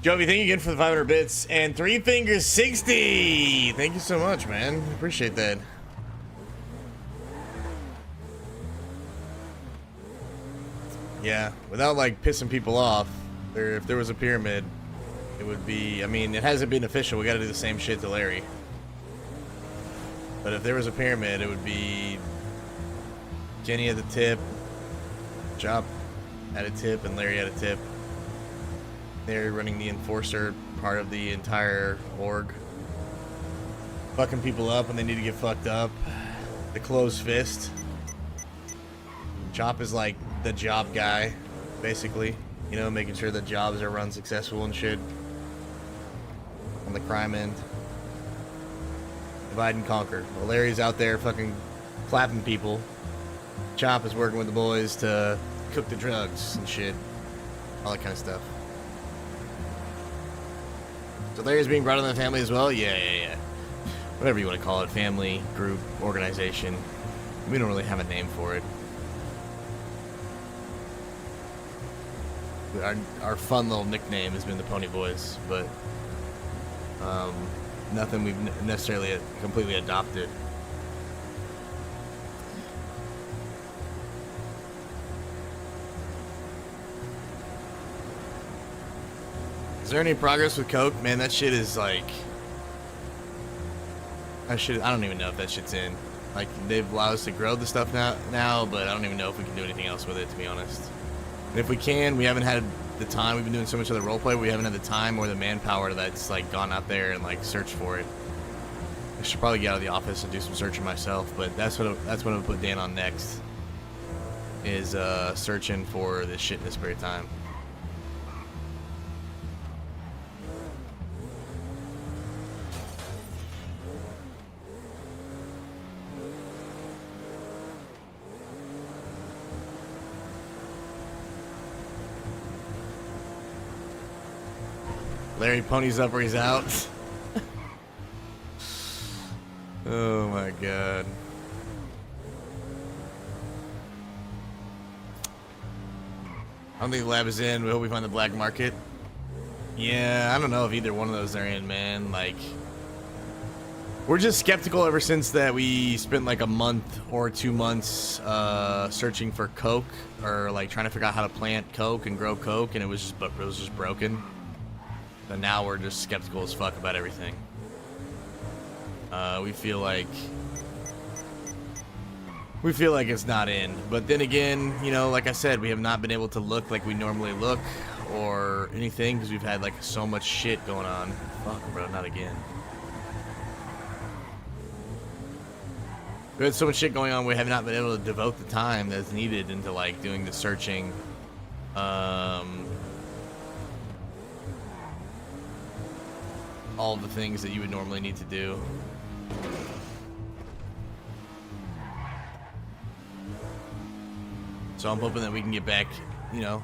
Jovi, thank you again for the 500 bits and 3 fingers 60. Thank you so much, man. Appreciate that. Yeah, without like pissing people off, if there was a pyramid, it would be, I mean, it hasn't been official. We got to do the same shit to Larry. But if there was a pyramid, it would be Jenny at the tip, Chop at a tip, and Larry at a tip. They're running the enforcer part of the entire org. Fucking people up when they need to get fucked up. The closed fist. Chop is like the job guy, basically. You know, making sure that jobs are run successful and shit. On the crime end. Divide and conquer. Well, Larry's out there fucking clapping people. Chop is working with the boys to cook the drugs and shit. All that kind of stuff. So Larry's being brought into the family as well? Yeah. Whatever you want to call it. Family, group, organization. We don't really have a name for it. Our fun little nickname has been the Pony Boys, but nothing we've necessarily completely adopted. Is there any progress with Coke? Man, that shit is like... I don't even know if that shit's in. Like, they've allowed us to grow the stuff now, but I don't even know if we can do anything else with it, to be honest. And if we can, we haven't had the time. We've been doing so much other roleplay, we haven't had the time or the manpower that's, like, gone out there and, like, searched for it. I should probably get out of the office and do some searching myself, but that's what I'll put Dan on next. Is, searching for this shit in this spare time. Larry ponies up or he's out. Oh my god. I don't think the lab is in. We hope we find the black market. Yeah, I don't know if either one of those are in, man. Like, we're just skeptical ever since that we spent like a month or 2 months searching for coke, or like trying to figure out how to plant coke and grow coke, and it was just broken. But now we're just skeptical as fuck about everything. We feel like it's not in. But then again, you know, like I said, we have not been able to look like we normally look or anything because we've had like so much shit going on. Fuck, bro, not again. We had so much shit going on, we have not been able to devote the time that's needed into like doing the searching. All the things that you would normally need to do. So I'm hoping that we can get back, you know,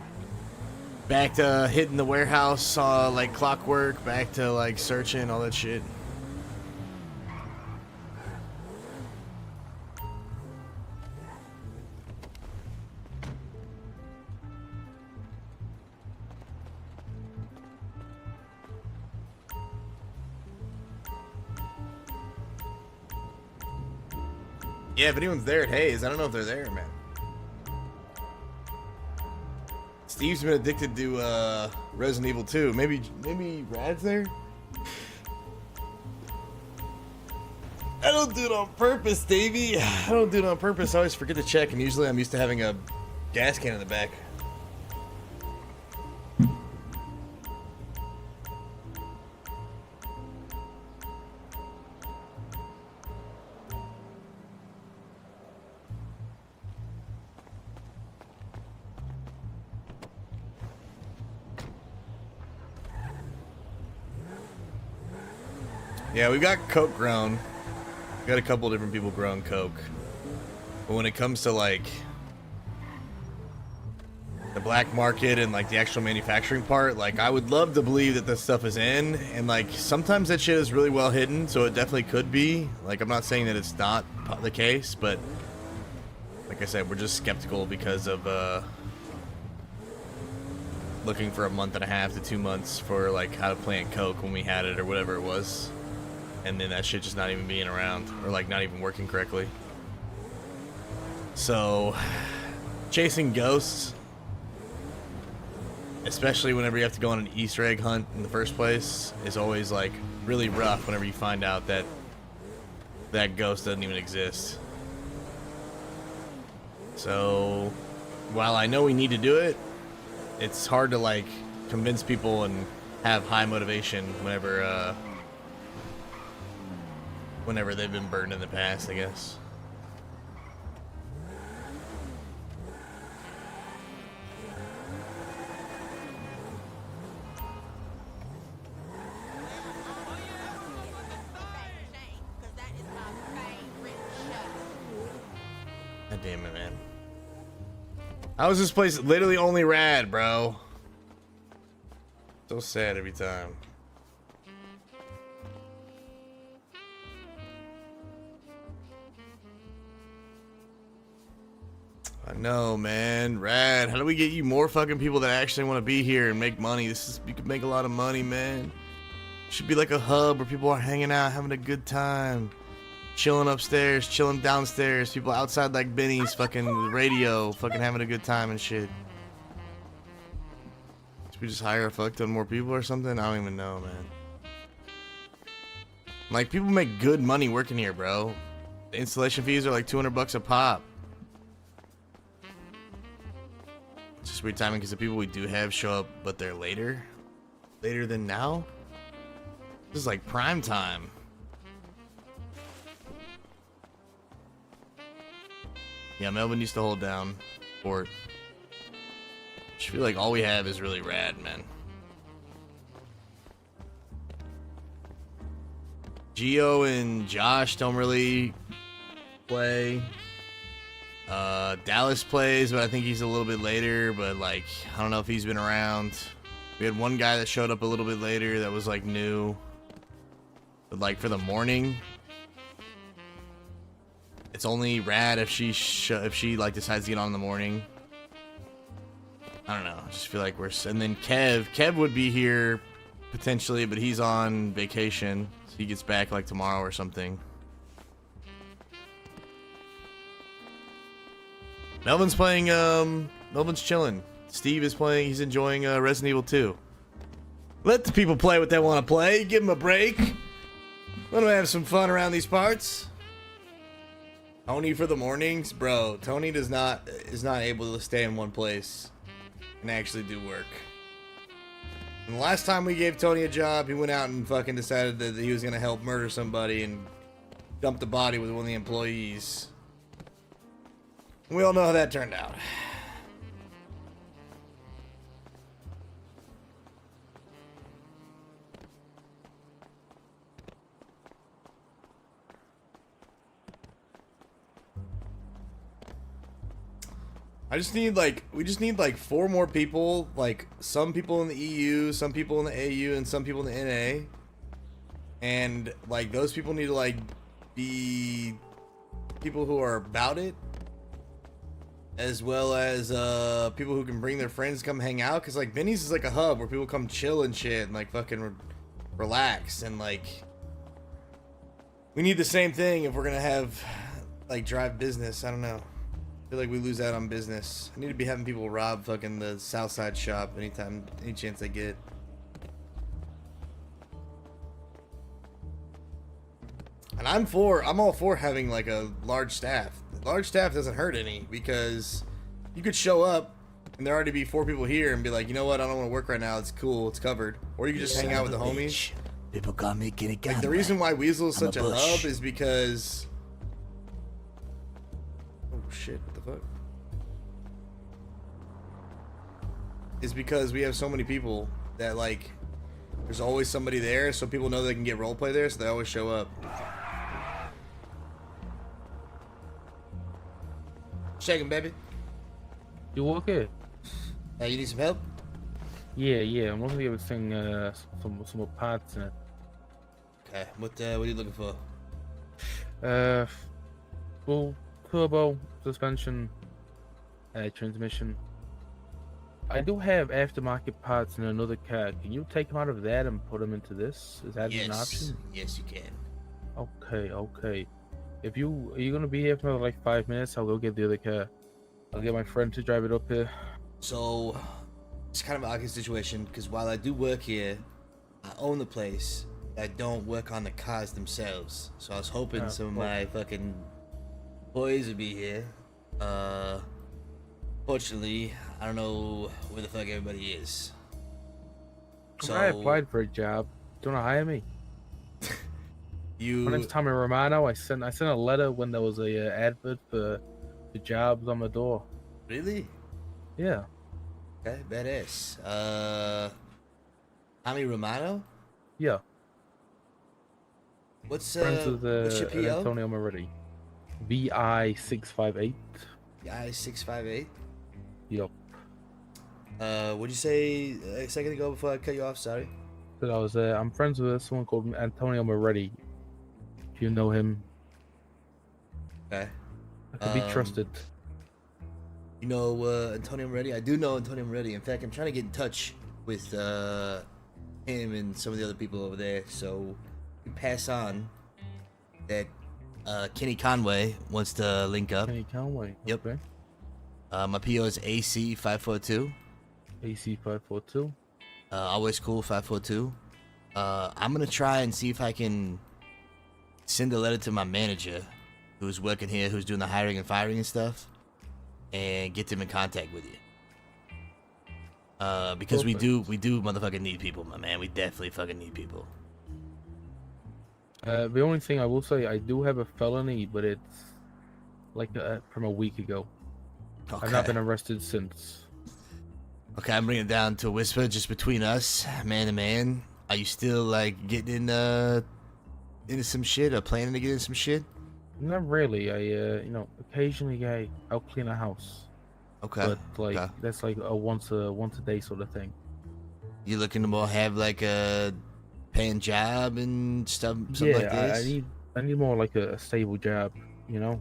back to hitting the warehouse like clockwork, back to like searching, all that shit. Yeah, if anyone's there at Hayes, I don't know if they're there, man. Steve's been addicted to Resident Evil 2. Maybe Rad's there? I don't do it on purpose, Davey. I don't do it on purpose. I always forget to check, and usually I'm used to having a gas can in the back. Yeah, we got coke grown. We got a couple different people growing coke. But when it comes to like the black market and like the actual manufacturing part, like I would love to believe that this stuff is in, and like sometimes that shit is really well hidden, so it definitely could be. Like, I'm not saying that it's not the case, but like I said, we're just skeptical because of looking for a month and a half to 2 months for like how to plant coke when we had it or whatever it was, and then that shit just not even being around or like not even working correctly. So chasing ghosts, especially whenever you have to go on an Easter egg hunt in the first place, is always like really rough whenever you find out that that ghost doesn't even exist. So while I know we need to do it, it's hard to like convince people and have high motivation whenever they've been burned in the past, I guess. God damn it, man. How is this place literally only rad, bro? So sad every time. I know, man. Rad. How do we get you more fucking people that actually want to be here and make money? You could make a lot of money, man. Should be like a hub where people are hanging out, having a good time. Chilling upstairs, chilling downstairs, people outside like Benny's fucking radio, fucking having a good time and shit. Should we just hire a fuck ton more people or something? I don't even know, man. Like, people make good money working here, bro. The installation fees are like 200 bucks a pop. It's just weird timing because the people we do have show up, but they're later than now. This is like prime time. Yeah, Melvin used to hold down fort. I just feel like all we have is really rad, man. Gio and Josh don't really play. Dallas plays, but I think he's a little bit later, but like, I don't know if he's been around. We had one guy that showed up a little bit later that was like new. But like for the morning, it's only rad if she like decides to get on in the morning. I don't know. I just feel like and then Kev would be here potentially, but he's on vacation. So he gets back like tomorrow or something. Melvin's playing, Melvin's chilling. Steve is playing, he's enjoying Resident Evil 2. Let the people play what they want to play. Give them a break. Let them have some fun around these parts. Tony for the mornings, bro. Tony is not able to stay in one place and actually do work. And the last time we gave Tony a job, he went out and fucking decided that he was gonna help murder somebody and dump the body with one of the employees. We all know how that turned out. We just need like 4 more people, like some people in the EU, some people in the AU, and some people in the NA. And like those people need to like be people who are about it, as well as people who can bring their friends to come hang out, because like Benny's is like a hub where people come chill and shit and like fucking relax, and like we need the same thing if we're gonna have like drive business. I don't know. I feel like we lose out on business. I need to be having people rob fucking the Southside shop any chance they get. And I'm all for having like a large staff. Large staff doesn't hurt any, because you could show up and there already be 4 people here and be like, you know what, I don't want to work right now. It's cool, it's covered. Or you could just hang out with the homies. People got me getting like the reason why Weasel is such a hub is because. Oh shit! What the fuck? Is because we have so many people that like, there's always somebody there, so people know they can get roleplay there, so they always show up. Shaking, baby. You okay? You need some help? Yeah. I'm looking at everything, some more parts in it. Okay. What are you looking for? Well, turbo, suspension, transmission. I do have aftermarket parts in another car. Can you take them out of that and put them into this? Is that an option? Yes, you can. Okay. Are you gonna be here for like 5 minutes? I'll go get the other car. I'll get my friend to drive it up here. So, it's kind of an awkward situation because while I do work here, I own the place. I don't work on the cars themselves. So I was hoping some of my fucking boys would be here. Fortunately, I don't know where the fuck everybody is. So I applied for a job. Do you wanna hire me? My name's Tommy Romano. I sent a letter when there was a advert for the jobs on the door. Really? Yeah. Okay, badass. Tommy Romano? Yeah. What's Friends with your PO? Antonio Moretti. VI658. VI658? Yup. What'd you say a second ago before I cut you off? Sorry. But I'm friends with someone called Antonio Moretti. If you know him. Okay. I can be trusted. You know Antonio Moretti? I do know Antonio Moretti. In fact, I'm trying to get in touch with him and some of the other people over there. So you pass on that Kenny Conway wants to link up. Kenny Conway. Yep. Okay. My PO is AC542. AC542. Always cool 542. I'm gonna try and see if I can send a letter to my manager who's working here, who's doing the hiring and firing and stuff, and get them in contact with you. Because we do motherfucking need people, my man. We definitely fucking need people. The only thing I will say, I do have a felony, but it's like from a week ago. Okay. I've not been arrested since. Okay, I'm bringing it down to a whisper just between us, man to man. Are you still like getting into some shit or planning to get into some shit? Not really. Occasionally I'll clean a house. Okay. But that's like a once a day sort of thing. You looking to more have like a paying job and something like this? I need more like a stable job, you know?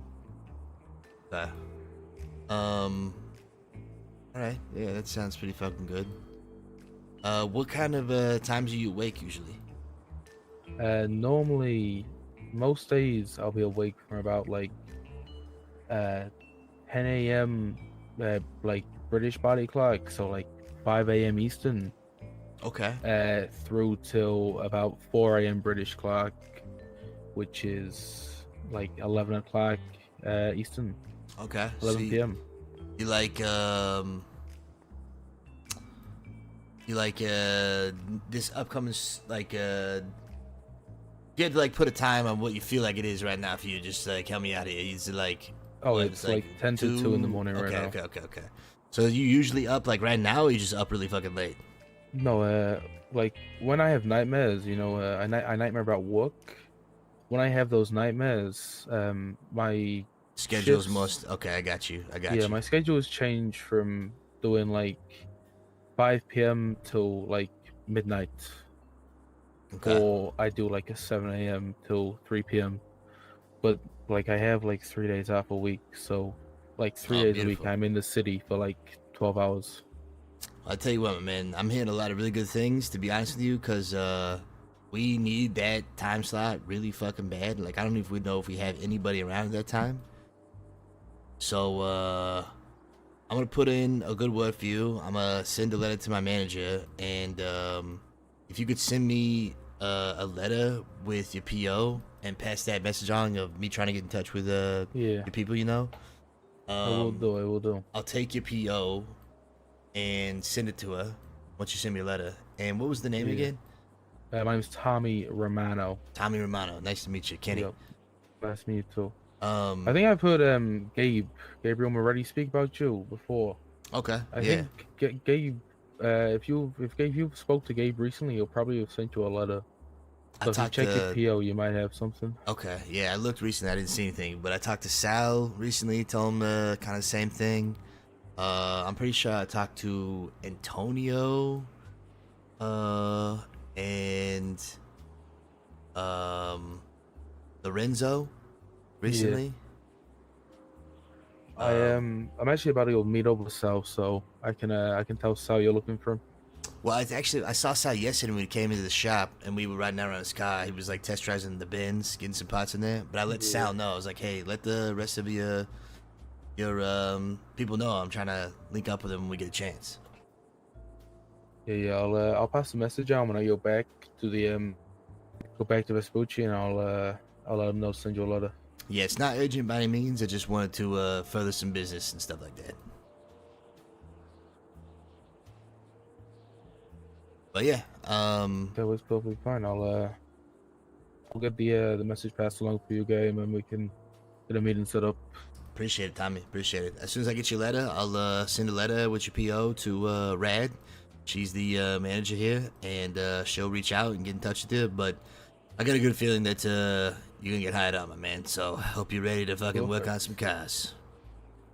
Okay. Alright, yeah, that sounds pretty fucking good. What kind of times are you awake usually? Normally, most days I'll be awake from about 10 a.m. Like British body clock, so like 5 a.m. Eastern. Okay. Through till about 4 a.m. British clock, which is like 11 o'clock Eastern. Okay. 11 p.m. You like this upcoming you had to like put a time on what you feel like it is right now for you. Just like help me out here. It's like it's like 10 to 2 in the morning right now. Okay. So you usually up like right now, or you just up really fucking late? No, like when I have nightmares, I nightmare about work. When I have those nightmares, my schedule's most okay. I got you. Yeah, my schedule has changed from doing like 5 p.m. till like midnight. Okay. Or I do like a 7 a.m. till 3 p.m. But like I have like 3 days off a week, so like 3 days a week I'm in the city for like 12 hours. I'll tell you what, man, I'm hearing a lot of really good things, to be honest with you, because we need that time slot really fucking bad. Like, I don't even know if we have anybody around at that time. So, I'm going to put in a good word for you. I'm going to send a letter to my manager, and if you could send me a letter with your PO and pass that message on of me trying to get in touch with your people, I will do. I'll take your PO and send it to her once you send me a letter. And what was the name again? My name is Tommy Romano. Tommy Romano. Nice to meet you, Kenny. Yep. Nice to meet you too. I think I've heard Gabriel Moretti speak about you before. Okay. I think Gabe, if you spoke to Gabe recently, he'll probably have sent you a letter. So if you check your PO, you might have something. Okay. Yeah, I looked recently. I didn't see anything, but I talked to Sal recently. Told him kind of the same thing. I'm pretty sure I talked to Antonio, and Lorenzo recently. I'm actually about to go meet up with Sal, so I can tell Sal you're looking for him. Well, I saw Sal yesterday when we came into the shop and we were riding around his car. He was like test driving the bins, getting some parts in there. But I let Sal know. I was like, hey, let the rest of your people know I'm trying to link up with him when we get a chance. Yeah, I'll pass the message on when I go back to the Vespucci, and I'll let him know, send you a letter. Yeah, it's not urgent by any means. I just wanted to further some business and stuff like that. But yeah, That was perfectly fine. I'll get the message passed along for you, guy, and then we can get a meeting set up. Appreciate it, Tommy. Appreciate it. As soon as I get your letter, I'll send a letter with your PO to Rad. She's the manager here, and she'll reach out and get in touch with you. But I got a good feeling that you're gonna get hired out, my man. So I hope you're ready to fucking work on some cars.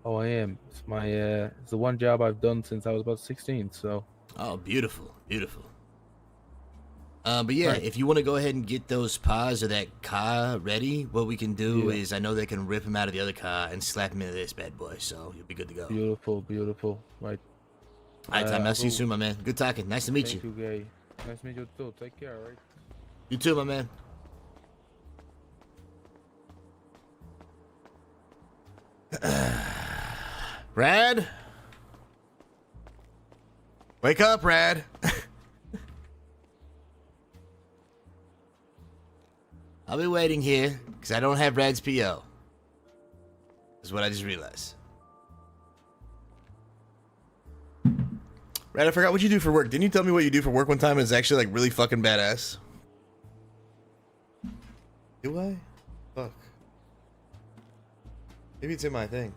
Oh, I am. It's it's the one job I've done since I was about 16. So. Oh, beautiful, beautiful. But yeah, if you want to go ahead and get those parts or that car ready, what we can do is I know they can rip him out of the other car and slap him into this bad boy, so you'll be good to go. Beautiful, beautiful. Right. All right, Tom. I'll see you soon, my man. Good talking. Nice to meet you. Thank you, Gay. Nice to meet you too. Take care, all right? You too, my man. Rad? Wake up, Rad. I'll be waiting here because I don't have Rad's PO. Is what I just realized. Rad, I forgot what you do for work. Didn't you tell me what you do for work one time? It's actually like really fucking badass. Do I? Fuck. Maybe it's in my thing.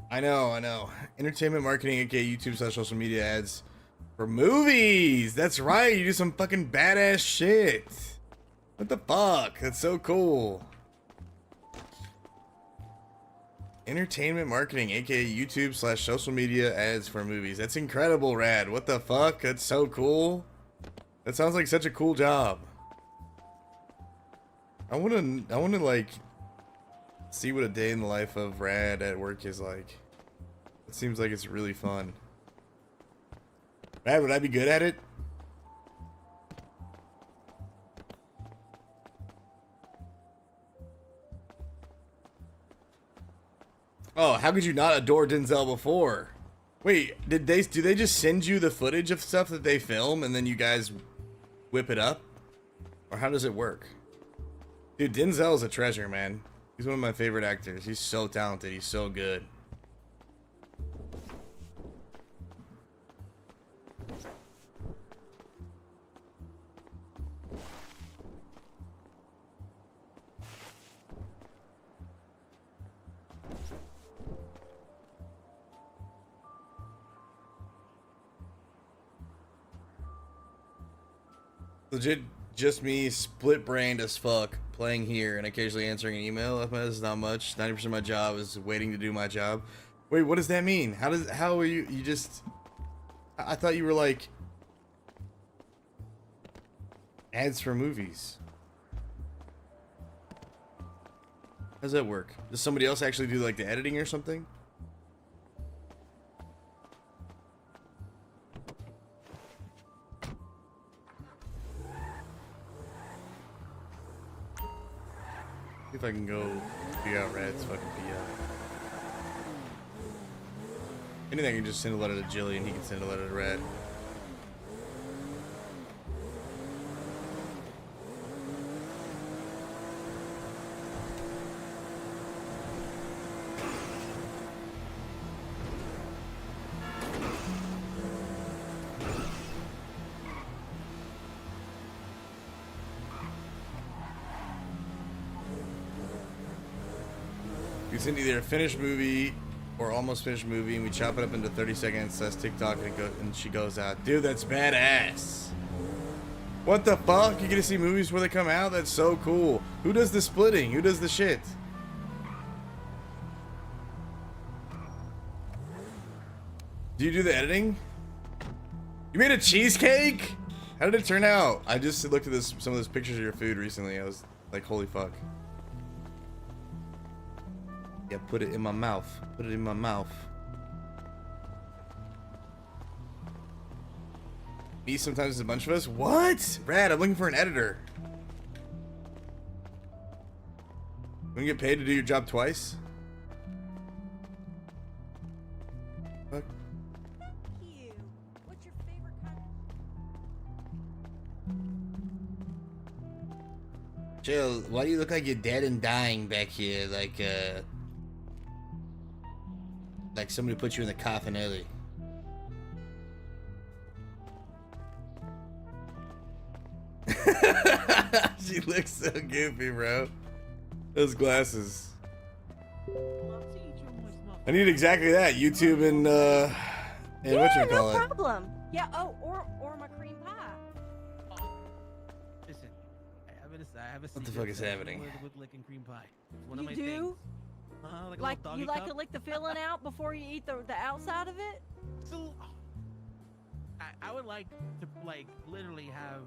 I know. Entertainment marketing, aka YouTube / social media ads for movies. That's right. You do some fucking badass shit. What the fuck? That's so cool. Entertainment marketing, aka YouTube / social media ads for movies. That's incredible, Rad. What the fuck? That's so cool. That sounds like such a cool job. I wanna like see what a day in the life of Rad at work is like. It seems like it's really fun. Rad, would I be good at it? Oh, how could you not adore Denzel before? Wait, do they just send you the footage of stuff that they film and then you guys whip it up? Or how does it work? Dude, Denzel's a treasure, man. He's one of my favorite actors. He's so talented. He's so good. Legit, just me, split brained as fuck, playing here and occasionally answering an email. That's not much. 90% of my job is waiting to do my job. Wait, what does that mean? How are you just... I thought you were like... ads for movies. How does that work? Does somebody else actually do like the editing or something? See if I can go figure out Rad's fucking PO. Anything, I can just send a letter to Jilly and he can send a letter to Rad. It's in either a finished movie or almost finished movie, and we chop it up into 30 seconds. That's TikTok, and she goes out. Dude, that's badass. What the fuck? You get to see movies before they come out? That's so cool. Who does the splitting? Who does the shit? Do you do the editing? You made a cheesecake? How did it turn out? I just looked at some of those pictures of your food recently. I was like, holy fuck. Yeah, put it in my mouth. Put it in my mouth. Me sometimes is a bunch of us. What? Brad, I'm looking for an editor. You gonna get paid to do your job twice? Fuck. You. What's your favorite kind of... Jill, why do you look like you're dead and dying back here? Like somebody put you in the coffin early. She looks so goofy, bro. Those glasses. I need exactly that. YouTube and Yeah, no whatchamacallit. problem. Yeah, oh, or my cream pie. Listen, I have a What the fuck is happening? with licking cream pie. It's one of You my do? things. Like a little You doggy like cup. to lick the filling out before you eat the outside of it? So, I would like to literally have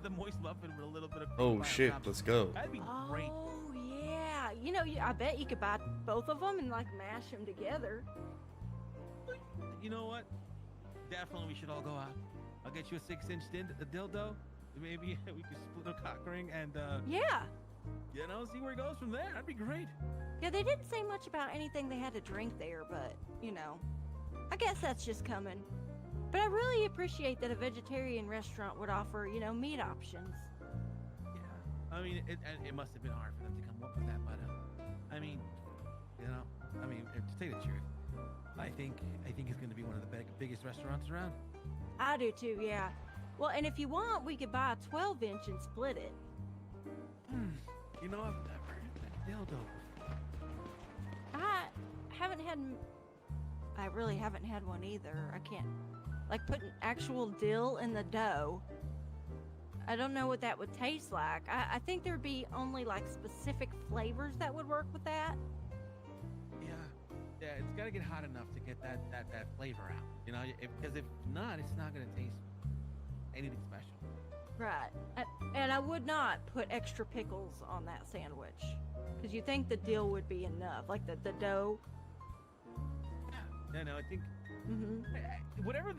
the moist muffin with a little bit of cream Oh pie on shit, top. let's go. That'd be great. Oh yeah. You know, I bet you could buy both of them and like mash them together. You know what? Definitely, we should all go out. I'll get you a 6-inch dildo. Maybe we could split a cock ring and Yeah. see where it goes from there. That'd be great. Yeah, they didn't say much about anything they had to drink there, but I guess that's just coming. But I really appreciate that a vegetarian restaurant would offer, meat options. Yeah, I mean, it must have been hard for them to come up with that, but to tell you the truth, I think it's going to be one of the biggest restaurants around. I do too, yeah. Well, and if you want, we could buy a 12-inch and split it. I've never had that dildo before. I really haven't had one either. I can't, like putting actual dill in the dough. I don't know what that would taste like. I think there'd be only like specific flavors that would work with that. Yeah, it's got to get hot enough to get that flavor out. Because if not, it's not going to taste anything special. Right. And I would not put extra pickles on that sandwich. Because you think the dill would be enough. Like the dough. Yeah, no, I think whatever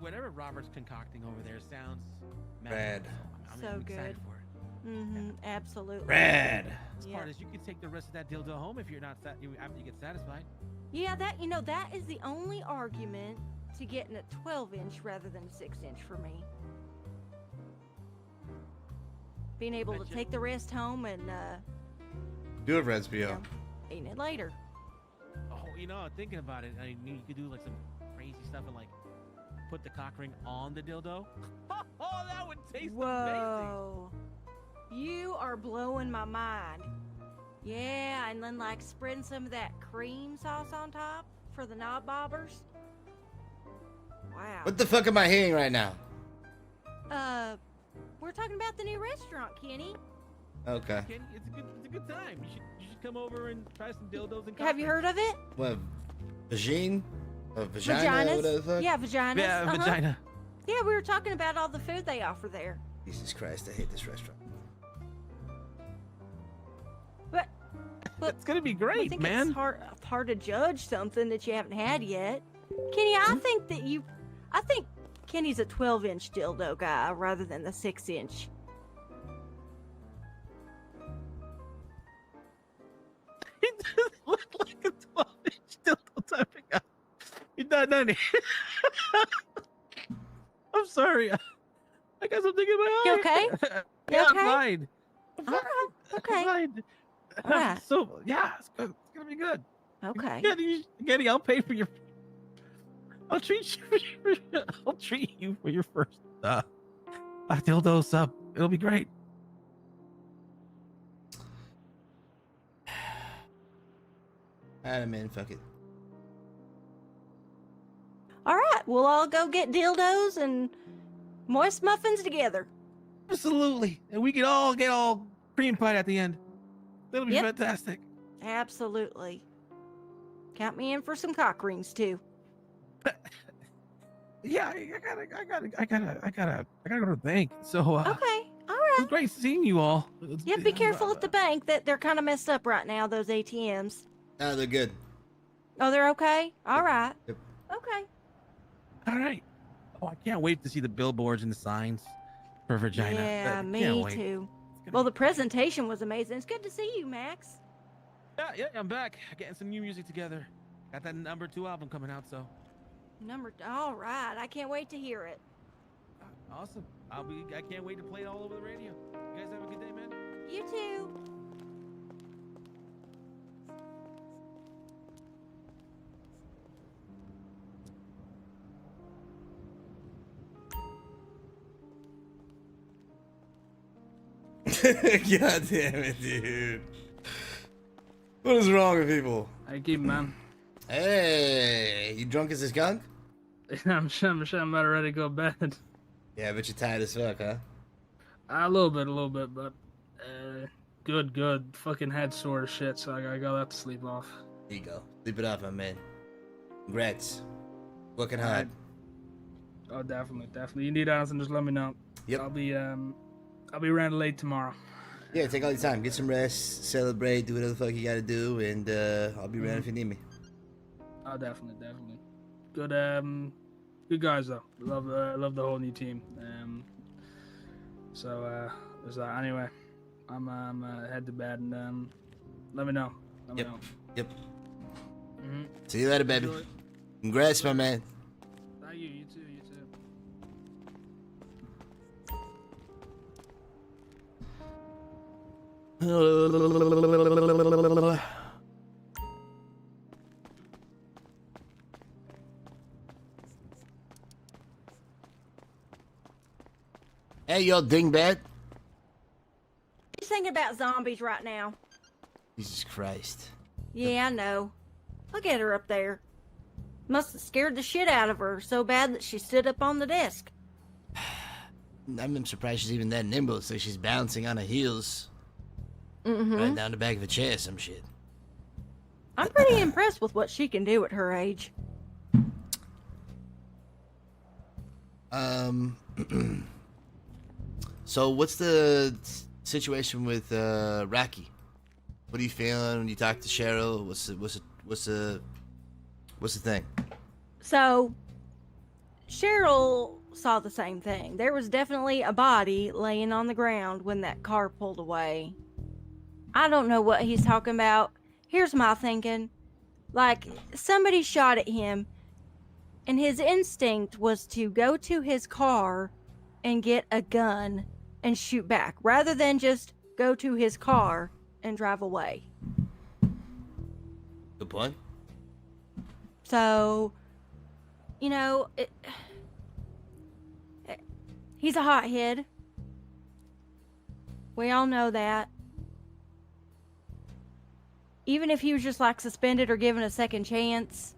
whatever Robert's concocting over there sounds Rad. I'm So excited good. for it. Absolutely. Rad. As Yeah. part as you can take the rest of that dildo home if you're not after you get satisfied. Yeah, that is the only argument to getting a 12-inch rather than a 6-inch for me. Being able to Betcha. take the rest home and Do it, Redspo. eating it later. Oh, thinking about it, I mean, you could do like some crazy stuff and like put the cock ring on the dildo. Oh, that would taste amazing. Whoa. You are blowing my mind. Yeah, and then like spreading some of that cream sauce on top for the knob bobbers. Wow. What the fuck am I hearing right now? We're talking about the new restaurant, Kenny. Okay. Kenny, it's a good time. You should come over and try some dildos and cock Have you rings. heard of it? What? Vagine? Vagina? Vaginas. Whatever the fuck? Yeah, vaginas. Yeah, uh-huh. vagina. Yeah, we were talking about all the food they offer there. Jesus Christ, I hate this restaurant. But It's gonna be I great, think man. it's hard to judge something that you haven't had yet. Kenny, I think Kenny's a 12-inch dildo guy rather than the 6-inch. He does look like a 12-inch dildo typing up. You're not done. I'm sorry. I got something in my eye. You okay? Yeah, You I'm okay? fine. I'm All fine. right, okay. I'm fine. Yeah. So yeah, it's gonna be good. Okay. Getty, I'll pay for your. I'll treat you. I'll treat you for your first dildo sub. It'll be great. Alright, man. Fuck it. All right, we'll all go get dildos and moist muffins together. Absolutely. And we can all get all cream pie at the end. That'll be Yep. fantastic. Absolutely. Count me in for some cock rings too. Yeah, I gotta go to the bank. So Okay, all it right. was great seeing you all. Yeah, be careful at the bank. That they're kind of messed up right now. Those ATMs. Oh, they're good. Oh, they're okay. All right. Yep. Okay. All right. Oh, I can't wait to see the billboards and the signs for Vagina. Yeah, Can't me wait. too. It's gonna Well, be the presentation was amazing. It's good to see you, Max. Yeah, I'm back. Getting some new music together. Got that #2 album coming out, so All right. I can't wait to hear it. awesome. I can't wait to play it all over the radio. You guys have a good day, man. You too. God damn it, dude. What is wrong with people? I keep man. Hey, you drunk as a skunk? I'm sure I'm about ready to go to bed. Yeah, but you're tired as fuck, huh? A little bit, but good. Fucking head sore as shit, so I got that to sleep off. Here you go. Sleep it off, my man. Congrats. Working hard. Oh, definitely. You need anything, just let me know. Yep. I'll be around late tomorrow. Yeah, take all your time. Get some rest, celebrate, do whatever the fuck you gotta do, and I'll be around if you need me. Oh, definitely. Good guys though. Love the whole new team. So there's that. Anyway, I'm head to bed and let me know. Yep. Yep. Mm-hmm. See you later, baby. Congrats, my man. Thank you. You too. Hey, yo, dingbat. Just thinking about zombies right now. Jesus Christ. Yeah, I know. Look at her up there. Must have scared the shit out of her so bad that she stood up on the desk. I'm surprised she's even that nimble. It's like she's bouncing on her heels. Mm-hmm. Right down the back of a chair, some shit. I'm pretty impressed with what she can do at her age. So what's the situation with Rocky? What are you feeling when you talk to Cheryl? What's the thing? So, Cheryl saw the same thing. There was definitely a body laying on the ground when that car pulled away. I don't know what he's talking about. Here's my thinking. Like, somebody shot at him, and his instinct was to go to his car and get a gun and shoot back, rather than just go to his car and drive away. Good point. So, you know, he's a hothead. We all know that. Even if he was just like suspended or given a second chance,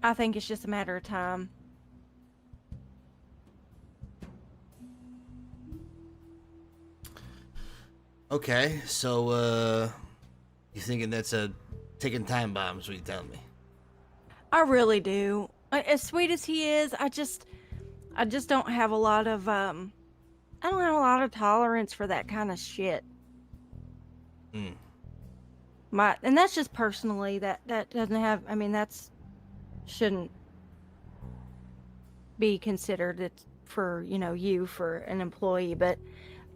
I think it's just a matter of time. Okay, so you thinking that's a ticking time bomb? Is what you're telling me? I really do. As sweet as he is, I just don't have a lot of I don't have a lot of tolerance for that kind of shit. Hmm. And that's just personally, that doesn't have, I mean, that's shouldn't be considered it for, you know, you for an employee, but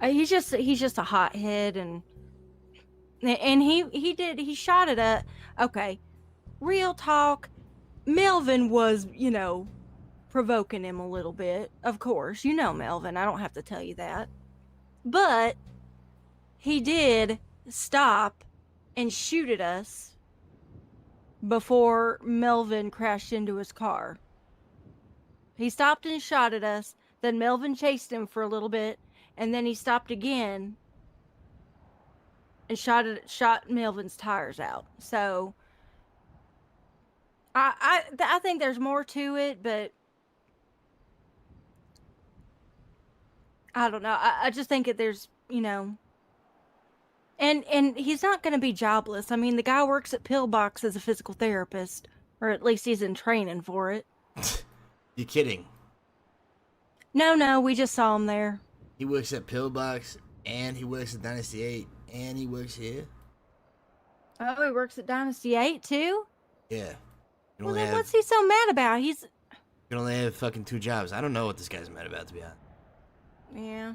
he's just a hothead, and he shot it at, okay, real talk, Melvin was, you know, provoking him a little bit, of course, you know Melvin, I don't have to tell you that, but he did stop and shoot at us before Melvin crashed into his car. He stopped and shot at us, then Melvin chased him for a little bit, and then he stopped again and shot Melvin's tires out. So I think there's more to it, but I don't know. I just think that there's, and he's not going to be jobless. I mean, the guy works at Pillbox as a physical therapist, or at least he's in training for it. You kidding? No, we just saw him there. He works at Pillbox, and he works at Dynasty 8, and he works here? Oh, he works at Dynasty 8 too? Yeah. You Well, then what's he so mad about? You can only have fucking 2 jobs. I don't know what this guy's mad about, to be honest. Yeah.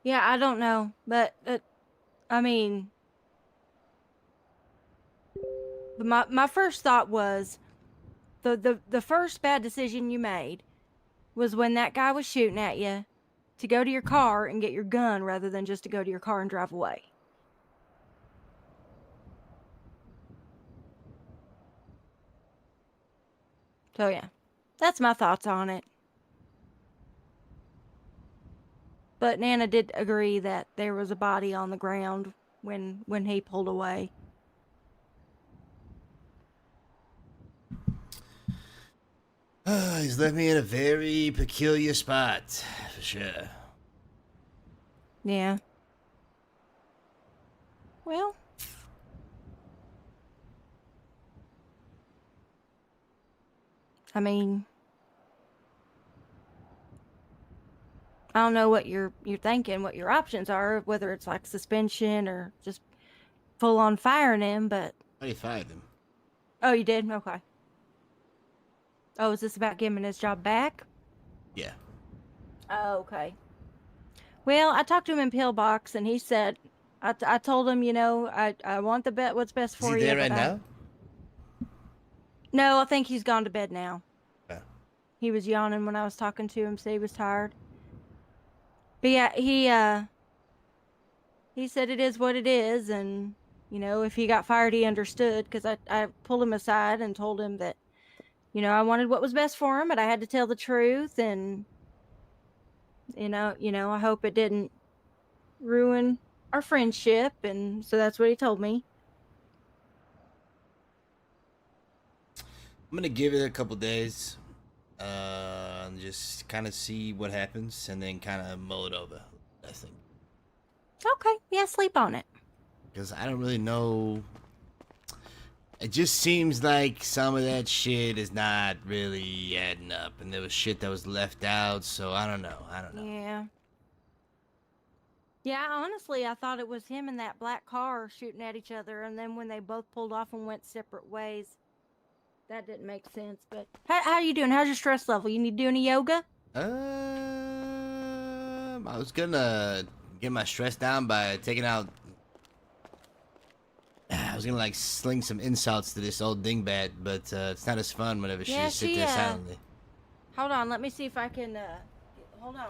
Yeah, I don't know, but I mean, my first thought was the first bad decision you made was when that guy was shooting at you to go to your car and get your gun rather than just to go to your car and drive away. So yeah, that's my thoughts on it. But Nana did agree that there was a body on the ground when he pulled away. He's left me in a very peculiar spot, for sure. Yeah. Well, I mean, I don't know what you're thinking, what your options are, whether it's like suspension or just full on firing him, but I already fired him. oh, you did? Okay. Oh, is this about giving his job back? Yeah. Oh, okay. Well, I talked to him in Pillbox, and he said, I told him, I want what's best for you. Is he there right now? No, I think he's gone to bed now. Yeah. He was yawning when I was talking to him, said he was tired. But yeah, he said it is what it is, and, if he got fired, he understood, because I pulled him aside and told him that, I wanted what was best for him, but I had to tell the truth, and, I hope it didn't ruin our friendship, and so that's what he told me. I'm gonna give it a couple days, and just kind of see what happens, and then kind of mull it over, I think. Okay, yeah, sleep on it. Because I don't really know. It just seems like some of that shit is not really adding up, and there was shit that was left out, so I don't know. Yeah. Yeah, honestly, I thought it was him and that black car shooting at each other, and then when they both pulled off and went separate ways, that didn't make sense. But how are you doing? How's your stress level? You need to do any yoga? I was gonna get my stress down by taking out. I was gonna like sling some insults to this old dingbat, but it's not as fun whenever she just sit there silently. Hold on, let me see if I can. Hold on.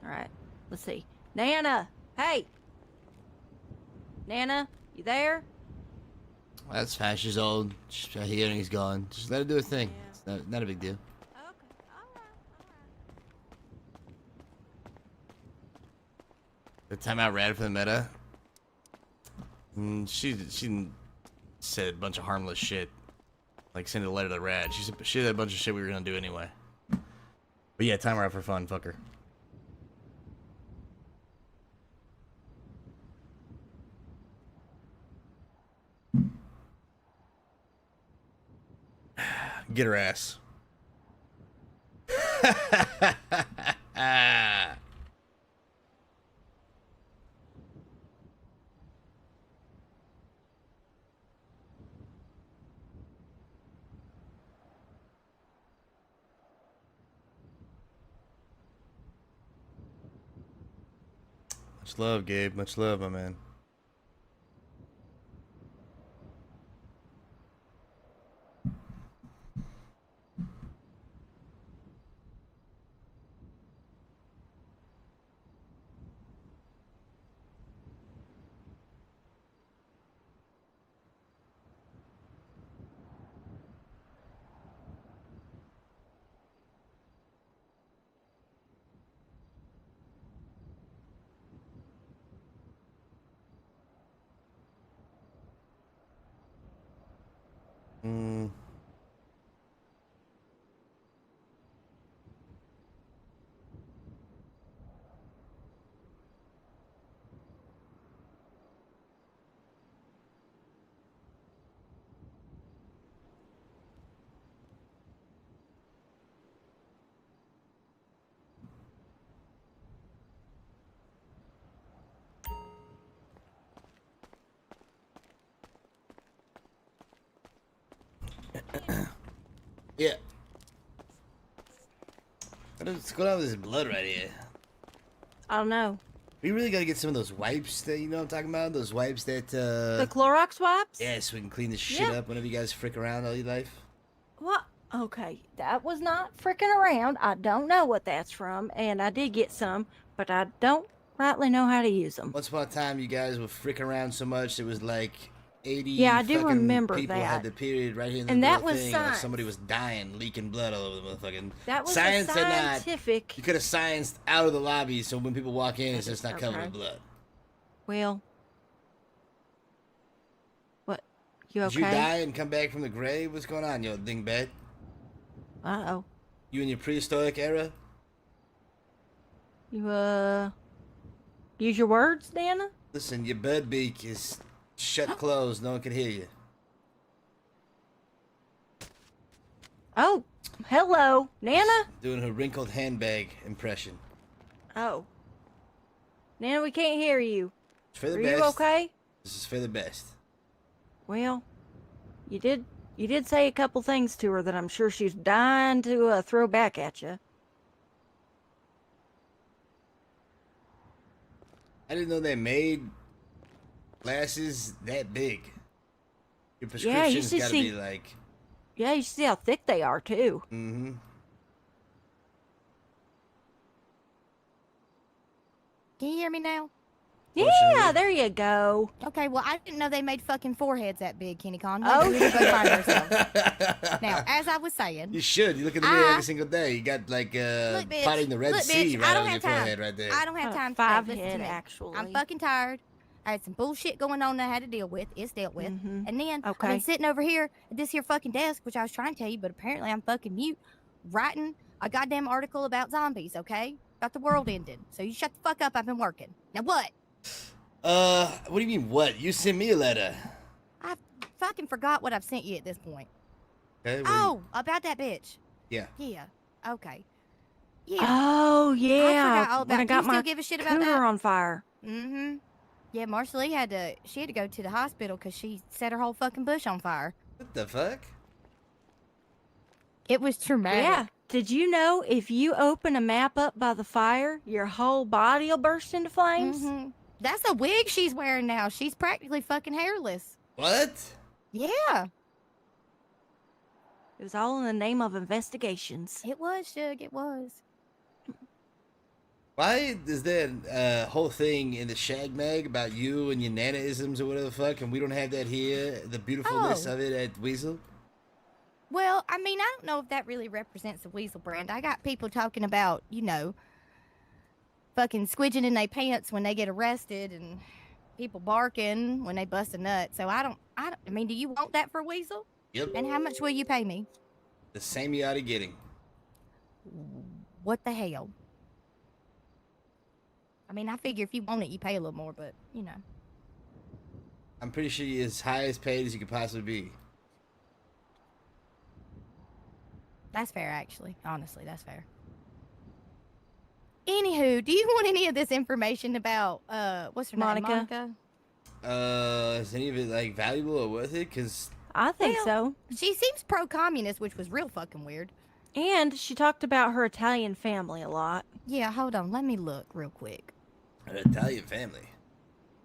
All right, let's see. Nana, hey. Nana, you there? That's fine. She's old. Her hearing's gone. Just let her do her thing. Yeah. It's not a big deal. Okay, all right. The timeout ran for the meta. She said a bunch of harmless shit. Like send a letter to Rad. She said a bunch of shit we were gonna do anyway. But yeah, timer out for fun, fuck her. Get her ass. Much love, Gabe. Much love, my man. Mm. Yeah. What's going on with this blood right here? I don't know. We really gotta get some of those wipes that, you know what I'm talking about? Those wipes that, The Clorox wipes? yeah, so we can clean this shit Yeah. up whenever you guys frick around all your life. What? Okay, that was not freaking around. I don't know what that's from, and I did get some, but I don't rightly know how to use them. Once upon a time, you guys were fricking around so much, it was like 80 Yeah, I do fucking remember people that. had the period right here in the And that middle was thing. Like science. somebody was dying, leaking blood all over the motherfucking... That was Science a or not, scientific. you could have scienced out of the lobby so when people walk in, it's just not covered Okay. with blood. Well, what? You Did you okay? die and come back from the grave? What's going on, yo dingbat? Uh-oh. You in your prehistoric era? You, use your words, Dana? Listen, your bird beak is shut closed. No one can hear you. Oh, hello, Nana? Doing her wrinkled handbag impression. Oh. Nana, we can't hear you. It's for the Are best. you okay? This is for the best. Well, you did say a couple things to her that I'm sure she's dying to throw back at you. I didn't know they made glasses that big. Your Yeah, you prescription's should gotta see- be like... Yeah, you see how thick they are, too. Mm-hmm. Can you hear me now? Yeah, Fortunately. there you go. Okay, well, I didn't know they made fucking foreheads that big, Kenny Con. Oh, We need to go find ourselves. Now, as I was saying, You should. You look in the mirror every single day. You got like look, bitch, potting the Red look, Sea bitch, right I don't on your have time. forehead right there. I don't have time to Five listen to head, me. actually. I'm fucking tired. I had some bullshit going on that I had to deal with. It's dealt with. Mhm. And then I've Okay. been sitting over here at this here fucking desk, which I was trying to tell you, but apparently I'm fucking mute, writing a goddamn article about zombies, okay? About the world ending. So you shut the fuck up. I've been working. Now what? What do you mean what? You sent me a letter. I fucking forgot what I've sent you at this point. Okay, Oh, about that bitch. Yeah. Yeah. Okay. Yeah. Oh, I yeah. forgot all When I about. got Do you still my give a shit about cooter that? on fire. Mm-hmm. Yeah, Marshall Lee had to go to the hospital because she set her whole fucking bush on fire. What the fuck? It was traumatic. Yeah. Did you know if you open a map up by the fire, your whole body will burst into flames? Mm-hmm. That's a wig she's wearing now. She's practically fucking hairless. What? Yeah, It was all in the name of investigations. it was, Shug. It was. Why is there a whole thing in the Shag Mag about you and your Nanaisms or whatever the fuck, and we don't have that here? The beautifulness Oh. of it at Weasel? Well, I mean, I don't know if that really represents the Weasel brand. I got people talking about, you know, fucking squidging in their pants when they get arrested and people barking when they bust a nut. So I mean, do you want that for Weasel? Yep. And how much will you pay me? The same you ought to getting. What the hell? I mean, I figure if you want it, you pay a little more, but, you know. I'm pretty sure you're as high as paid as you could possibly be. That's fair, actually. Honestly, that's fair. Anywho, do you want any of this information about, what's her Monica? name? Monica? Is any of it like valuable or worth it? Cause I think Well- so. She seems pro-communist, which was real fucking weird. And she talked about her Italian family a lot. Yeah, hold on. Let me look real quick. an Italian family.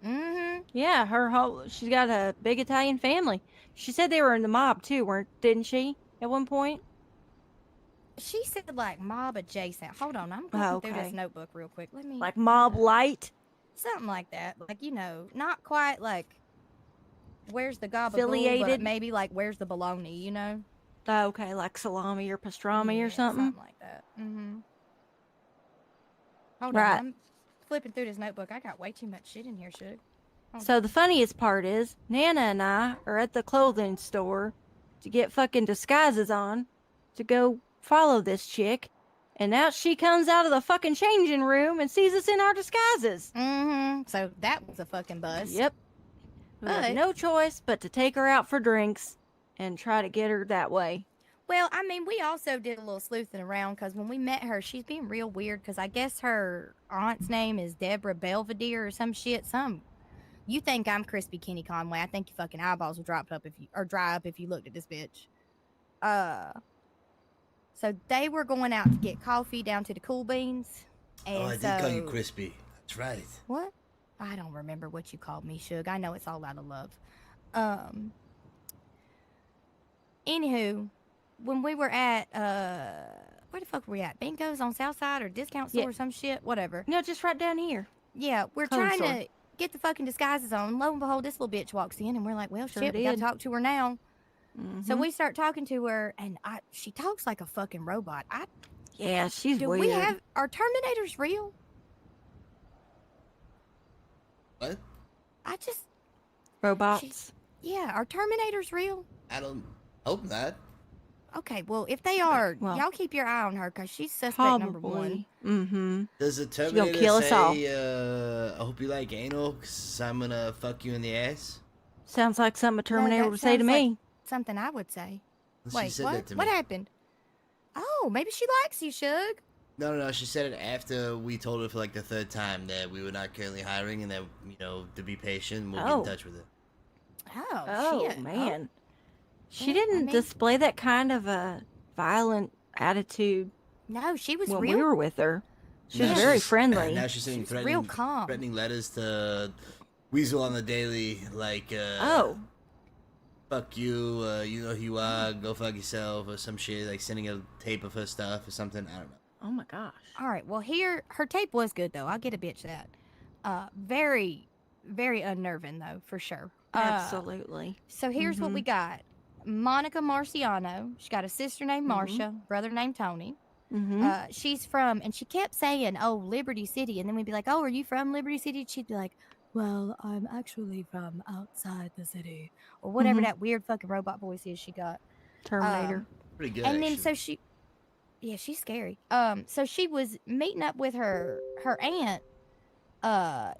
Mm-hmm. Yeah, she's got a big Italian family. She said they were in the mob too, didn't she? At one point. She said, like, mob adjacent. Hold on. I'm going through Okay. this notebook real quick. Let me... Like mob light. Something like that. Like, you know, not quite like... Where's the gabagool, but Affiliated? maybe like, where's the bologna, you know? Oh, okay, like salami or pastrami Yeah, or something. like that. Mm-hmm. Hold Right. on. I'm flipping through this notebook. I got way too much shit in here, Shug. So the funniest part is, Nana and I are at the clothing store to get fucking disguises on to go follow this chick. And now she comes out of the fucking changing room and sees us in our disguises. So that was a fucking bust. Yep. We But- had no choice but to take her out for drinks and try to get her that way. Well, I mean, we also did a little sleuthing around because when we met her, she's being real weird because I guess her aunt's name is Deborah Belvedere or some shit. You think I'm Crispy Kenny Conway. I think your fucking eyeballs will dry up if you looked at this bitch. So they were going out to get coffee down to the Cool Beans. And I did call you Crispy. That's right. What? I don't remember what you called me, Suge. I know it's all out of love. Anywho, when we were at where the fuck were we at? Bingo's on Southside or discount store Yeah. or some shit? Whatever. No, just right down here. Yeah, we're Code trying store. to get the fucking disguises on. Lo and behold, this little bitch walks in and we're like, well, Sure shit, we gotta did. talk to her now. So Mhm. we start talking to her and she talks like a fucking robot. Yeah, she's Do weird. we have, are Terminators real? What? I just, robots. yeah, are Terminators real? I don't hope not. Okay, well, if they are, Well, y'all keep your eye on her because she's suspect number one. Probably. Mm-hmm. Does the gonna Terminator kill us all. say, I hope you like anal, 'cause I'm gonna fuck you in the ass? Sounds like something a Terminator that would say to sounds like- me. Something I would say. She Wait, said what? that to What me. happened? Oh, maybe she likes you, Suge. No, she said it after we told her for like the third time that we were not currently hiring and that, to be patient, we'll get Oh. in touch with her. Oh, shit. Man. She Yeah, I didn't mean- display that kind of a violent attitude No, she was when real. we were with her. She was Now very she's- friendly. Now she's sending She's real threatening, calm. threatening letters to Weasel on the daily, like, Oh, fuck you, you know who you are, go fuck yourself, or some shit, like sending a tape of her stuff or something, I don't know. oh my gosh. All right, well, her tape was good, though. I'll get a bitch that. Very, very unnerving, though, for sure. Absolutely. So here's what we got. Monica Marciano. She got a sister named Marcia, brother named Tony. Mm-hmm. She's from, and she kept saying, oh, Liberty City. And then we'd be like, oh, are you from Liberty City? And she'd be like, well, I'm actually from outside the city. Or whatever that weird fucking robot voice is she got. Terminator. Pretty good, And then actually. yeah, she's scary. So she was meeting up with her aunt,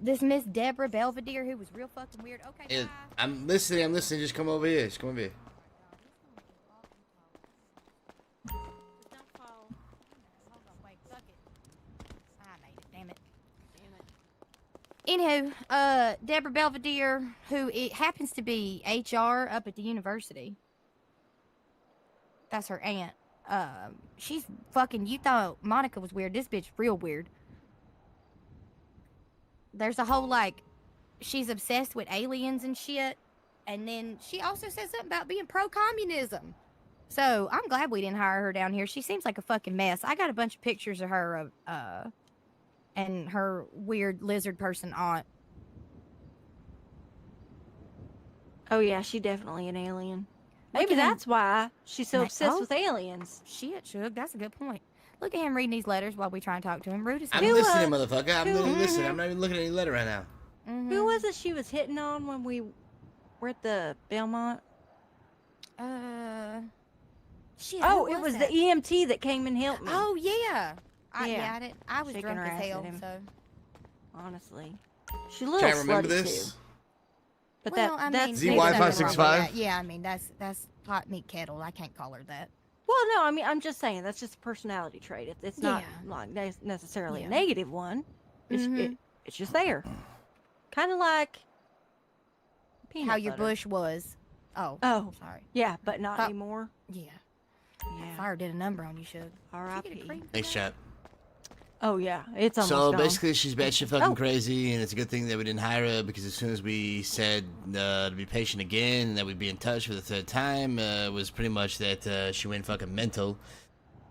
this Miss Deborah Belvedere, who was real fucking weird. Okay, Hey, bye. I'm listening, just come over here, Don't fall. Hold on, wait, fuck it. I made it, damn it. Anywho, Deborah Belvedere, who it happens to be HR up at the university. That's her aunt. She's fucking, you thought Monica was weird. This bitch real weird. There's a whole, like, she's obsessed with aliens and shit. And then she also said something about being pro-communism. So I'm glad we didn't hire her down here. She seems like a fucking mess. I got a bunch of pictures of her and her weird lizard person aunt. Oh yeah, she definitely an alien. Maybe Look at him. that's why she's so Ma- obsessed oh. with aliens. Shit, Suge, that's a good point. Look at him reading these letters while we try and talk to him. Rude as I'm hell. listening, motherfucker. I'm who- literally listening. I'm not even looking at any letter right now. Mhm. Who was it she was hitting on when we were at the Belmont? Shit, Oh, who it was that? the EMT that came and helped me. Oh yeah. Yeah. I was Shaking drunk her as ass hell. at him. So Honestly, she a little Trying to remember slutty, this? too. But well, I mean, that's Z there's Wi-Fi nothing wrong with 65? that. Yeah, I mean that's hot meat kettle. I can't call her that. well, no, I mean I'm just saying that's just a personality trait. It's not Yeah. like necessarily Yeah. a negative one. It's Mhm. it's just there, kind of like peanut How your butter. bush was. Oh. Oh, Sorry. yeah, but not Oh. anymore. Yeah. Yeah. Fire did a number on you, Suge. Did you get a R.I.P. cream for Thanks, that? chat. Oh yeah, it's almost So gone. basically, she's batshit fucking Oh. crazy, and it's a good thing that we didn't hire her because as soon as we said to be patient again and that we'd be in touch for the third time, it was pretty much that she went fucking mental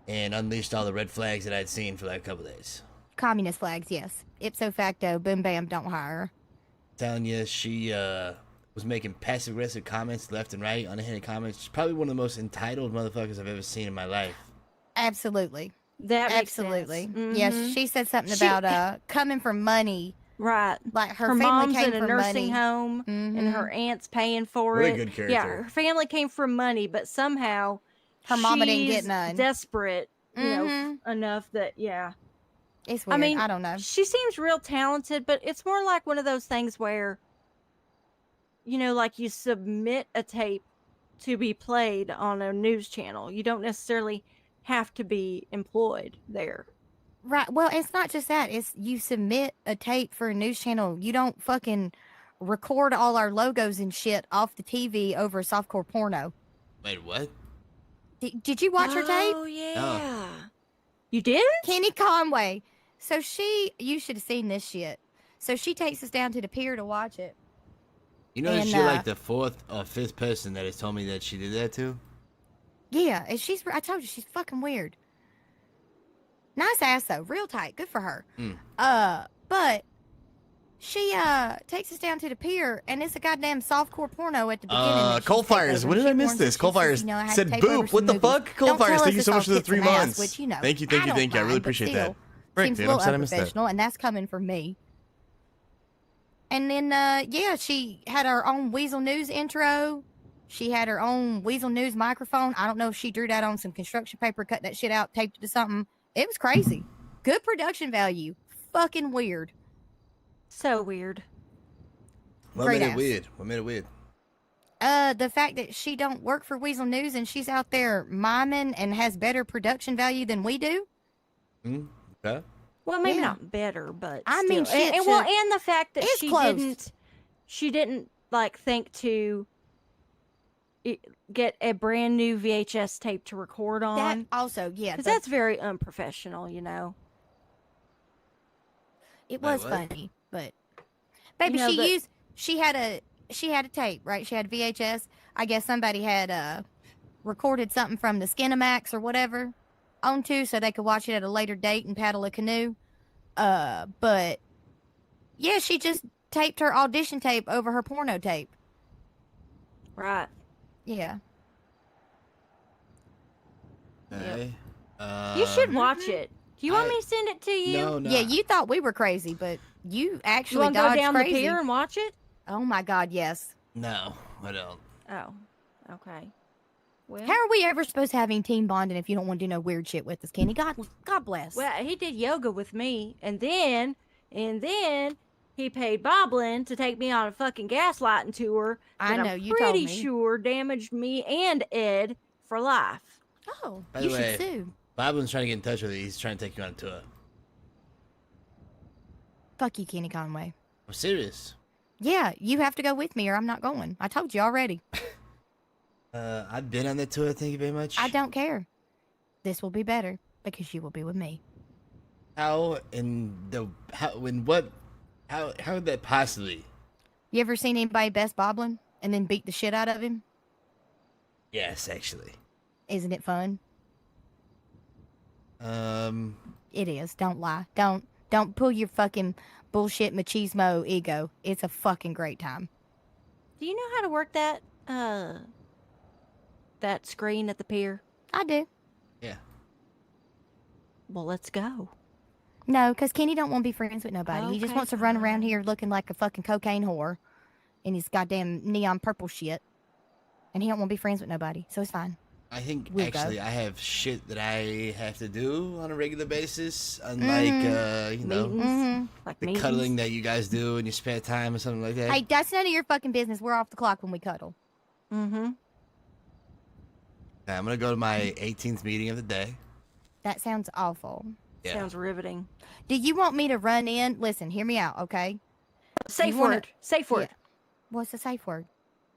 and unleashed all the red flags that I'd seen for like a couple days. Communist flags, yes. Ipso facto, boom bam, don't hire her. Telling you, she was making passive aggressive comments left and right, underhanded comments. She's probably one of the most entitled motherfuckers I've ever seen in my life. Absolutely. that makes Absolutely. sense. Yes, Mhm. she said something She- about coming for money Right. Like her, Her family mom's came in a from nursing money. home, and her aunt's paying for What a it. good Yeah, character. her family came from money, but somehow Her mama didn't get she's none. desperate, Mhm. enough that It's I weird. mean, I don't know. she seems real talented, but it's more like one of those things where, like you submit a tape to be played on a news channel. You don't necessarily have to be employed there. Right. Well, it's not just that. It's you submit a tape for a news channel. You don't fucking record all our logos and shit off the TV over softcore porno. Wait, what? Did you watch her tape? Oh, yeah. You did? Kenny Conway. So you should have seen this shit. So she takes us down to the pier to watch it. You know, And, you're like the fourth or fifth person that has told me that she did that too. Yeah, and I told you, she's fucking weird. Nice ass though, real tight, good for her. But she takes us down to the pier, and it's a goddamn softcore porno at the beginning. that she's Coal taped Fires. over, When and did I she miss warns this? us, Coal she says, Fires I had to said tape over boop. some What the movies. fuck? Coal Don't Fires, tell thank us you it's so all much for the tits 3 and ass, months. which, Thank you, thank you, I thank you. I don't really mind, but appreciate that. still, Frick, seems dude, a I'm little sad I missed that. unprofessional, and that's coming from me. And then, she had her own Weasel News intro. She had her own Weasel News microphone. I don't know if she drew that on some construction paper, cut that shit out, taped it to something. It was crazy. Good production value. Fucking weird. So weird. What Great made ass. it weird? What made it weird? The fact that she don't work for Weasel News and she's out there miming and has better production value than we do. Okay. Well, maybe Yeah. not better, but I still. mean, shit, and the fact that it's she close. didn't like think to get a brand new VHS tape to record That on, also, yeah, because but that's very unprofessional, it Wait, was what? funny. But baby, she had a tape, right? She had VHS. I guess somebody had recorded something from the Skinamax or whatever onto, so they could watch it at a later date and paddle a canoe. But yeah, she just taped her audition tape over her porno tape. Right? Yeah. Okay. You should watch it. Do you want me to send it to you? No. Yeah, you thought we were crazy, but you You actually want to go dodged down crazy. the pier and watch it? Oh my God, yes. No, I don't. Oh, okay. Well, How are we ever supposed to have any team bonding if you don't want to do no weird shit with us, Kenny? God bless. well, he did yoga with me, and then he paid Boblin to take me on a fucking gaslighting tour. I that know, I'm you told pretty me. sure damaged me and Ed for life. Oh, By you the should way- sue. Boblin's trying to get in touch with you. He's trying to take you on a tour. Fuck you, Kenny Conway. I'm serious. Yeah, you have to go with me or I'm not going. I told you already. I've been on that tour. Thank you very much. I don't care. This will be better because you will be with me. How would that possibly? You ever seen anybody best Boblin and then beat the shit out of him? Yes, actually. Isn't it fun? Um, It is. Don't lie. Don't pull your fucking bullshit machismo ego. It's a fucking great time. Do you know how to work that screen at the pier? I do. yeah. Well, let's go. No, because Kenny don't want to be friends with nobody. He just Okay, wants to run around fine. here looking like a fucking cocaine whore in his goddamn neon purple shit. And he don't want to be friends with nobody. So it's fine. I think We'll go. actually I have shit that I have to do on a regular basis, unlike Meetings, like the meetings. cuddling that you guys do in your spare time or something like that. Hey, that's none of your fucking business. We're off the clock when we cuddle. Mm-hmm. Now, I'm gonna go to my 18th meeting of the day. That sounds awful. Yeah. Sounds riveting. Do you want me to run in? Listen, hear me out, okay? Safe wanna- word. Safe word. Yeah. What's the safe word?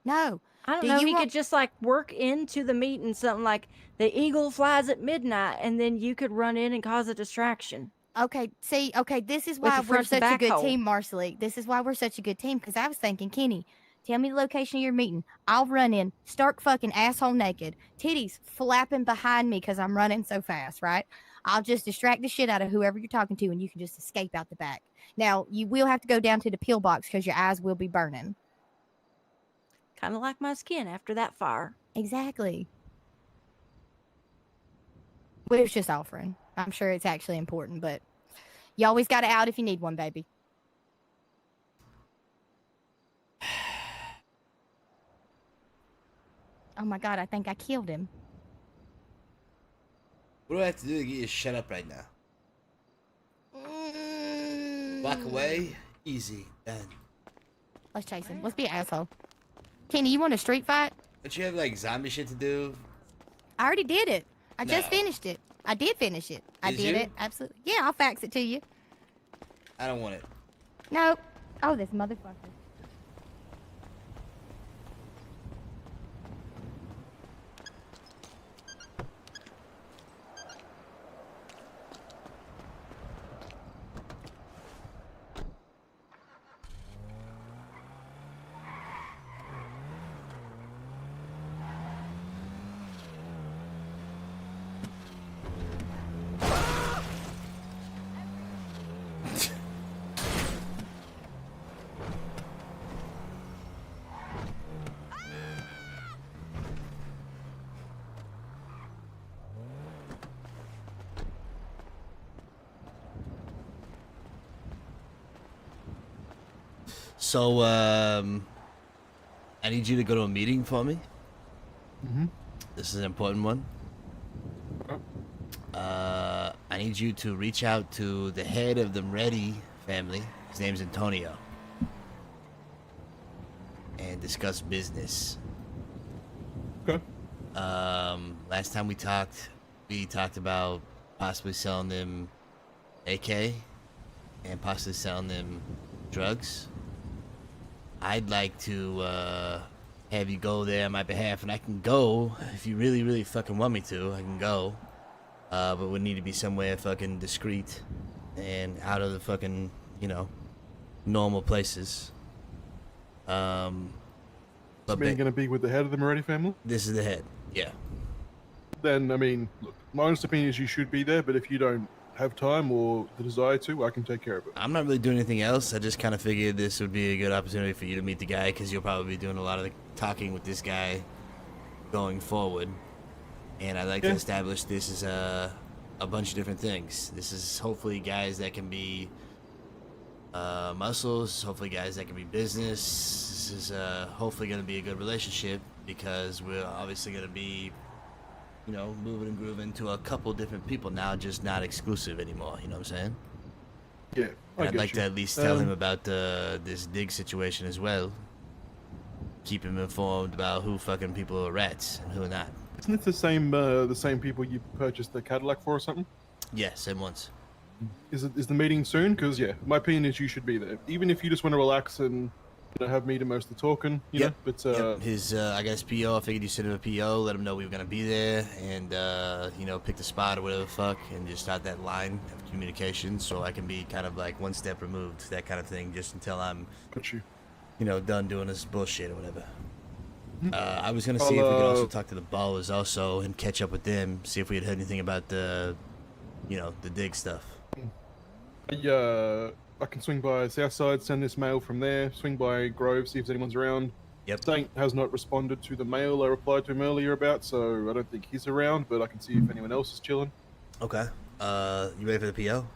No. I don't Do know. you He want- could just like work into the meeting something like the eagle flies at midnight, and then you could run in and cause a distraction. Okay, see, this is With why the we're front to such a back good hole. team, Marcelly. This is why we're such a good team, because I was thinking, Kenny, tell me the location of your meeting. I'll run in, stark fucking asshole naked, titties flapping behind me because I'm running so fast, right? I'll just distract the shit out of whoever you're talking to, and you can just escape out the back. Now, you will have to go down to the peel box because your eyes will be burning. Kind of like my skin after that fire. Exactly. We was just offering. I'm sure it's actually important, but you always got to out if you need one, baby. Oh my god, I think I killed him. What do I have to do to get you to shut up right now? Walk away? Easy. Done. Let's chase him. Let's be an asshole. Kenny, you want a street fight? Don't you have like zombie shit to do? I already did it. I just No. finished it. I did finish it. I Did did you? it. Absolutely. Yeah, I'll fax it to you. I don't want it. Nope. Oh, this motherfucker. So, I need you to go to a meeting for me. This is an important one. I need you to reach out to the head of the Moretti family. His name's Antonio. And discuss business. Okay. Last time we talked about possibly selling them AK and possibly selling them drugs. I'd like to have you go there on my behalf, and I can go if you really, really fucking want me to. I can go, but we need to be somewhere fucking discreet and out of the fucking, you know, normal places. But This meeting going to be with the head of the Moretti family? this is the head. Yeah. Then, I mean, look, my honest opinion is you should be there, but if you don't have time or the desire to, I can take care of it. I'm not really doing anything else. I just kind of figured this would be a good opportunity for you to meet the guy, because you'll probably be doing a lot of the talking with this guy going forward. And I'd like to establish this as a bunch of different things. This is hopefully guys that can be muscles, hopefully guys that can be business. This is hopefully going to be a good relationship, because we're obviously going to be, you know, moving and grooving to a couple different people now, just not exclusive anymore. You know what I'm saying? Yeah, I'd like to at least tell him about this dig situation as well. Keep him informed about who fucking people are rats and who are not. Isn't it the same people you purchased the Cadillac for or something? Yeah, same ones. Is the meeting soon? Because, yeah, my opinion is you should be there. Even if you just want to relax and, you know, have me do most of the talking, you know? But, His, I got his PO. I figured you sent him a PO, let him know we were going to be there, and, you know, pick the spot or whatever the fuck, and just start that line of communication so I can be kind of like one step removed, that kind of thing, just until I'm, got you. you know, done doing this bullshit or whatever. I was going to see if we could also talk to the ballers also and catch up with them, see if we had heard anything about the, you know, the dig stuff. I can swing by Southside, send this mail from there, swing by Grove, see if anyone's around. Yep. Saint has not responded to the mail I replied to him earlier about, so I don't think he's around, but I can see if anyone else is chilling. Okay. You ready for the PO?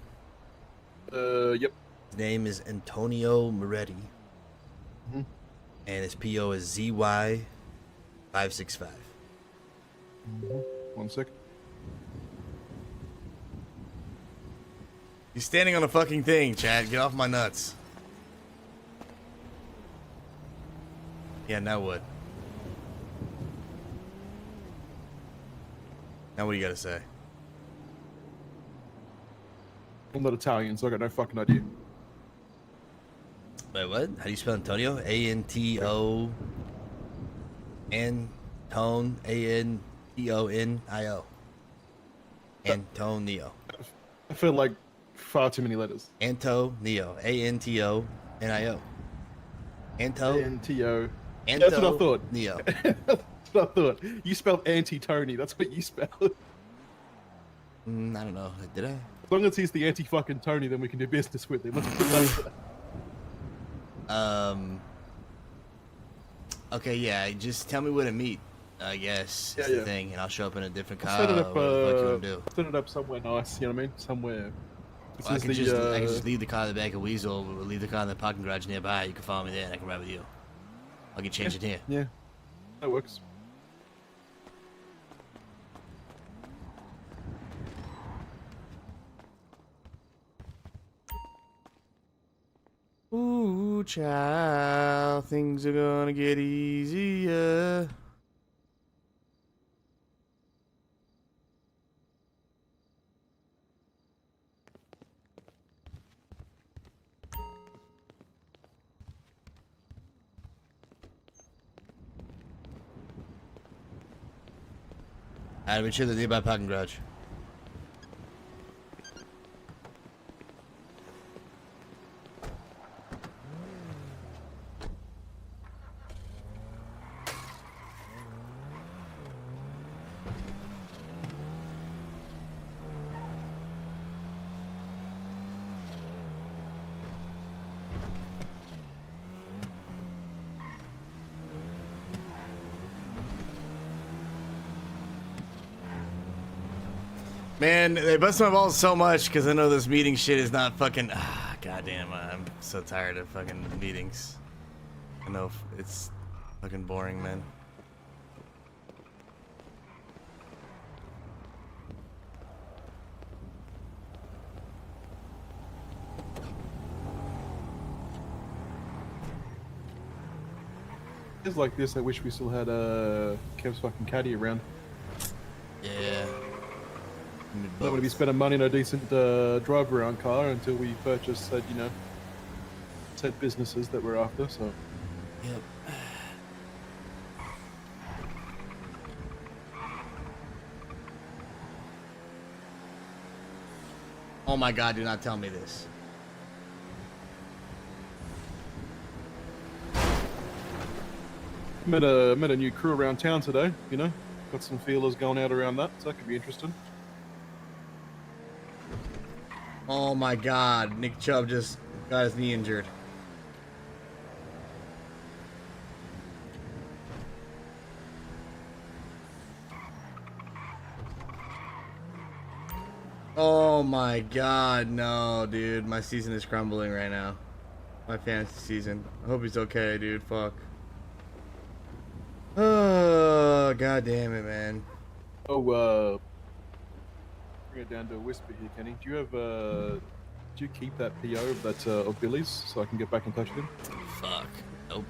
Yep. His name is Antonio Moretti. Mhm. And his PO is ZY565. 1 second. He's standing on a fucking thing, Chad. Get off my nuts. Yeah, now what? Now what do you gotta say? I'm not Italian, so I got no fucking idea. Wait, what? How do you spell Antonio? A-N-T-O... Antone... A-N-T-O-N-I-O. Antonio. I feel like far too many letters. Antonio. A-N-T-O-N-I-O. Anto... A-N-T-O. Anto... That's what I thought. Neo. That's what I thought. You spelled anti-Tony. That's what you spelled. As I don't know. Did I? long as he's the anti-fucking Tony, then we can do business with him. Let's put that. Okay, yeah, just tell me where to meet, I guess, is the Yeah. thing, and I'll show up in a different car, Set it or up, whatever the fuck you want to do. set it up somewhere nice, you know what I mean? Somewhere. This Well, I is can the, just leave the car in the back of Weasel, or leave the car in the parking garage nearby. You can follow me there, and I can ride with you. I can change it here. Yeah, that works. Ooh, child, things are gonna get easier. Alright, we check the nearby parking garage. Man, they bust my balls so much because I know this meeting shit is not fucking. Goddamn, I'm so tired of fucking meetings. I know it's fucking boring, man. It's like this. I wish we still had Kev's fucking caddy around. Yeah. Not going to be spending money on a decent drive around car until we purchase said, you know, said businesses that we're after. So. Yep. Oh my god, do not tell me this. Met a new crew around town today. You know, got some feelers going out around that, so that could be interesting. Oh my god, Nick Chubb just got his knee injured. Oh my god, no, dude. My season is crumbling right now. My fantasy season. I hope he's okay, dude. Fuck. Oh, god damn it, man. Oh, bring it down to a whisper here, Kenny. Do you have do you keep that PO of that of Billy's so I can get back in touch with him? Fuck. Nope.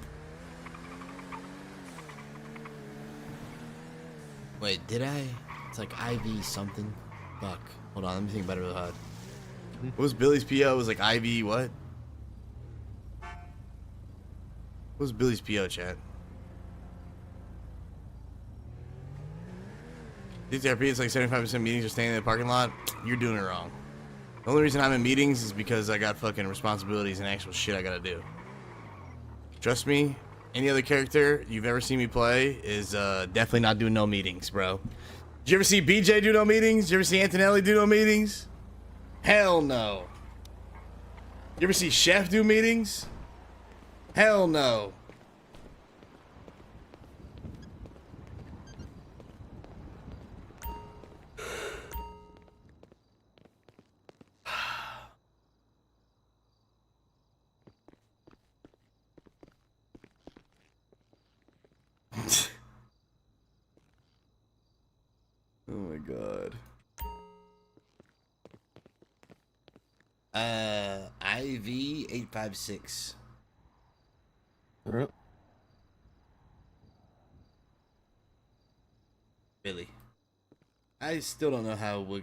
Wait, did I? It's like IV something. Fuck. Hold on, let me think about it real hard. What was Billy's PO? It was like IV what? What was Billy's PO, chat? IgniteRP, it's like 75% meetings are staying in the parking lot. You're doing it wrong. The only reason I'm in meetings is because I got fucking responsibilities and actual shit I gotta do. Trust me, any other character you've ever seen me play is definitely not doing no meetings, bro. Did you ever see BJ do no meetings? Did you ever see Antonelli do no meetings? Hell no. You ever see Chef do meetings? Hell no. Oh my god. IV 856. All right. Billy. I still don't know how we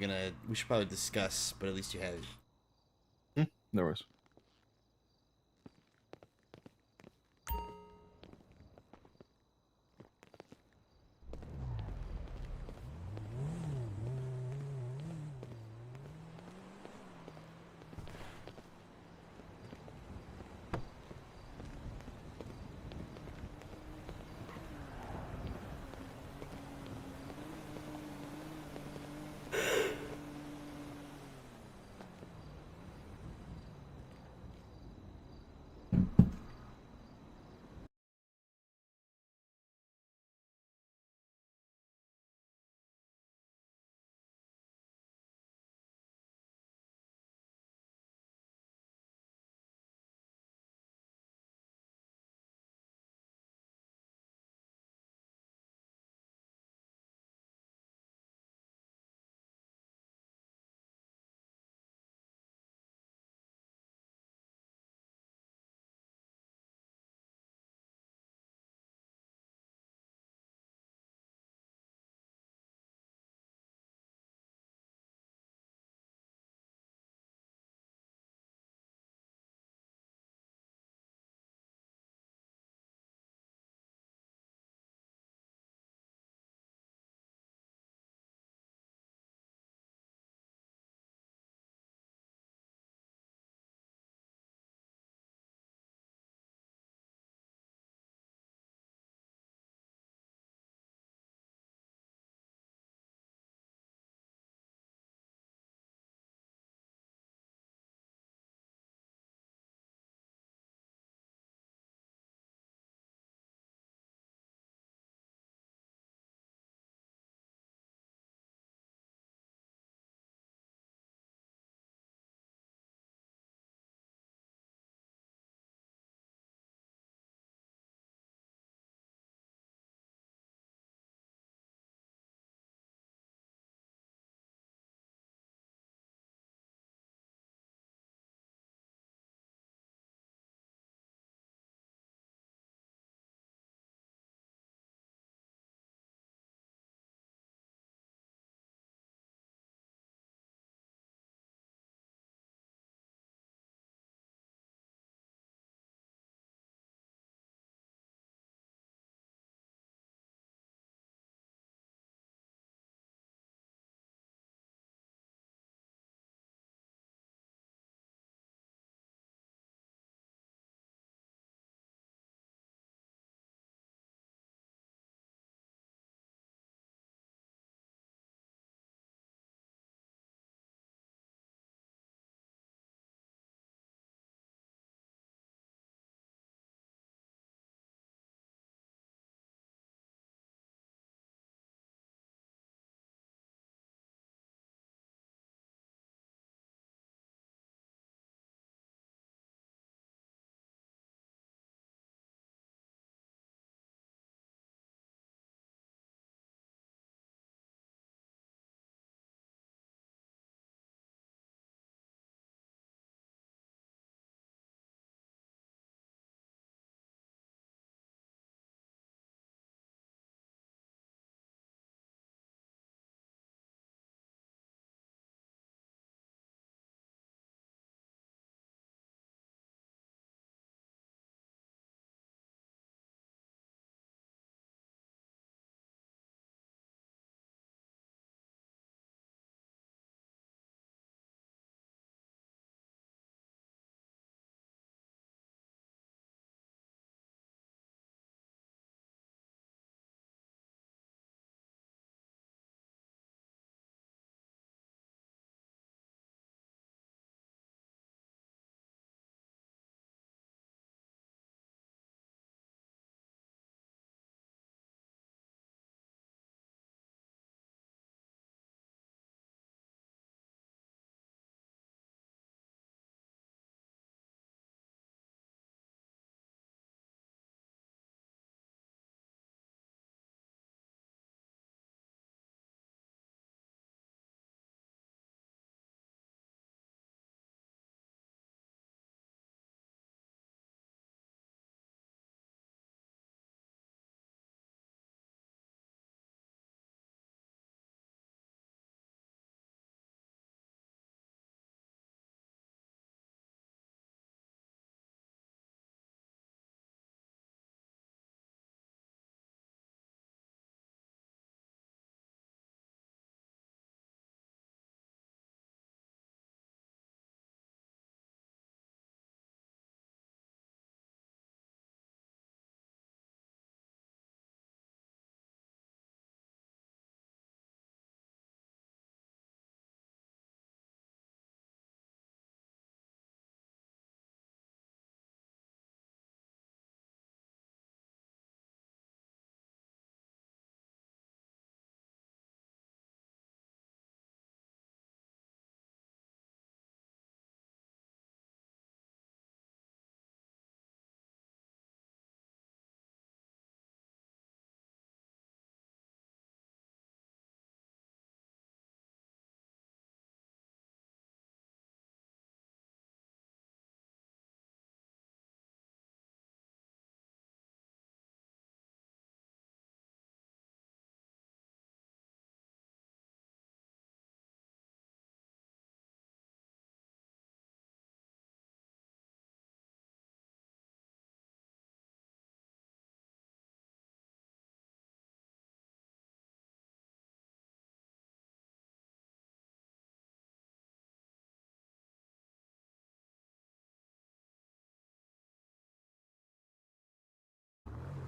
should probably discuss, but at least you have it. No worries.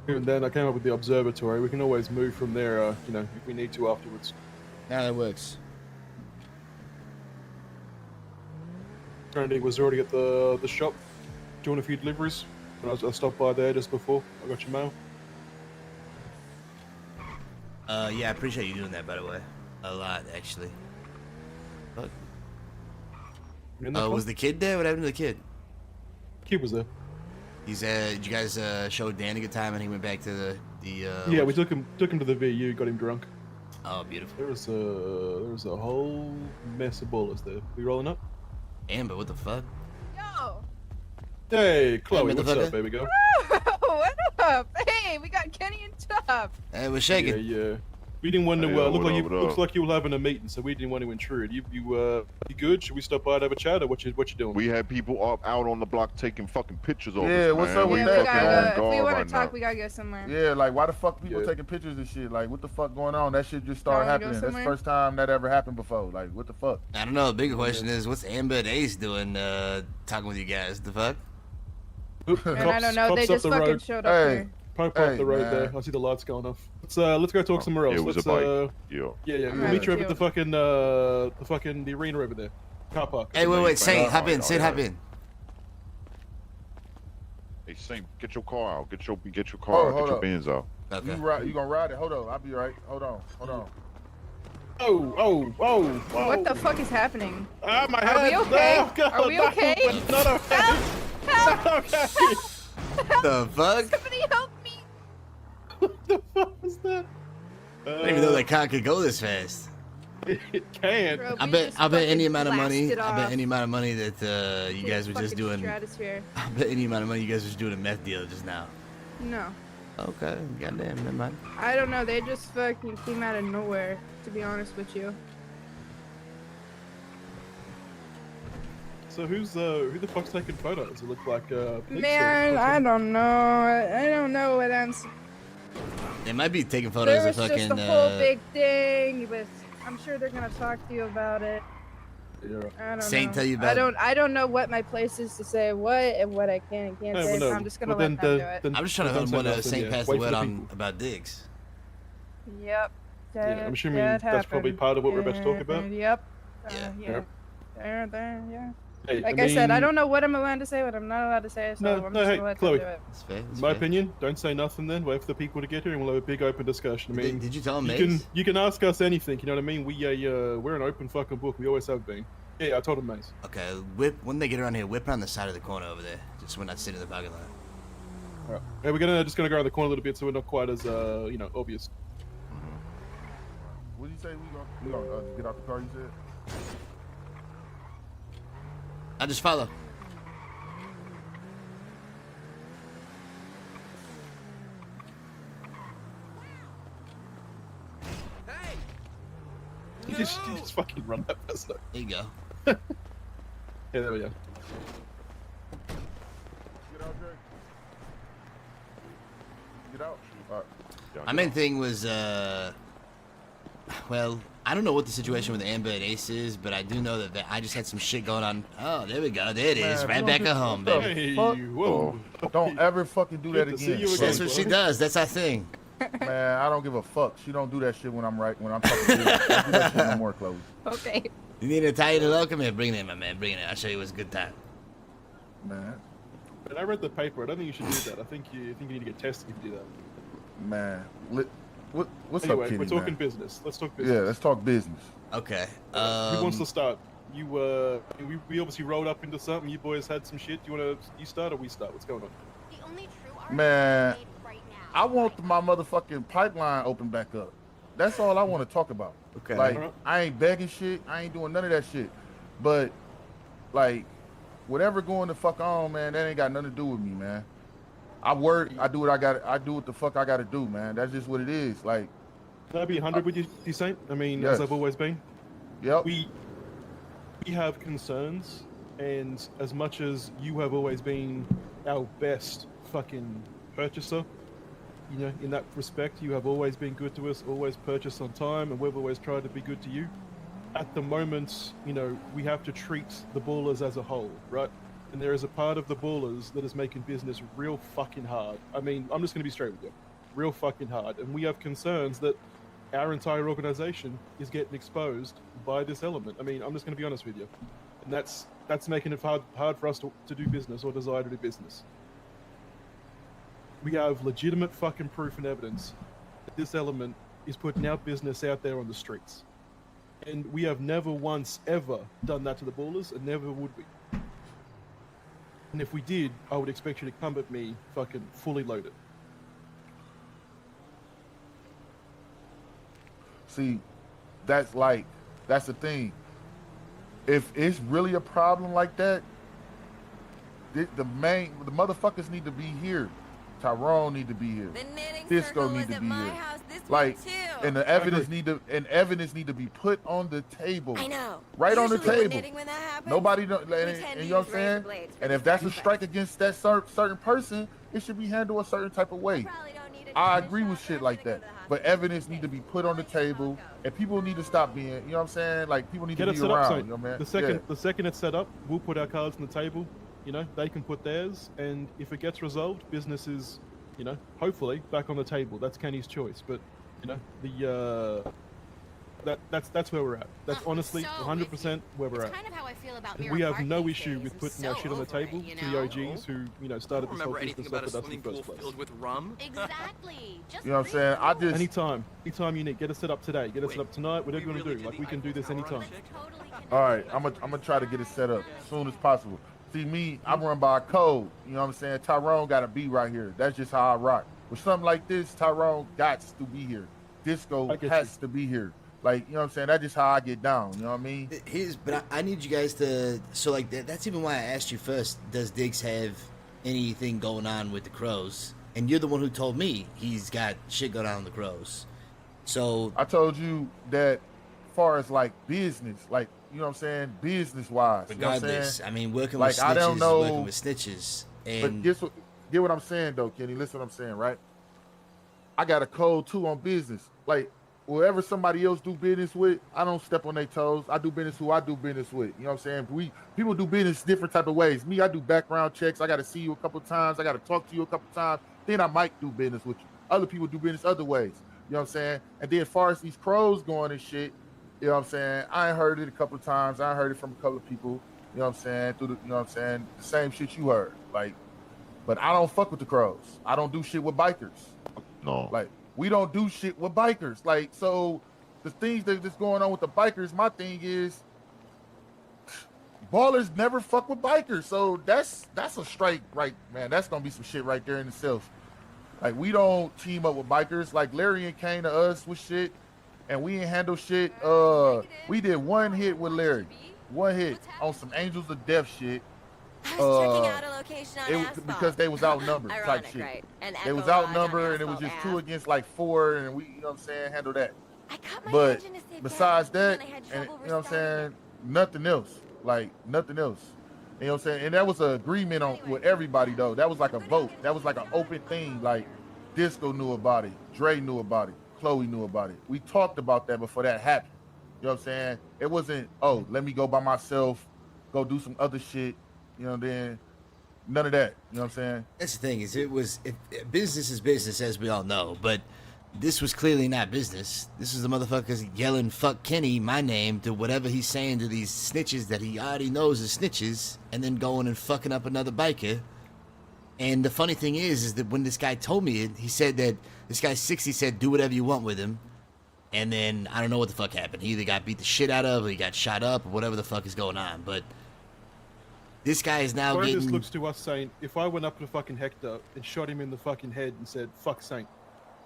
And then I came up with the observatory. We can always move from there, you know, if we need to afterwards. Now that works. Randy was already at the shop doing a few deliveries. I stopped by there just before. I got your mail. Yeah, I appreciate you doing that, by the way. A lot, actually. Fuck. Was the kid there? What happened to the kid? Kid was there. He's did you guys show Dan a good time and he went back to the Yeah, we took him to the VU, got him drunk. Oh, beautiful. There was a whole mess of ballers there. We rolling up? Amber, what the fuck? Yo. Hey, Chloe, Hey, what's up, baby girl? What up? Hey, we got Kenny and Tubb. Hey, we're shaking. Yeah. We didn't want to. Hey, looks like you were having a meeting, so we didn't want to intrude. You good? Should we stop by to have a chat, or what you doing? We had people up out on the block taking fucking pictures of us. Yeah, what's man. up with We that? fucking on If guard we want right to talk, now. we gotta go somewhere. Yeah, like why the fuck people Yeah. taking pictures and shit? Like what the fuck going on? That shit just started Y'all wanna go happening. That's the somewhere? first time that ever happened before. Like what the fuck? I don't know. The bigger question is, what's Amber and Ace doing talking with you guys? The fuck? Oop, And I don't know, cops they up just the fucking road. showed up Hey. here. Park Hey, the road man. there. I see the lights going off. Let's go talk somewhere else. It was a bike. Yeah. Yeah. I'm We'll right meet you with over at the arena over there. Car park. Hey, wait, Saint, Oh, hop in. oh, Saint, yeah. hop in. Hey, Saint, get your car out. Get your Oh, car out. hold Get your up. Benz out. Okay. You gonna ride it? Hold on, I'll be right. Hold on. Oh. What the fuck is happening? Ah, my Are we head. okay? No, God, Are we no, okay? it's not okay. Help! Not okay. The fuck? Somebody help me! What the fuck was that? I didn't even know that car could go this fast. It can. Bro, I we bet just any fucking amount of money. blasted I bet off any amount of money that you to guys the were just fucking doing. Stratosphere. I bet any amount of money you guys were just doing a meth deal just now. No. Okay, goddamn, never mind. I don't know, they just fucking came out of nowhere, to be honest with you. So who the fuck's taking photos? It look like police or Man, I fucking- don't know. I don't know what I'm. They might be taking photos There of was fucking. just a whole big thing, but I'm sure they're gonna talk to you about it. Yeah. I don't Saint know. tell you about. I don't know what my place is to say what and what I can and can't Hey, say. well, So no. I'm just gonna Well, let them do it. then I'm just trying to don't say want to nothing, Saint yeah. pass the Wait for word the on people. about Diggs. Yep. Yeah, I'm assuming that that's probably happened. part of what we're about to talk about. Yep. Yeah. Yeah. Yeah. Hey, Like I said, I mean, don't know what I'm allowed to say, what I'm not allowed to say, so No, I'm no, just hey, gonna let Chloe. them do it. That's fair. That's in my fair. opinion, don't say nothing then. Wait for the people to get here and we'll have a big open discussion. I mean, Did you tell him, you Mace? can ask us anything, you know what I mean? We're an open fucking book. We always have been. Yeah, I told him, Mace. Okay, whip when they get around here. Whip around the side of the corner over there, just so we're not sitting in the parking lot. Alright. Hey, we're just gonna go around the corner a little bit so we're not quite as obvious. What do you say? We gonna get out the car? You said? I just follow. You just fucking run that fast. Though. There you go. Yeah, there we go. Get out, Drake. Get out. All right. My main thing was, well, I don't know what the situation with Amber and Ace is, but I do know that I just had some shit going on. Oh, there we go. There it is. Man, Right you back don't at get- home, what the baby. Hey, fuck? whoa. Don't ever fucking do that Good to again. see you again. That's what she does. That's our thing. Man, I don't give a fuck. She don't do that shit when I'm talking to you. Don't do that shit no more, Chloe. Okay. You need to tie it up? Come here. Bring it in, my man. Bring it in. I'll show you what's a good time. Man, But I read the paper. I don't think you should do that. I think you need to get tested if you do that. man. What's Anyway, up, Kenny, we're talking man? business. Let's talk business. Yeah, let's talk business. Okay. Who wants to start? You we obviously rolled up into something. You boys had some shit. You start or we start? What's going on? The only true Man, I want my motherfucking pipeline open back up. That's all I want to talk about. Okay. Like, Alright. I ain't begging shit. I ain't doing none of that shit. But, like, whatever going the fuck on, man, that ain't got nothing to do with me, man. I work. I do what I do what the fuck I got to do, man. That's just what it is. Like, Can I be 100 with you, Saint? I mean, as Yes. I've always been. yep. We have concerns, and as much as you have always been our best fucking purchaser, you know, in that respect, you have always been good to us, always purchased on time, and we've always tried to be good to you. At the moment, you know, we have to treat the ballers as a whole, right? and there is a part of the ballers that is making business real fucking hard. I mean, I'm just going to be straight with you. Real fucking hard. And we have concerns that our entire organization is getting exposed by this element. I mean, I'm just going to be honest with you. And that's making it hard for us to do business or desire to do business. We have legitimate fucking proof and evidence that this element is putting our business out there on the streets. And we have never once ever done that to the ballers, and never would we. And if we did, I would expect you to come at me fucking fully loaded. See, that's the thing. If it's really a problem like that, the motherfuckers need to be here. Tyrone need to be here. Disco need to be here. Like, and the evidence need to be put on the table. I know. Right on the table. When that happens, Nobody don't. And you know what I'm saying? And if that's a strike against that certain person, it should be handled a certain type of way. I agree with shit like that. But evidence need to be put on the table, and people need to stop being, you know what I'm saying? Like, people need to be around, you know, man? The second it's set up, we'll put our cards on the table. You know, they can put theirs, and if it gets resolved, business is, you know, hopefully back on the table. That's Kenny's choice. But, you know, that's where we're at. That's honestly 100% where we're at. Kind of how I feel about We have no issue with putting our shit on the table to the OGs who, you know, started this whole business up with us in the first place. Filled with rum? Exactly. Just you know what I'm saying? I just anytime you need, get it set up today, get it set up tonight, whatever you want to do. Like, we can do this anytime. all right, I'm gonna try to get it set up as soon as possible. See, me, I run by a code. You know what I'm saying? Tyrone got to be right here. That's just how I rock. With something like this, Tyrone got to be here. Disco has to be here. Like, you know what I'm saying? That's just how I get down. You know what I mean? But I need you guys to. So, like, that's even why I asked you first. Does Diggs have anything going on with the Crows? And you're the one who told me he's got shit going on with the Crows. So I told you that, as far as like business, like, you know what I'm saying, business-wise. Regardless, you know what I'm saying? I mean, working like, with snitches I don't know, is working with snitches. And but get what I'm saying, though, Kenny. Listen what I'm saying, right? I got a code, too, on business. Like, whoever somebody else do business with, I don't step on their toes. I do business who I do business with. You know what I'm saying? People do business different type of ways. Me, I do background checks. I got to see you a couple times. I got to talk to you a couple times. Then I might do business with you. Other people do business other ways. You know what I'm saying? And then as far as these Crows going and shit, you know what I'm saying? I heard it a couple of times. I heard it from a couple of people. You know what I'm saying? You know what I'm saying? The same shit you heard. Like, but I don't fuck with the Crows. I don't do shit with bikers. No. Like, we don't do shit with bikers. Like, so the things that's going on with the bikers, my thing is, ballers never fuck with bikers. So that's a strike, right, man. That's gonna be some shit right there in itself. Like, we don't team up with bikers. Like, Larry and came to us with shit, and we ain't handle shit. We did one hit with Larry. One hit on some Angels of Death shit. I was checking out a location on asphalt. Because they was outnumbered type Ironic, shit. right? An They was echo lodge on outnumbered, and it was asphalt just app. 2 against like 4, and we, you know what I'm saying, handle that. I cut my But engine to save besides gas, that, and I had and trouble you know what I'm restarting saying, nothing else. Like, nothing else. You know what I'm saying? And that was an agreement on with everybody, though. That was like a vote. That was like an open thing. Like, Disco knew about it. Dre knew about it. Chloe knew about it. We talked about that before that happened. You know what I'm saying? It wasn't, oh, let me go by myself, go do some other shit. You know, then none of that. You know what I'm saying? that's the thing is, business is business, as we all know. But this was clearly not business. This is the motherfuckers yelling "fuck Kenny," my name, to whatever he's saying to these snitches that he already knows is snitches, and then going and fucking up another biker. And the funny thing is that when this guy told me it, he said that this guy 60 said, "Do whatever you want with him." And then I don't know what the fuck happened. He either got beat the shit out of, or he got shot up, or whatever the fuck is going on. But this guy is now This getting. looks to us saying, if I went up to fucking Hector and shot him in the fucking head and said, "Fuck Saint,"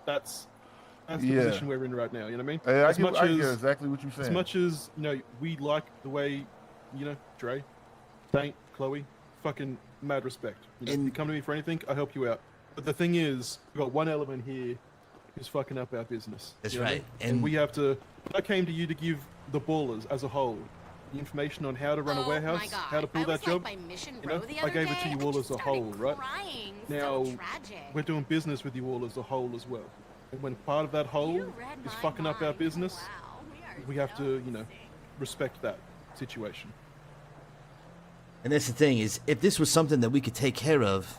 that's the position we're in right now. You know what I mean? Hey, I get exactly what you're saying. As much as, you know, we like the way, you know, Dre, Saint, Chloe, fucking mad respect. You know, And- you come to me for anything, I help you out. But the thing is, we've got one element here who's fucking up our business. That's you know what I right. mean? And we have to. I came to you to give the ballers as a whole the information on how to run a warehouse, my God. how to pull I that was, job. Like, by Mission You know, Row the I other gave it to day. you I all just as a started whole, right? crying. Now, So tragic. we're doing business with you all as a whole as well. And when part of that whole You read is my fucking up our mind. business, Wow, we have to, you know, respect that situation. And that's the thing is, if this was something that we could take care of,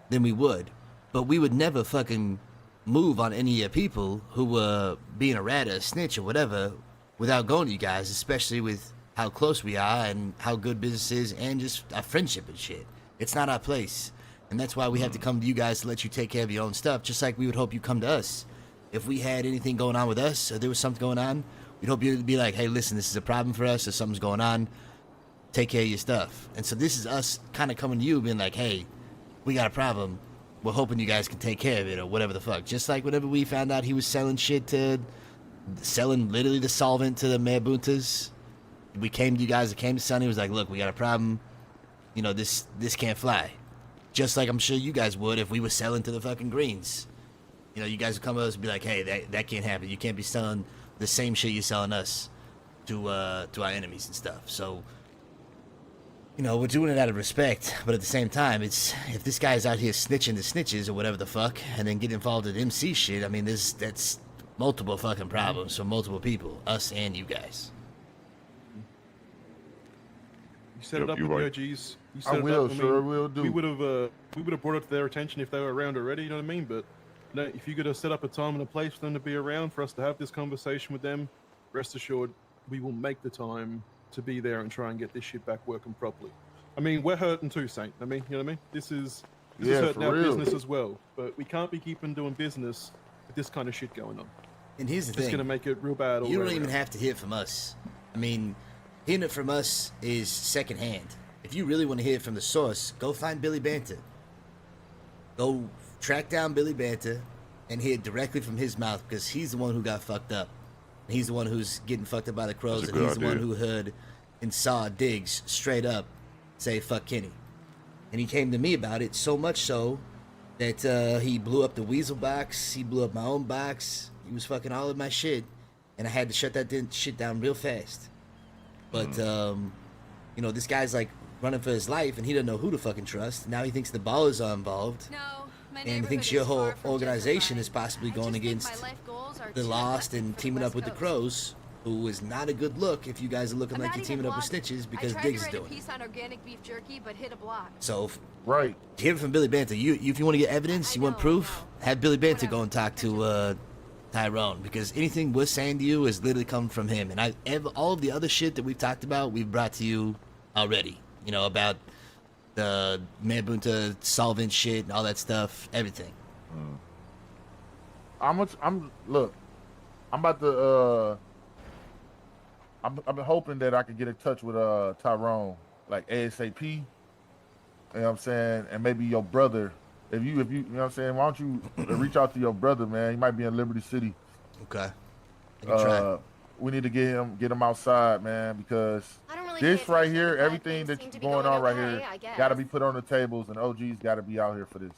then we would. But we would never fucking move on any of your people who were being a rat or a snitch or whatever without going to you guys, especially with how close we are and how good business is and just our friendship and shit. It's not our place. And that's why we have to come to you guys to let you take care of your own stuff, just like we would hope you come to us. If we had anything going on with us or there was something going on, we'd hope you'd be like, hey, listen, this is a problem for us or something's going on. Take care of your stuff. And so this is us kind of coming to you being like, hey, we got a problem. We're hoping you guys can take care of it or whatever the fuck. Just like whenever we found out he was selling literally the solvent to the Marabuntas, we came to you guys, it came to Sonny, was like, look, we got a problem. You know, this can't fly. Just like I'm sure you guys would if we were selling to the fucking Greens. You know, you guys would come to us and be like, hey, that can't happen. You can't be selling the same shit you're selling us to our enemies and stuff. So, you know, we're doing it out of respect, but at the same time, it's if this guy's out here snitching the snitches or whatever the fuck, and then get involved in MC shit, I mean, that's multiple fucking problems for multiple people, us and you guys. You set it up with the OGs. You set I it will, up. sure will do. We would have brought it to their attention if they were around already. You know what I mean? But no, if you could have set up a time and a place for them to be around, for us to have this conversation with them, rest assured, we will make the time to be there and try and get this shit back working properly. I mean, we're hurting too, Saint. I mean, you know what I mean? This is hurting our business as well. But we can't be keeping doing business with this kind of shit going on. And here's the thing. It's going to make it real bad. You don't even have to hear it from us. I mean, hearing it from us is secondhand. If you really want to hear it from the source, go find Billy Banter. Go track down Billy Banter and hear it directly from his mouth, because he's the one who got fucked up. He's the one who's getting fucked up by the crows, and he's the one who heard and saw Diggs straight up say, fuck Kenny. And he came to me about it, so much so that he blew up the Weasel box, he blew up my own box, he was fucking all of my shit, and I had to shut that shit down real fast. But, you know, this guy's like running for his life, and he doesn't know who to fucking trust. Now he thinks the ballers are involved. No, my and he thinks your whole organization is possibly going against the Lost and teaming up with the Crows, who is not a good look if you guys are looking like you're teaming up with snitches, because Diggs is doing it. Piece on organic beef jerky, but hit a block. So, right, hear it from Billy Banter. If you want to get evidence, you want proof, have Billy Banter go and talk to Tyrone, because anything we're saying to you is literally coming from him. And all of the other shit that we've talked about, we've brought to you already. You know, about the Marabunta solvent shit and all that stuff, everything. I'm about to I'm hoping that I can get in touch with Tyrone like ASAP. You know what I'm saying? And maybe your brother. If you know what I'm saying, why don't you reach out to your brother, man? He might be in Liberty City. Okay. I can try. We need to get him outside, man, because this right here, everything that's going on right here, got to be put on the tables, and OG's got to be out here for this.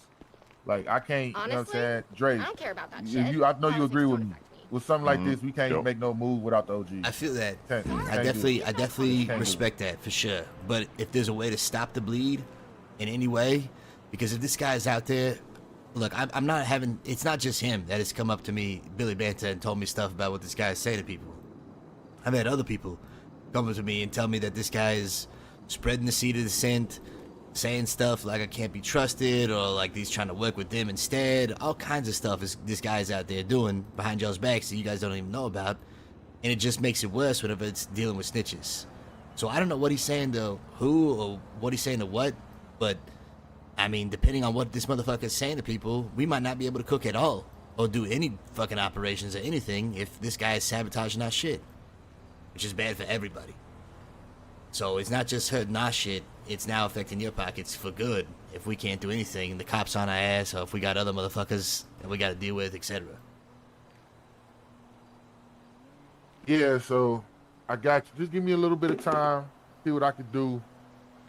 Like, I can't, honestly, you know what I'm saying? Drake, I don't care about that shit. shit. I know you agree with me. With something like this, we can't make no move without the OG. I feel that. I Can't definitely respect that for sure. But if there's a way to stop the bleed in any way, because if this guy's out there, look, I'm not having. It's not just him that has come up to me, Billy Banter, and told me stuff about what this guy is saying to people. I've had other people come up to me and tell me that this guy is spreading the seed of dissent, saying stuff like I can't be trusted, or like he's trying to work with them instead. All kinds of stuff is this guy's out there doing behind y'all's backs that you guys don't even know about, and it just makes it worse whenever it's dealing with snitches. So I don't know what he's saying to who or what he's saying to what, but I mean, depending on what this motherfucker is saying to people, we might not be able to cook at all or do any fucking operations or anything if this guy is sabotaging our shit, which is bad for everybody. So it's not just hurting our shit, it's now affecting your pockets for good if we can't do anything, the cops on our ass, or if we got other motherfuckers that we got to deal with, etc. Yeah, so I got you. Just give me a little bit of time, see what I can do,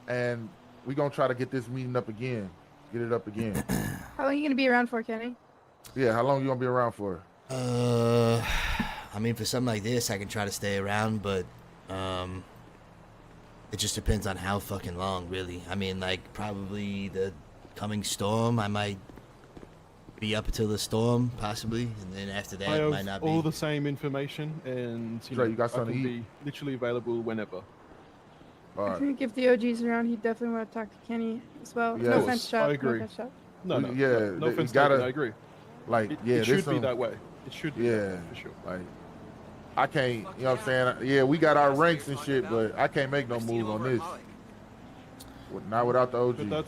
and we're going to try to get this meeting up again. Get it up again. How long are you going to be around for, Kenny? Yeah, how long you going to be around for? I mean, for something like this, I can try to stay around, but it just depends on how fucking long, really. I mean, like, probably the coming storm, I might be up until the storm, possibly, and then after that, it might not be. All the same information, and you got I something can to eat? be literally available whenever. All I right. think if the OG's around, he definitely want to talk to Kenny as well. Yeah, No offense, Chop. I agree. No offense, Chop. No, We- no, yeah, no, no it offense gotta- taken. I agree. Like, It, yeah, it should this be some- that way. It should be that Yeah, way, for sure. like I can't. You know what I'm saying? Yeah, we got our ranks and shit, but I can't make no move on this. Not without the OG. But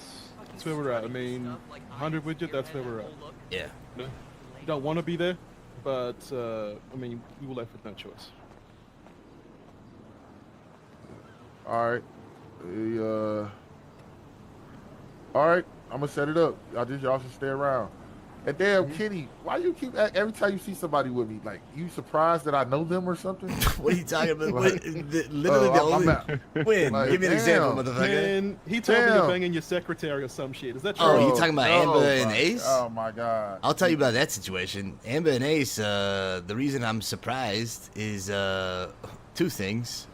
that's where we're at. I mean, 100 widget, that's where we're at. Yeah. You know? You don't want to be there, but I mean, we were left with no choice. All right. All right. I'm gonna set it up. Y'all should stay around. And damn, Kenny, why you keep every time you see somebody with me, like you surprised that I know them or something? What are you talking about? Like, Literally the I'm only. not- When? like, Give me an example, damn. motherfucker. And he told me to Damn. bang in your secretary or some shit. Is that true? Oh, you talking about Amber and my- Ace? Oh my god. I'll tell you about that situation. Amber and Ace, the reason I'm surprised is two things.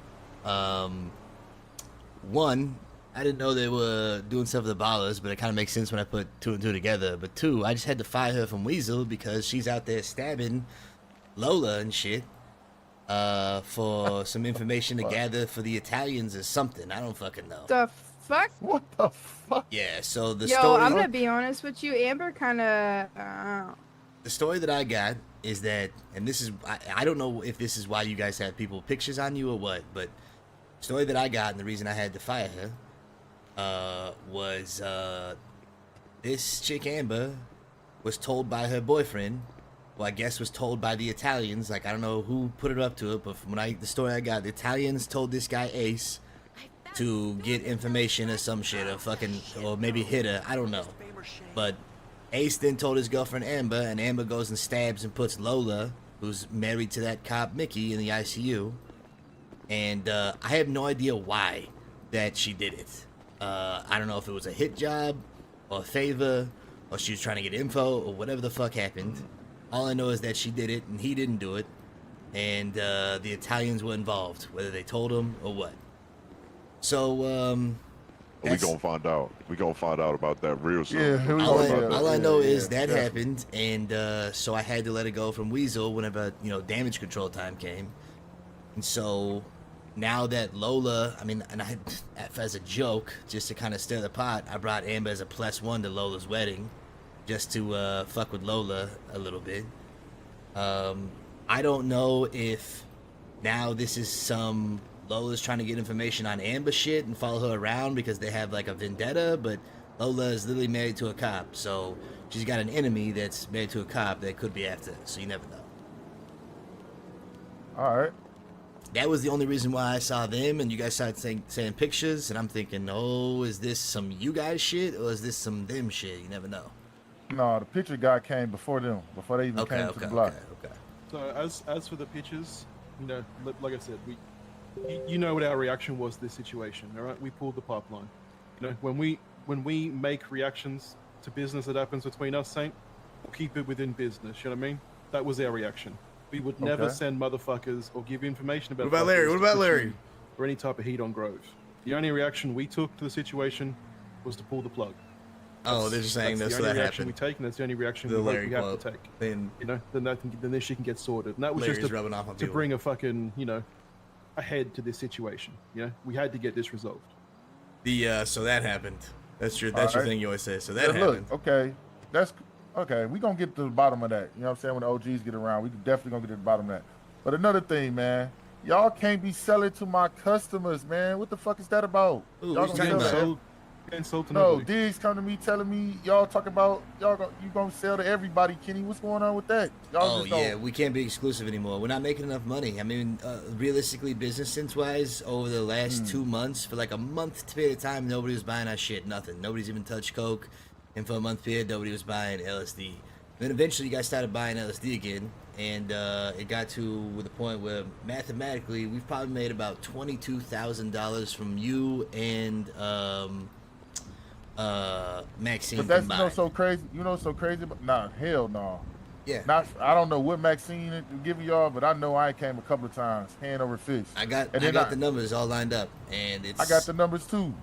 One, I didn't know they were doing stuff with the ballers, but it kind of makes sense when I put two and two together. But two, I just had to fire her from Weasel because she's out there stabbing Lola and shit for some information to gather for the Italians or something. I don't fucking know. The fuck? What the fuck? Yeah, so the Yo, story... I'm gonna be honest with you. Amber kind of. The story that I got is that, and this is, I don't know if this is why you guys have people pictures on you or what, but the story that I got and the reason I had to fire her was this chick Amber was told by her boyfriend, well, I guess was told by the Italians, like I don't know who put it up to it, but from the story I got, the Italians told this guy Ace to get information or some shit, or maybe hit her, I don't know, but Ace then told his girlfriend Amber, and Amber goes and stabs and puts Lola, who's married to that cop Mickey, in the ICU. And I have no idea why that she did it. I don't know if it was a hit job, or a favor, or she was trying to get info, or whatever the fuck happened. All I know is that she did it, and he didn't do it. And the Italians were involved, whether they told him or what. So, We gonna find out. We gonna find out about that real soon. Yeah, we all gonna find out. I know is Yeah, that happened, and so I had to let it go from Weasel whenever damage control time came, and so now that Lola, I mean, and I had, as a joke, just to kind of stir the pot, I brought Amber as a +1 to Lola's wedding, just to fuck with Lola a little bit. I don't know if now this is some Lola's trying to get information on Amber shit and follow her around because they have like a vendetta, but Lola is literally married to a cop, so she's got an enemy that's married to a cop that could be after her, so you never know. All right. That was the only reason why I saw them, and you guys started saying pictures, and I'm thinking, oh, is this some you guys shit, or is this some them shit? You never know. No, the picture guy came before them, before they even came to the block. Okay. So as for the pictures, like I said, you know what our reaction was to this situation. All right, we pulled the pipeline. When we make reactions to business that happens between us, Saint, we'll keep it within business. You know what I mean? That was our reaction. We would never Okay. send motherfuckers or give information about. What about Larry? fuckers What to about put Larry? you Or any type of heat on Grove. The only reaction we took to the situation was to pull the plug. Oh, they're just saying that's that's the what only reaction happened. we take, and that's the only reaction The we, Larry we have quote. to take. Then Then this shit can get sorted. And that was Larry's just rubbing off on to people. bring a fucking ahead to this situation. We had to get this resolved. So that happened. That's your your thing you always say. So that Yeah, happened. look, okay, that's okay. We gonna get to the bottom of that. You know what I'm saying? When the OGs get around, we definitely gonna get to the bottom of that. But another thing, man, y'all can't be selling to my customers, man. What the fuck is that about? Ooh, Y'all what gonna you sell talking to Can't sell to No, nobody. Diggs come to me telling me y'all talking about you gonna sell to everybody, Kenny. What's going on with that? Y'all Oh just don't- yeah, we can't be exclusive anymore. We're not making enough money. I mean, realistically, business sense wise, over the last 2 months, for like a month period of time, nobody was buying our shit. Nothing. Nobody's even touched coke, and for a month period, nobody was buying LSD. Then eventually, you guys started buying LSD again, and it got to the point where mathematically, we've probably made about $22,000 from you and Maxine But that's combined. so crazy. So crazy. But nah, hell no. Yeah. I don't know what Maxine is giving y'all, but I know I came a couple of times, hand over fist. I got And then the numbers all lined up, and it's. I got the numbers too.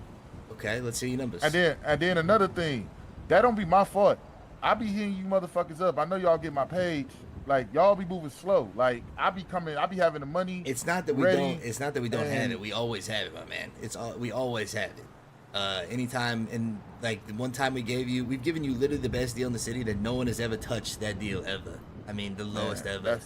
Okay, let's see your numbers. And then another thing, that don't be my fault. I be hitting you motherfuckers up. I know y'all get my page, Like y'all be moving slow. Like I be having the money. It's not that we ready, don't. It's not that we don't have and- it. We always have it, my man. We always have it. Anytime, and like the one time we've given you literally the best deal in the city that no one has ever touched that deal ever. I mean, the lowest ever.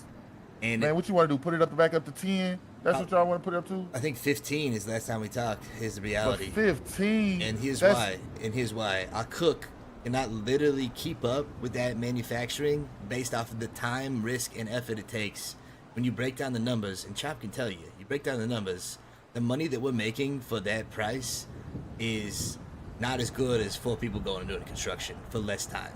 And man, what you want to do? Put it back up to 10? That's what y'all want to put it up to? I think 15 is the last time we talked. Here's the reality. But 15. And here's why. Our cook cannot literally keep up with that manufacturing based off of the time, risk, and effort it takes. When you break down the numbers, and Chop can tell you, break down the numbers, the money that we're making for that price is not as good as 4 people going and doing construction for less time.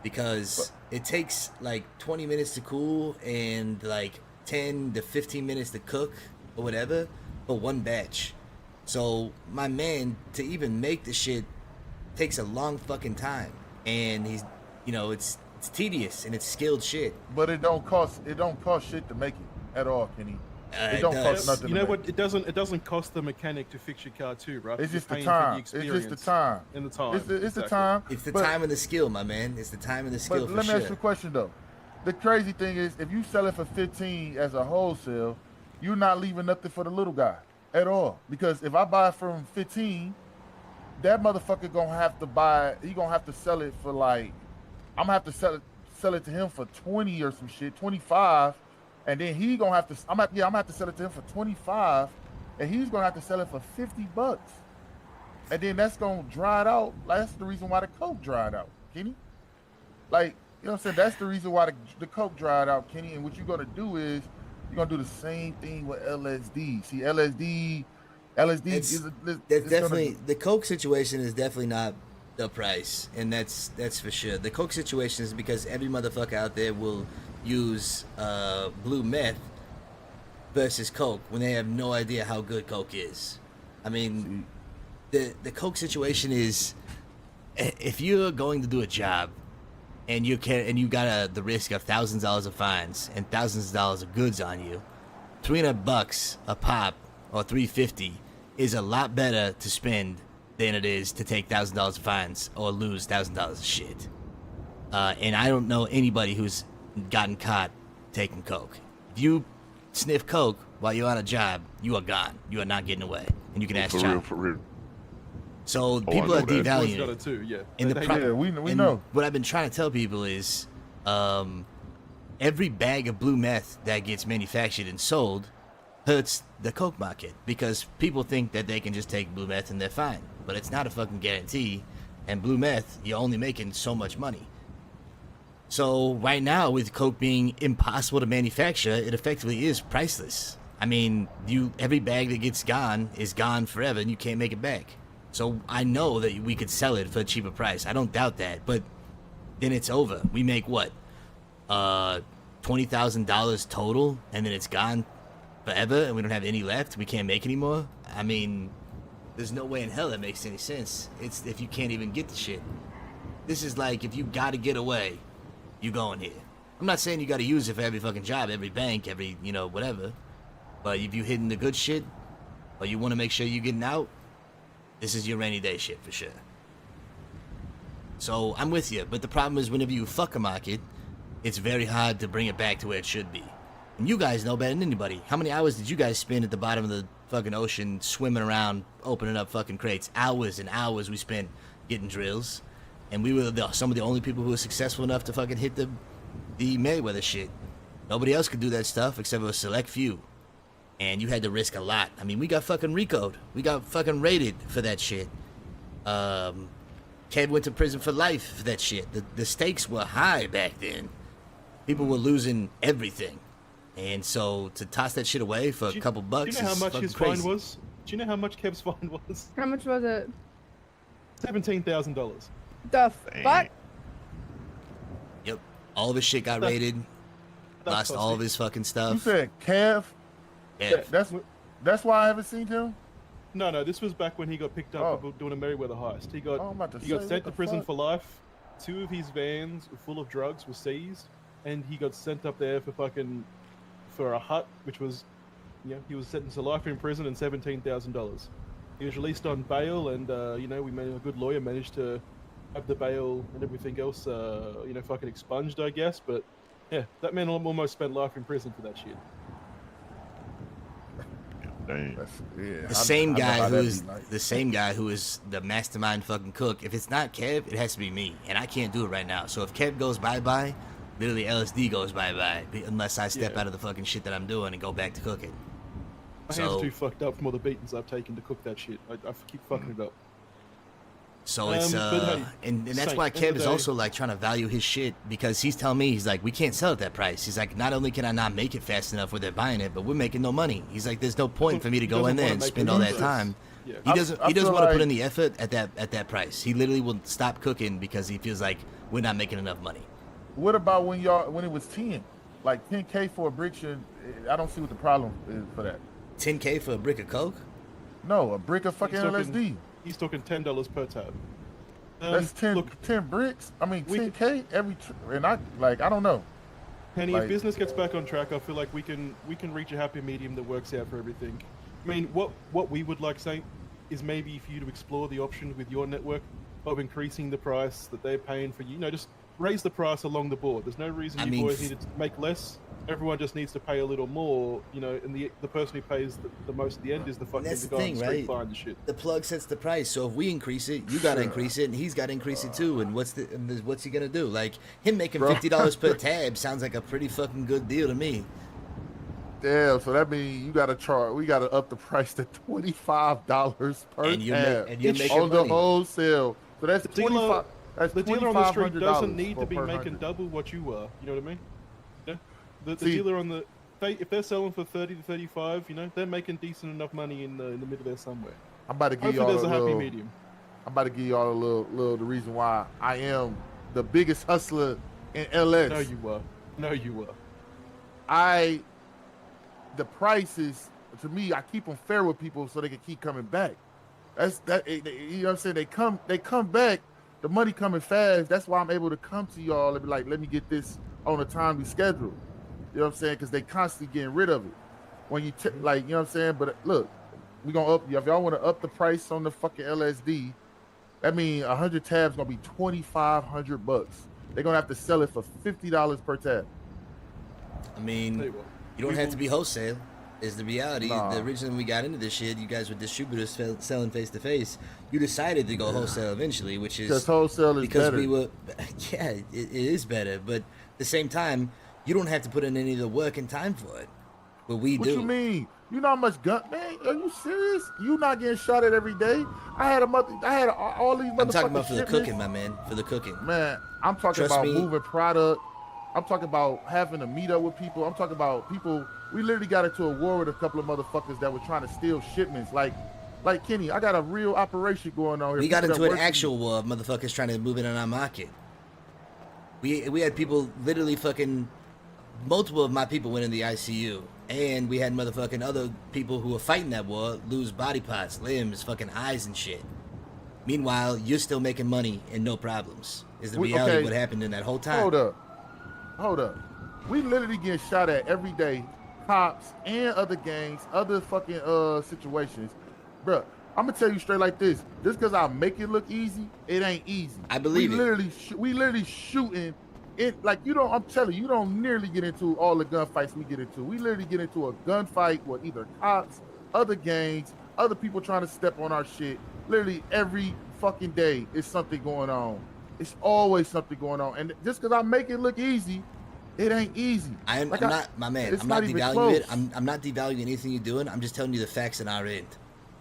Because it takes like 20 minutes to cool and like 10 to 15 minutes to cook or whatever for one batch. So my man, to even make the shit takes a long fucking time, and he's, it's tedious and it's skilled shit. But it don't cost shit to make it at all, Kenny. It don't cost nothing. You know what? It doesn't cost the mechanic to fix your car too, right? It's just the You're paying time. for It's experience just the time. and the time. It's the time. It's the time and the skill, my man. It's the time and the skill. But let me ask you a question though. The crazy thing is, if you sell it for 15 as a wholesale, you're not leaving nothing for the little guy at all. Because if I buy it from 15, that motherfucker gonna have to buy. He gonna have to sell it for like, I'm gonna have to sell it to him for 20 or some shit, 25, and then he gonna have to. I'm gonna have to sell it to him for 25, and he's gonna have to sell it for $50, and then that's gonna dry it out. That's the reason why the coke dried out, Kenny. Like, you know what I'm saying? That's the reason why the coke dried out, Kenny. And what you're gonna do is you're gonna do the same thing with LSD. See, LSD is definitely the coke situation is definitely not the price, and that's for sure. The coke situation is because every motherfucker out there will use blue meth versus coke when they have no idea how good coke is. I mean, the coke situation is, if you're going to do a job and you got the risk of thousands of dollars of fines and thousands of dollars of goods on you, $300 a pop or $350 is a lot better to spend than it is to take $1,000 of fines or lose $1,000 of shit. And I don't know anybody who's gotten caught taking coke. If you sniff coke while you're on a job, you are gone. You are not getting away, and you can ask Chop. For real. So people are devaluing Got it. it too, yeah. Yeah, we know. What I've been trying to tell people is, every bag of blue meth that gets manufactured and sold hurts the coke market, because people think that they can just take blue meth and they're fine, but it's not a fucking guarantee. And blue meth, you're only making so much money. So right now, with coke being impossible to manufacture, it effectively is priceless. I mean, every bag that gets gone is gone forever, and you can't make it back. So I know that we could sell it for a cheaper price. I don't doubt that, but then it's over. We make what, $20,000 total, and then it's gone forever, and we don't have any left. We can't make anymore. I mean, there's no way in hell that makes any sense. It's if you can't even get the shit. This is like, if you gotta get away, you going here. I'm not saying you gotta use it for every fucking job, every bank, every, whatever. But if you hitting the good shit, or you want to make sure you're getting out, this is your rainy day shit for sure. So I'm with you, but the problem is whenever you fuck a market, it's very hard to bring it back to where it should be. And you guys know better than anybody. How many hours did you guys spend at the bottom of the fucking ocean swimming around, opening up fucking crates? Hours and hours we spent getting drills. And we were some of the only people who were successful enough to fucking hit the Mayweather shit. Nobody else could do that stuff except for a select few. And you had to risk a lot. I mean, we got fucking RICO'd. We got fucking raided for that shit. Kev went to prison for life for that shit. The stakes were high back then. People were losing everything. And so to toss that shit away for a couple bucks do you know how much his crazy. fine was? Do you know how much Kev's fine was? How much was it? $17,000. The fuck? Yep. All of his shit got raided. Lost costly. all of his fucking You stuff. said Kev? Yeah. That's why I haven't seen him? No, this was back when he got picked up for doing a Merryweather heist. He got sent to prison for life. 2 of his vans full of drugs were seized, and he got sent up there for a hut, which was, he was sentenced to life in prison and $17,000. He was released on bail, and a good lawyer managed to have the bail and everything else, fucking expunged, I guess. But Yeah, that man almost spent life in prison for that shit. Dang. The same guy who is the mastermind fucking cook. If it's not Kev, it has to be me, and I can't do it right now. So if Kev goes bye-bye, literally LSD goes bye-bye, unless I step out of the fucking shit that I'm doing and go back to cooking. My hands are too fucked up from all the beatings I've taken to cook that shit. I keep fucking it up. So it's hey, and that's why Kev is also like trying to value his shit, because he's telling me, he's like, we can't sell at that price. He's like, not only can I not make it fast enough where they're buying it, but we're making no money. He's like, there's no point for me to go in there and spend all that time. Yeah. He doesn't want to put in the effort at that price. He literally will stop cooking because he feels like we're not making enough money. What about when it was 10? Like 10K for a brick should, I don't see what the problem is for that. 10K for a brick of coke? No, a brick of fucking LSD. He's talking $10 per tab. That's 10 bricks. I mean, 10K every, and I don't know. Penny, if business gets back on track, I feel like we can reach a happy medium that works out for everything. I mean, what we would like, Saint, is maybe for you to explore the option with your network of increasing the price that they're paying for you. You know, just raise the price along the board. There's no reason you boys need to make less. Everyone just needs to pay a little more, you know, and the person who pays the most at the end is the fucking That's the guy on thing, the street right? buying the shit. The plug sets the price, so if we increase it, you gotta increase it, and he's gotta increase it too. And what's he gonna do? Like, him making $50 per tab sounds like a pretty fucking good deal to me. Damn, so that means we gotta up the price to $25 per tab on the wholesale. So that's $25. The dealer on the street doesn't need to be making double what you are. You know what I mean? Yeah. The dealer on the, if they're selling for 30 to 35, you know, they're making decent enough money in the middle there somewhere. I'm about to give Hopefully y'all there's a happy medium. I'm about to give y'all a little the reason why I am the biggest hustler in LS. No, you were. The prices, to me, I keep them fair with people so they can keep coming back. You know what I'm saying? They come back, the money coming fast. That's why I'm able to come to y'all and be like, let me get this on a timely schedule. You know what I'm saying? Because they constantly getting rid of it. When you like, you know what I'm saying? But look, we gonna up. If y'all want to up the price on the fucking LSD, that means 100 tabs gonna be $2,500. They're gonna have to sell it for $50 per tab. I mean, you don't have to be wholesale. Is the reality. Nah. The reason we got into this shit, you guys were distributors selling face to face. You decided to go wholesale eventually, which is because wholesale is because better. we were, yeah, it is better. But at the same time, you don't have to put in any of the work and time for it. But we do. What you mean? You know how much gun? Man, are you serious? You not getting shot at every day? I had all these motherfucking I'm talking about for the shipments. cooking, my man. For the cooking. Man, I'm talking about moving product. I'm talking about having to meet up with people. I'm talking about people. We literally got into a war with a couple of motherfuckers that were trying to steal shipments. Like Kenny, I got a real operation going on here. We got into an actual war of motherfuckers trying to move in on our market. We had people literally fucking, multiple of my people went in the ICU. And we had motherfucking other people who were fighting that war lose body parts, limbs, fucking eyes and shit. Meanwhile, you're still making money and no problems. Is the reality of what happened in that whole time. Hold up. We literally get shot at every day. Cops and other gangs, other fucking situations. Bruh, I'm gonna tell you straight like this. Just because I make it look easy, it ain't easy. I believe we literally shooting it like you don't. I'm telling you, you don't nearly get into all the gunfights we get into. We literally get into a gunfight with either cops, other gangs, other people trying to step on our shit. Literally every fucking day is something going on. It's always something going on. And just because I make it look easy, it ain't easy. I'm not, my man. I'm not devaluing it. I'm not devaluing anything you're doing. I'm just telling you the facts on our end.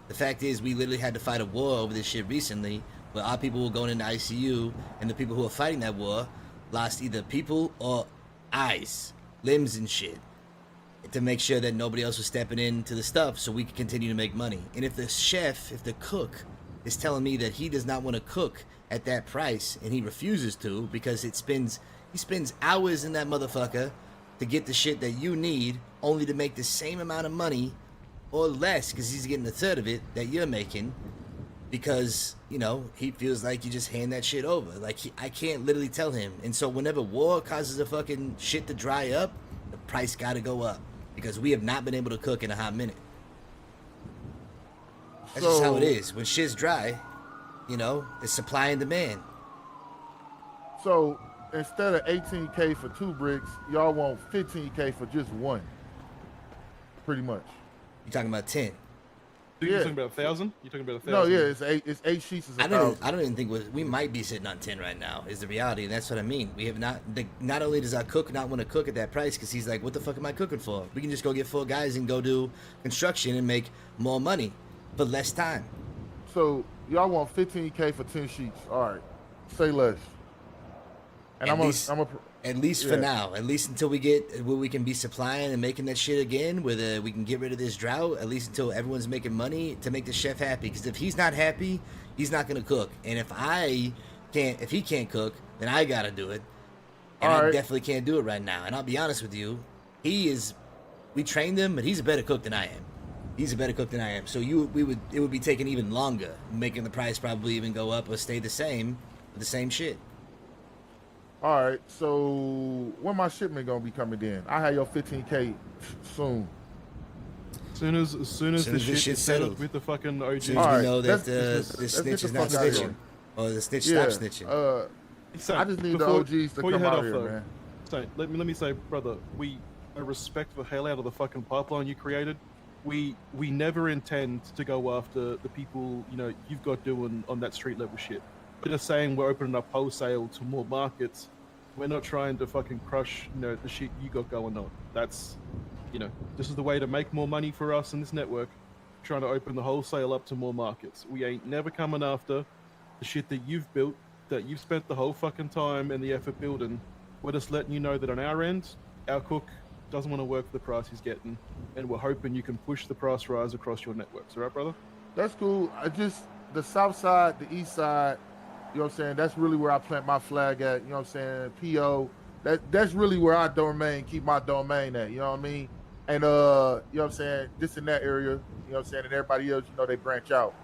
The fact is, we literally had to fight a war over this shit recently, where our people were going into ICU, and the people who were fighting that war lost either people or eyes, limbs, and shit, to make sure that nobody else was stepping into the stuff, so we could continue to make money. And if the cook, is telling me that he does not want to cook at that price, and he refuses to because he spends hours in that motherfucker to get the shit that you need, only to make the same amount of money or less, because he's getting a third of it that you're making, because, you know, he feels like you just hand that shit over. Like, I can't literally tell him. And so whenever war causes a fucking shit to dry up, the price gotta go up, because we have not been able to cook in a hot minute. That's just how it is. When shit's dry, you know, it's supply and demand. So instead of 18K for 2 bricks, y'all want 15K for just 1. Pretty much. You talking about 10? You're talking about 1,000? You're talking about 1,000? No, yeah, it's 8 sheets is 1,000. I don't even think we might be sitting on 10 right now. Is the reality, and that's what I mean. We have not. Not only does our cook not want to cook at that price because he's like, what the fuck am I cooking for? We can just go get 4 guys and go do construction and make more money for less time. So y'all want 15K for 10 sheets? All right, say less. And at least for now, at least until we get where we can be supplying and making that shit again, where we can get rid of this drought, at least until everyone's making money to make the chef happy. Because if he's not happy, he's not gonna cook. And if he can't cook, then I gotta do it. And I definitely can't do it right now. And I'll be honest with you, we trained him, but he's a better cook than I am. He's a better cook than I am. So it would be taking even longer, making the price probably even go up or stay the same with the same shit. All right, so when my shipment gonna be coming in? I have your 15K soon. As soon as the shit's settled with the fucking OG. As soon as we know that the snitch is not snitching. Or the snitch stops snitching. I just need the OGs to come out here, man. So let me say, brother, I respect the hell out of the fucking pipeline you created. We never intend to go after the people, you've got doing on that street level shit. We're just saying we're opening up wholesale to more markets. We're not trying to fucking crush, the shit you got going on. That's, this is the way to make more money for us in this network. Trying to open the wholesale up to more markets. We ain't never coming after the shit that you've built, that you've spent the whole fucking time and the effort building. We're just letting you know that on our end, our cook doesn't want to work for the price he's getting, and we're hoping you can push the price rise across your networks. All right, brother? That's cool. The south side, the east side, you know what I'm saying? That's really where I plant my flag at. You know what I'm saying? PO. That's really where I keep my domain at. You know what I mean? And you know what I'm saying? Just in that area. You know what I'm saying? And everybody else, they branch out.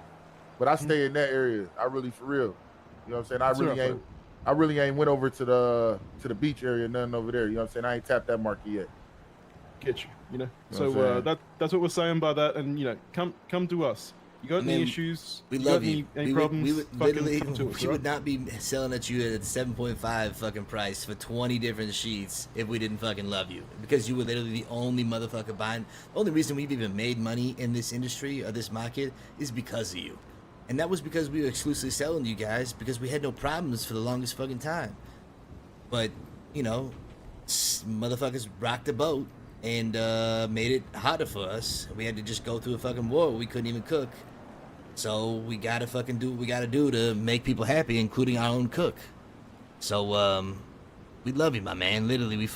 But I stay in that area. I really, for real. You know what I'm saying? I really ain't went over to the beach area, nothing over there. You know what I'm saying? I ain't tapped that market yet. Get you. So that's what we're saying by that. And come to us. You got any issues? We love you. Any problems? We would not be selling at you at 7.5 fucking price for 20 different sheets if we didn't fucking love you. Because you were literally the only motherfucker buying. The only reason we've even made money in this industry or this market is because of you. And that was because we were exclusively selling to you guys because we had no problems for the longest fucking time. But, motherfuckers rocked the boat and made it harder for us. We had to just go through a fucking war where we couldn't even cook. So we gotta fucking do what we gotta do to make people happy, including our own cook. So we love you, my man. Literally, we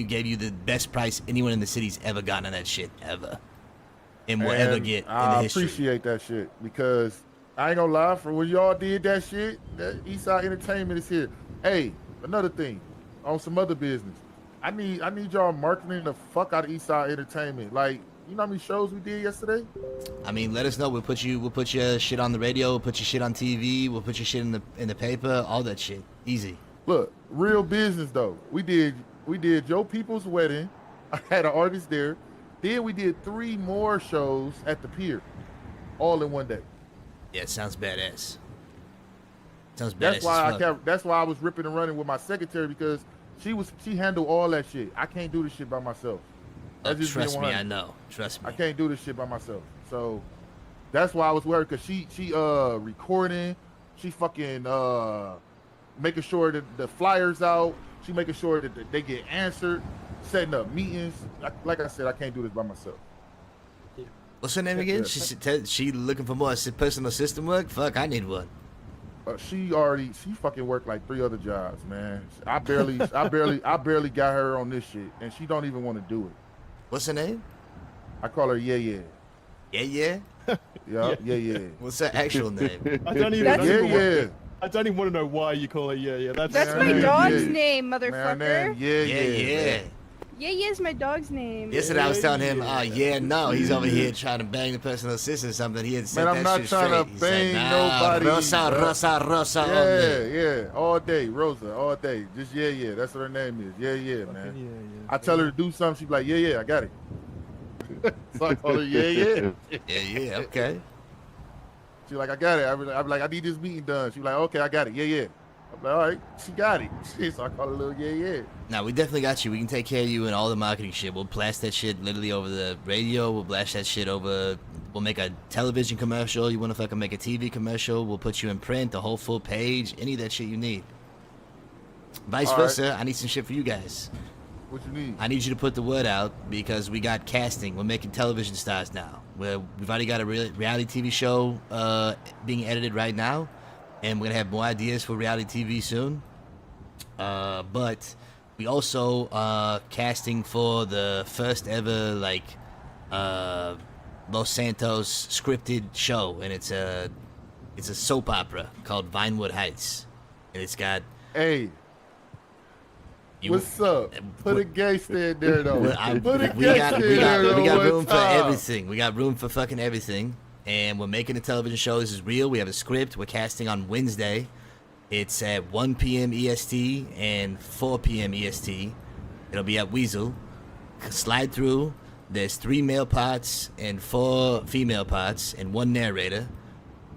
gave you the best price anyone in the city's ever gotten on that shit ever, and will ever get in the history. I appreciate that shit because I ain't gonna lie, for when y'all did that shit, that Eastside Entertainment is here. Hey, another thing, on some other business, I need y'all marketing the fuck out of Eastside Entertainment. Like, you know how many shows we did yesterday? I mean, let us know. We'll put your shit on the radio. We'll put your shit on TV. We'll put your shit in the paper. All that shit, easy. Look, real business though. We did Joe People's wedding. I had an artist there. Then we did 3 more shows at the pier, all in one day. Yeah, it sounds badass. Sounds badass. That's why I was ripping and running with my secretary because she handled all that shit. I can't do this shit by myself. Trust me, I know. Trust me. I can't do this shit by myself. So that's why I was worried because she recording, she fucking making sure that the flyers out, she making sure that they get answered, setting up meetings. Like I said, I can't do this by myself. What's her name again? She looking for more personal system work? Fuck, I need one. She fucking worked like 3 other jobs, man. I barely got her on this shit, and she don't even want to do it. What's her name? I call her Yeah. Yeah? Yeah. What's her actual name? I don't even want to know why you call her Yeah. That's my dog's name, motherfucker. Man, Yeah. Yeah is my dog's name. Yesterday I was telling him, he's over here trying to bang the personal assistant or something. He had said man, I'm that not trying to bang nobody. Rosa. Yeah, all day, Rosa, all day. Just yeah. That's what her name is. Yeah, man. Yeah. I tell her to do something, she's like, yeah, I got it. So I call her yeah. Yeah, okay. She's like, I got it. I'm like, I need this meeting done. She's like, okay, I got it. Yeah. I'm like, all right, she got it. Shit, so I call her little yeah. Now, we definitely got you. We can take care of you and all the marketing shit. We'll blast that shit literally over the radio. We'll blast that shit over. We'll make a television commercial. You want to fucking make a TV commercial? We'll put you in print, the whole full page, any of that shit you need. Vice All versa, right. I need some shit for you guys. What you need? I need you to put the word out because we got casting. We're making television stars now. We've already got a reality TV show being edited right now, and we're gonna have more ideas for reality TV soon. But we also casting for the first ever Los Santos scripted show, and it's a soap opera called Vinewood Heights, and it's got What's up? Put a gangster in there though. we got room for everything. We got room for fucking everything, and we're making a television show. This is real. We have a script. We're casting on Wednesday. It's at 1 p.m. EST and 4 p.m. EST. It'll be at Weasel. Slide through. There's 3 male parts and 4 female parts and 1 narrator.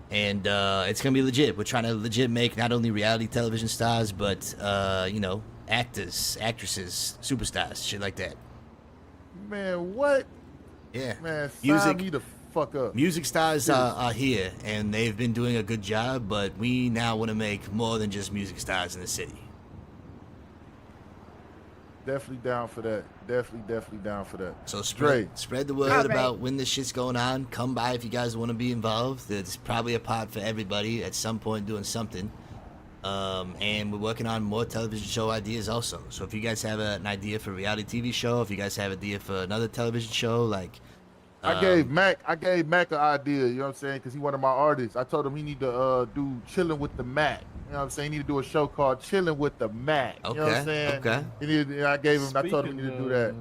And it's going to be legit. We're trying to legit make not only reality television stars, but, actors, actresses, superstars, shit like that. Man, what? Yeah. Man, sign me the fuck up. Music stars are here, and they've been doing a good job, but we now want to make more than just music stars in the city. Definitely down for that. Definitely down for that. So spread the word about when this shit's going on. Come by if you guys want to be involved. There's probably a pot for everybody at some point doing something. And we're working on more television show ideas also. So if you guys have an idea for a reality TV show, if you guys have an idea for another television show, I gave Mac an idea, you know what I'm saying? Because he's one of my artists. I told him he need to do Chilling with the Mac. You know what I'm saying? He need to do a show called Chilling with the Mac. You know what I'm saying? Okay. I told him he need to do that.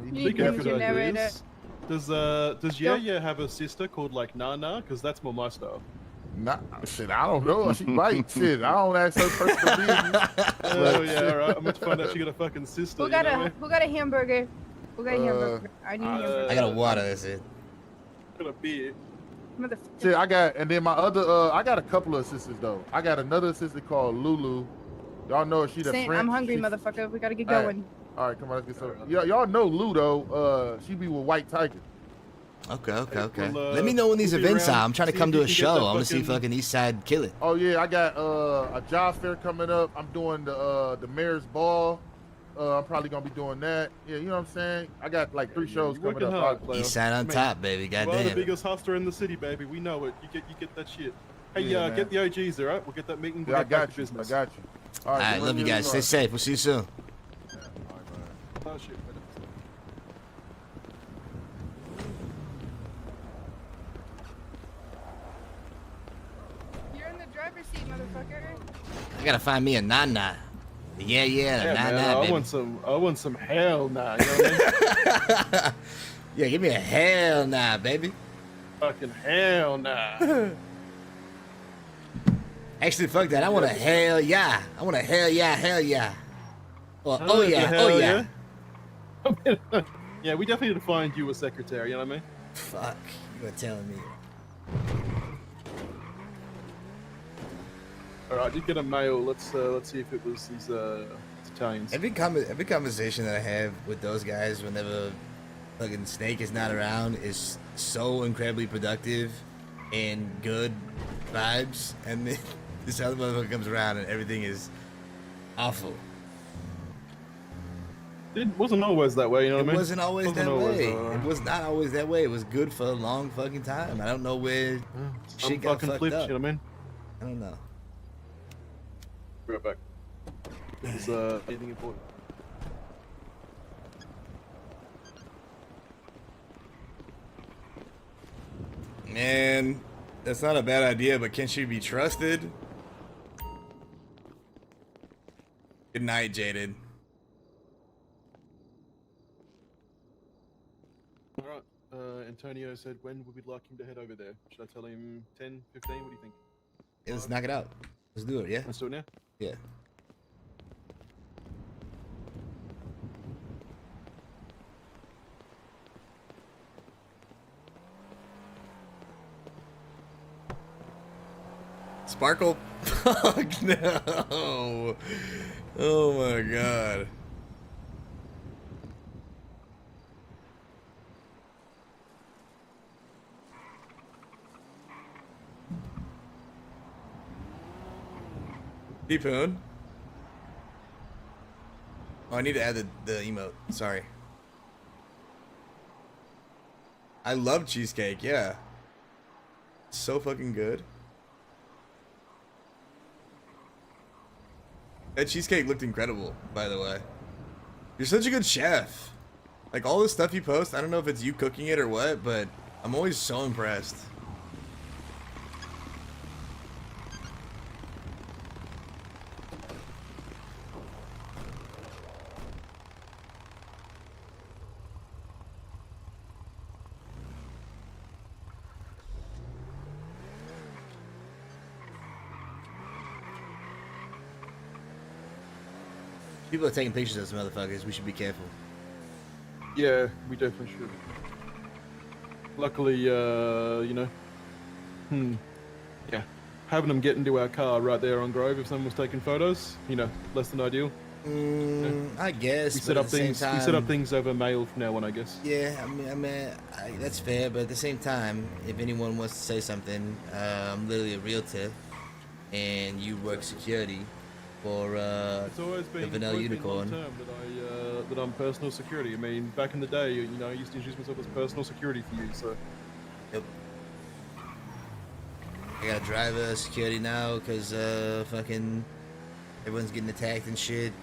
Does Yaya have a sister called Nana? Because that's more my style. Nah, shit, I don't know. She right, shit. I don't ask her personal business. Oh yeah, right. I'm going to find out she got a fucking sister. Who got a hamburger? Who got a hamburger? I need a hamburger. I got a water, that's it. Got a beer. Shit, and then my other, I got a couple of sisters though. I got another sister called Lulu. Y'all know she the French. I'm hungry, motherfucker. We gotta get going. All right, come on, let's get some. Y'all know Lou though. She be with White Tiger. Okay. Let me know when these events are. I'm trying to come to a show. I want to see fucking East Side kill it. Oh yeah, I got a job fair coming up. I'm doing the mayor's ball. I'm probably gonna be doing that. Yeah, you know what I'm saying? I got 3 shows coming up. Hard, East Side on top, baby. Goddamn. We're the biggest hustler in the city, baby. We know it. You get that shit. Hey, get the OGs, all right? We'll get that meeting. Yeah, I got you. I got you. All right, love you guys. Stay safe. We'll see you soon. Oh shit. You're in the driver's seat, motherfucker. I gotta find me a nana. Yeah, nah, baby. I want some hell nah. You know what I mean? Yeah, give me a hell nah, baby. Fucking hell nah. Actually, fuck that. I want a hell yeah. I want a hell yeah. Well, oh yeah. Yeah, we definitely need to find you a secretary. You know what I mean? Fuck, you were telling me. All right, just get a mail. Let's see if it was these Italians. Every conversation that I have with those guys, whenever fucking Snake is not around, is so incredibly productive and good vibes, and then this other motherfucker comes around and everything is awful. It wasn't always that way, you know what I mean? It wasn't always that way. It was not always that way. It was good for a long fucking time. I don't know where shit got fucked flipped, up. You know what I mean? I don't know. Right back. It's anything important. Man, that's not a bad idea, but can she be trusted? Good night, Jaded. Alright, Antonio said when would we like him to head over there? Should I tell him 10, 15? What do you think? Yeah, let's knock it out. Let's do it, yeah? Let's do it now? Yeah. Sparkle. Fuck no. Oh my god. Deepoon. Oh, I need to add the emote. Sorry. I love cheesecake, yeah. So fucking good. That cheesecake looked incredible, by the way. You're such a good chef. Like, all the stuff you post, I don't know if it's you cooking it or what, but I'm always so impressed. People are taking pictures of those motherfuckers. We should be careful. Yeah, we definitely should. Luckily, you know, yeah, having them get into our car right there on Grove if someone was taking photos, you know, less than ideal. I guess. We set up things. We set up things over mail from now on, I guess. Yeah, I mean, that's fair. But at the same time, if anyone wants to say something, I'm literally a realtor, and you work security for It's always been the Vanilla Unicorn. Long term that I'm personal security. I mean, back in the day, you know, I used to introduce myself as personal security for you. So. Yep. I got a driver security now because fucking everyone's getting attacked and shit.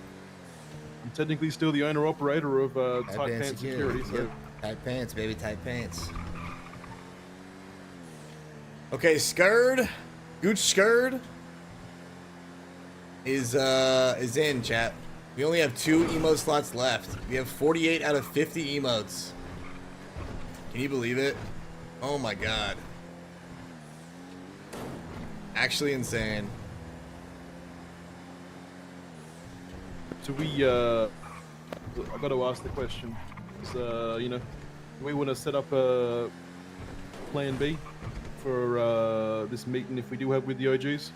I'm technically still the owner operator of Tight Pants Security. So. Yep. Tight pants, baby, tight pants. Okay, Skird, Gooch Skird is in, chat. We only have 2 emote slots left. We have 48 out of 50 emotes. Can you believe it? Oh my god. Actually insane. So I got to ask the question. Is, you know, do we want to set up a plan B for this meeting if we do have with the OGs?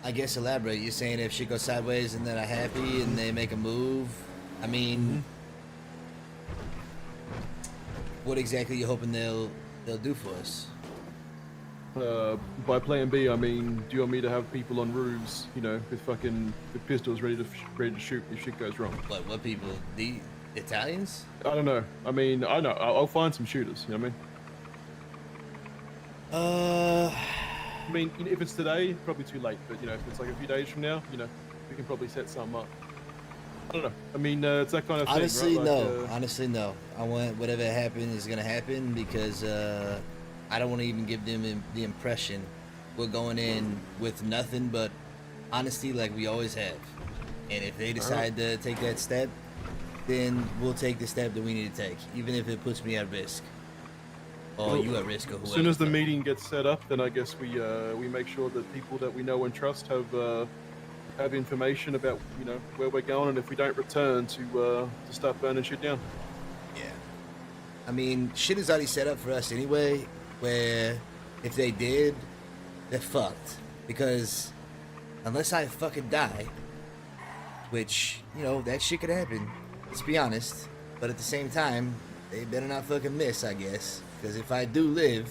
I guess elaborate. You're saying if shit goes sideways and they're not happy and they make a move. I mean, what exactly are you hoping they'll do for us? By plan B, I mean, do you want me to have people on roofs, you know, with pistols ready to shoot if shit goes wrong? What people? The Italians? I don't know. I mean, I know. I'll find some shooters. You know what I mean? I mean, you know, if it's today, probably too late. But you know, if it's like a few days from now, you know, we can probably set something up. I don't know. I mean, it's that kind of Honestly, thing, right? no. Honestly, no. I want whatever happens is gonna happen because I don't want to even give them the impression we're going in with nothing but honesty, like we always have. And if they decide to take that step, then we'll take the step that we need to take, even if it puts me at risk. Or you at risk, or whoever. As soon as the meeting gets set up, then I guess we make sure that people that we know and trust have information about, you know, where we're going, and if we don't return, to start burning shit down. Yeah. I mean, shit is already set up for us anyway, where if they did, they're fucked. Because unless I fucking die, which, you know, that shit could happen, let's be honest. But at the same time, they better not fucking miss, I guess. Because if I do live,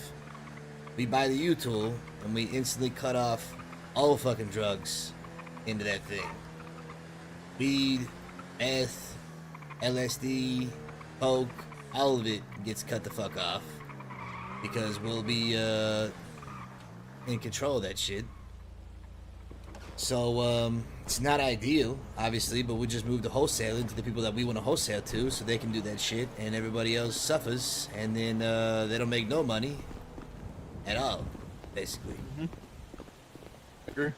we buy the U-Tool and we instantly cut off all fucking drugs into that thing. Weed, meth, LSD, coke, all of it gets cut the fuck off. Because we'll be in control of that shit. So it's not ideal, obviously, but we just move the wholesaling to the people that we want to wholesale to, so they can do that shit, and everybody else suffers, and then they don't make no money at all, basically. Agree.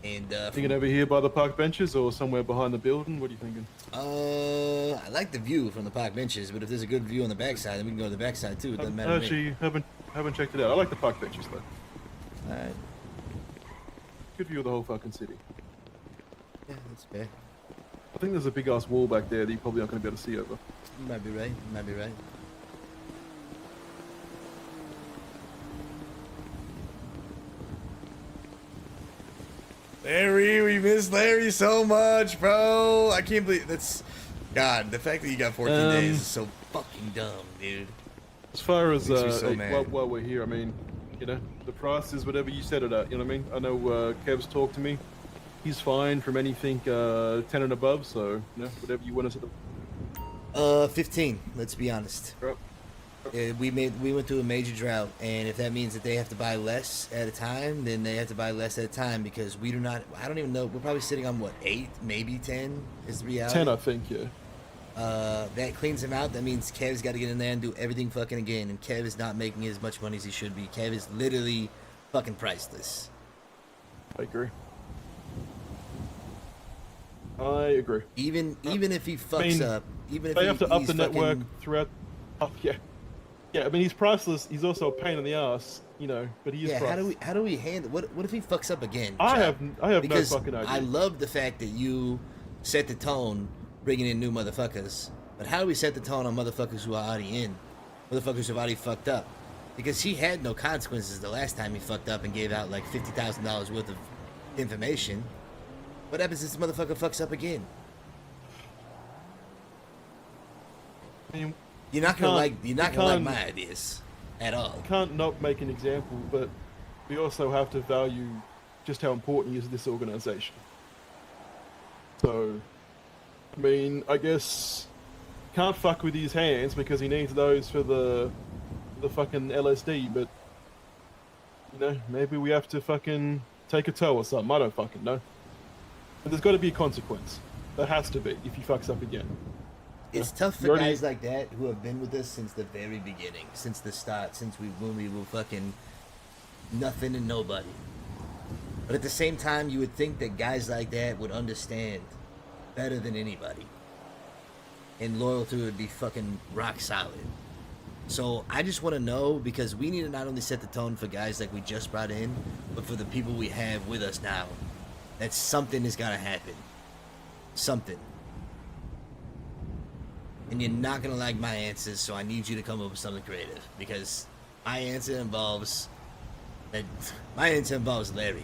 And thinking over here by the park benches or somewhere behind the building? What are you thinking? I like the view from the park benches, but if there's a good view on the backside, then we can go to the backside too. It doesn't matter. Actually, haven't checked it out. I like the park benches though. All right. Good view of the whole fucking city. Yeah, that's fair. I think there's a big ass wall back there that you're probably not going to be able to see over. You might be right. You might be right. Larry, we miss Larry so much, bro. I can't believe that's. God, the fact that you got 14 days is so fucking dumb, dude. As far as Makes me so mad. while we're here, I mean, you know, the price is whatever you set it at. You know what I mean? I know Kev's talked to me. He's fine from anything 10 and above. So, you know, whatever you want to set up. 15. Let's be honest. Yep. We went through a major drought, and if that means that they have to buy less at a time, then they have to buy less at a time because we do not. I don't even know. We're probably sitting on what 8, maybe 10 is the reality. 10, I think. Yeah. That cleans him out. That means Kev's got to get in there and do everything fucking again, and Kev is not making as much money as he should be. Kev is literally fucking priceless. I agree. I agree. Even if he fucks up, even if they have to up the network fucking... throughout. Yeah. Yeah, I mean he's priceless. He's also a pain in the ass, you know. But he is. Yeah, priceless. how do we handle? What if he fucks up again? I have no because fucking idea. I love the fact that you set the tone, bringing in new motherfuckers. But how do we set the tone on motherfuckers who are already in, motherfuckers who have already fucked up? Because he had no consequences the last time he fucked up and gave out like $50,000 worth of information. What happens if this motherfucker fucks up again? I mean, you're not gonna like my ideas at all. You can't not make an example, but we also have to value just how important he is to this organization. So, I mean, I guess can't fuck with his hands because he needs those for the fucking LSD. But you know, maybe we have to fucking take a tow or something. I don't fucking know. But there's got to be a consequence. There has to be if he fucks up again. It's tough for guys like that who have been with us since the very beginning, since the start, when we were fucking nothing and nobody. But at the same time, you would think that guys like that would understand better than anybody. And loyalty would be fucking rock solid. So I just want to know, because we need to not only set the tone for guys like we just brought in, but for the people we have with us now, that something has got to happen. Something. And you're not going to like my answers, so I need you to come up with something creative. Because my answer involves Larry.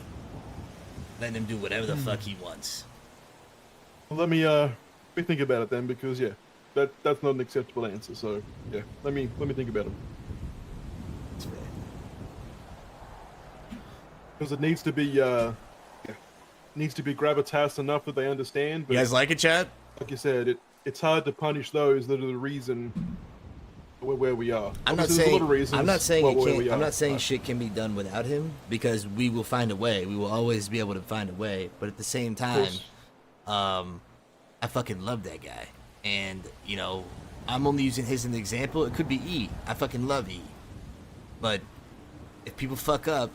Letting him do whatever the fuck he wants. Well, let me think about it then, because yeah, that's not an acceptable answer. So yeah, let me think about it. That's fair. Because it needs to be gravitas enough that they understand. But you guys like it, chat? Like you said, it's hard to punish those that are the reason where we are. I'm not saying shit can be done without him, because we will find a way. We will always be able to find a way. But at the same time, I fucking love that guy. And, you know, I'm only using his as an example. It could be E. I fucking love E. But if people fuck up,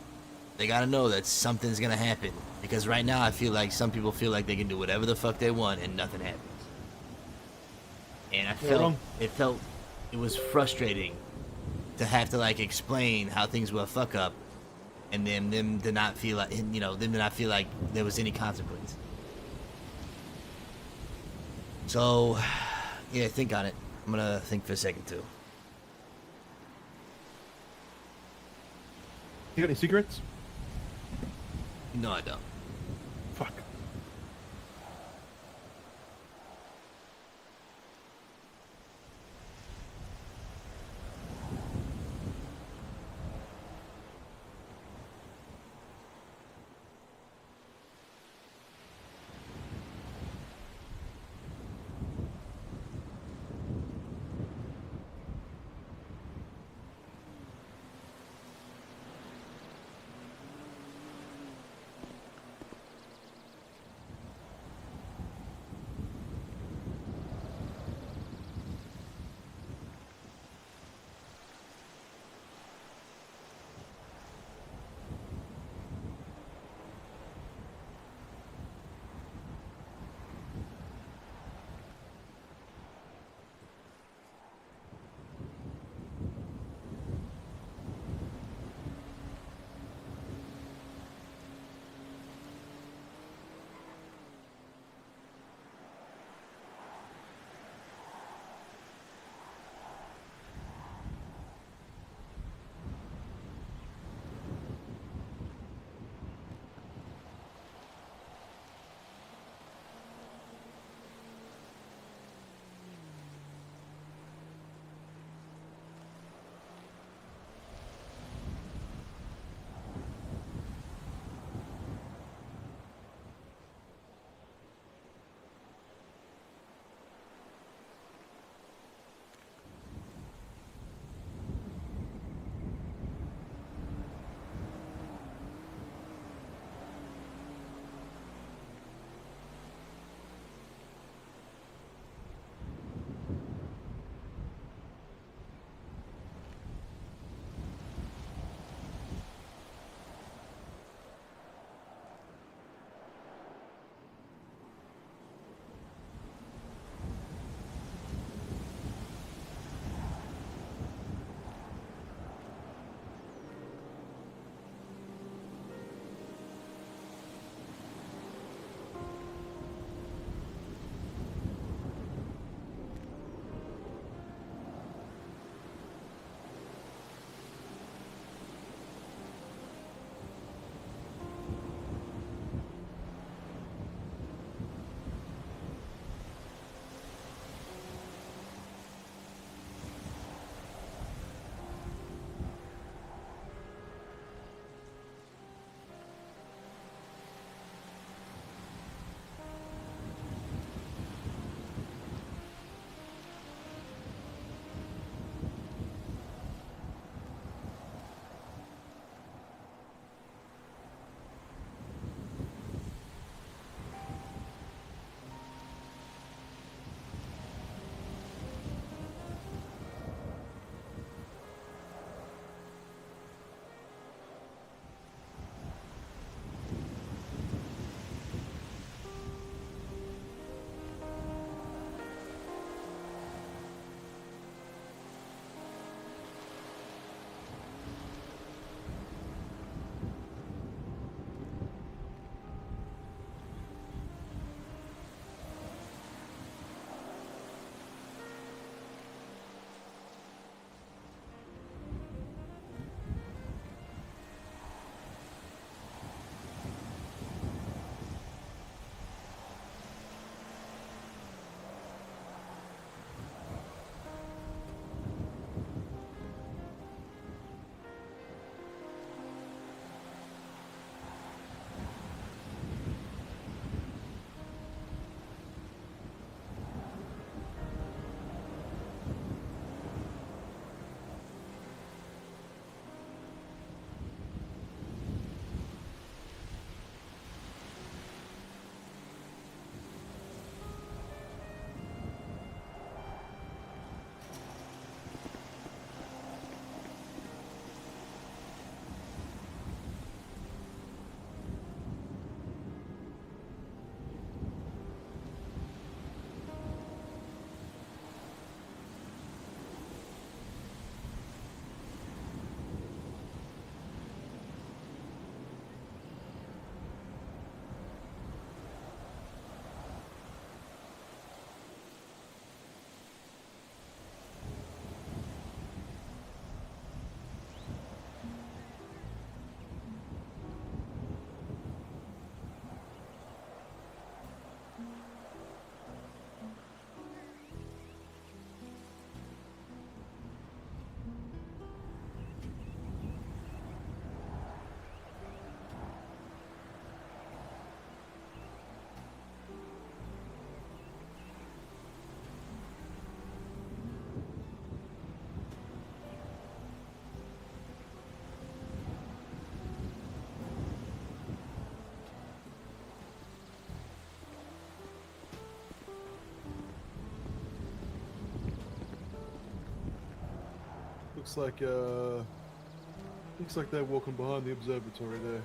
they gotta know that something's gonna happen. Because right now I feel like some people feel like they can do whatever the fuck they want and nothing happens. And it was frustrating to have to like explain how things were a fuck up, and then them to not feel like, you know, them to not feel like there was any consequence. So, yeah, think on it. I'm gonna think for a second too. You got any cigarettes? No, I don't. Fuck. looks like they're walking behind the observatory there.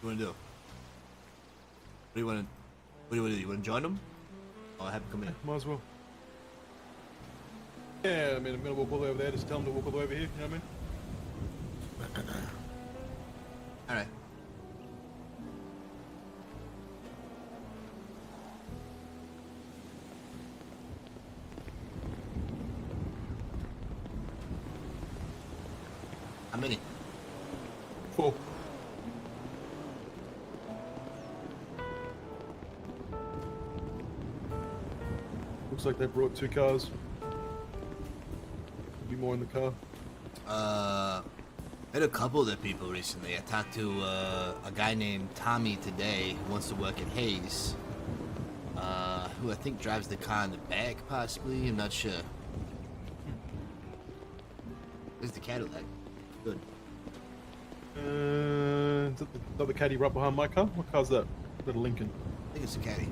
What do you want to do? What do you want to? What do you want to do? You want to join them? Or have them come in? Might as well. Yeah, I mean, I'm gonna walk all the way over there. Just tell them to walk all the way over here. You know what I mean? All right. How many? 4. Looks like they brought 2 cars. Could be more in the car. Met a couple of the people recently. I talked to a guy named Tommy today who wants to work at Hayes. Who I think drives the car in the back, possibly. I'm not sure. There's the Cadillac. Good. Is that the other caddy right behind my car? What car's that? Is that a Lincoln? I think it's a Caddy.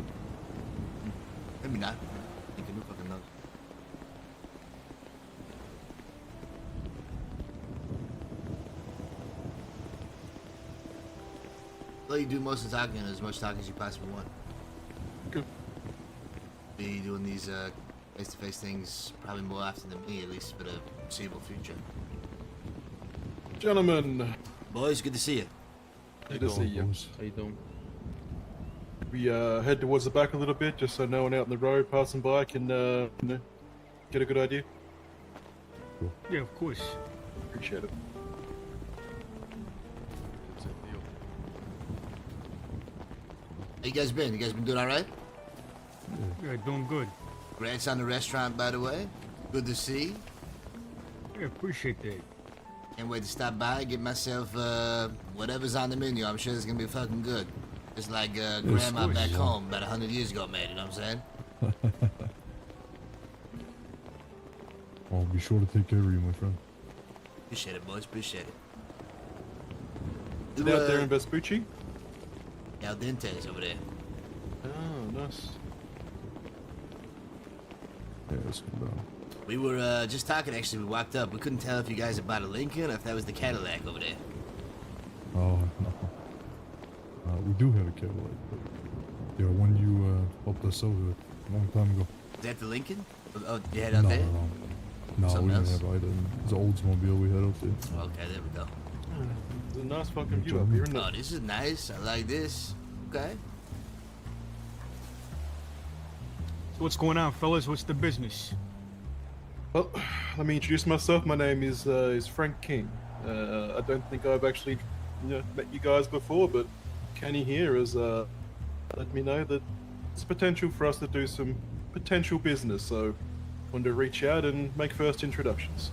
Maybe not. Lincoln, who fucking knows? Let you do most of the talking and as much talking as you possibly want. Good. Be doing these face-to-face things probably more often than me, at least for the foreseeable future. Gentlemen. Boys, good to see you. Good to see you. How you doing? We head towards the back a little bit, just so no one out in the road passing by can you know, get a good idea. Yeah, of course. Appreciate it. How you guys been? You guys been doing all right? Yeah, doing good. Congrats on the restaurant, by the way. Good to see. Yeah, appreciate that. Can't wait to stop by, get myself whatever's on the menu. I'm sure it's gonna be fucking good. Just like grandma back home about 100 years ago made, you know what I'm saying? I'll be sure to take care of you, my friend. Appreciate it, boys. Appreciate it. Is it out there in Vespucci? Al Dente's over there. Oh, nice. Yeah, let's go down. We were just talking, actually. We walked up. We couldn't tell if you guys had bought a Lincoln or if that was the Cadillac over there. Oh, no. We do have a Cadillac, but yeah, one you helped us out with a long time ago. Is that the Lincoln? Oh, you had out there? No, Something we didn't else? have either. It's an Oldsmobile we had out there. Okay, there we go. It's a nice fucking view up here, isn't it? Oh, this is nice. I like this. Okay. So what's going on, fellas? What's the business? Well, let me introduce myself. My name is Frank King. I don't think I've actually met you guys before, but Kenny here has let me know that there's potential for us to do some potential business, so I wanted to reach out and make first introductions.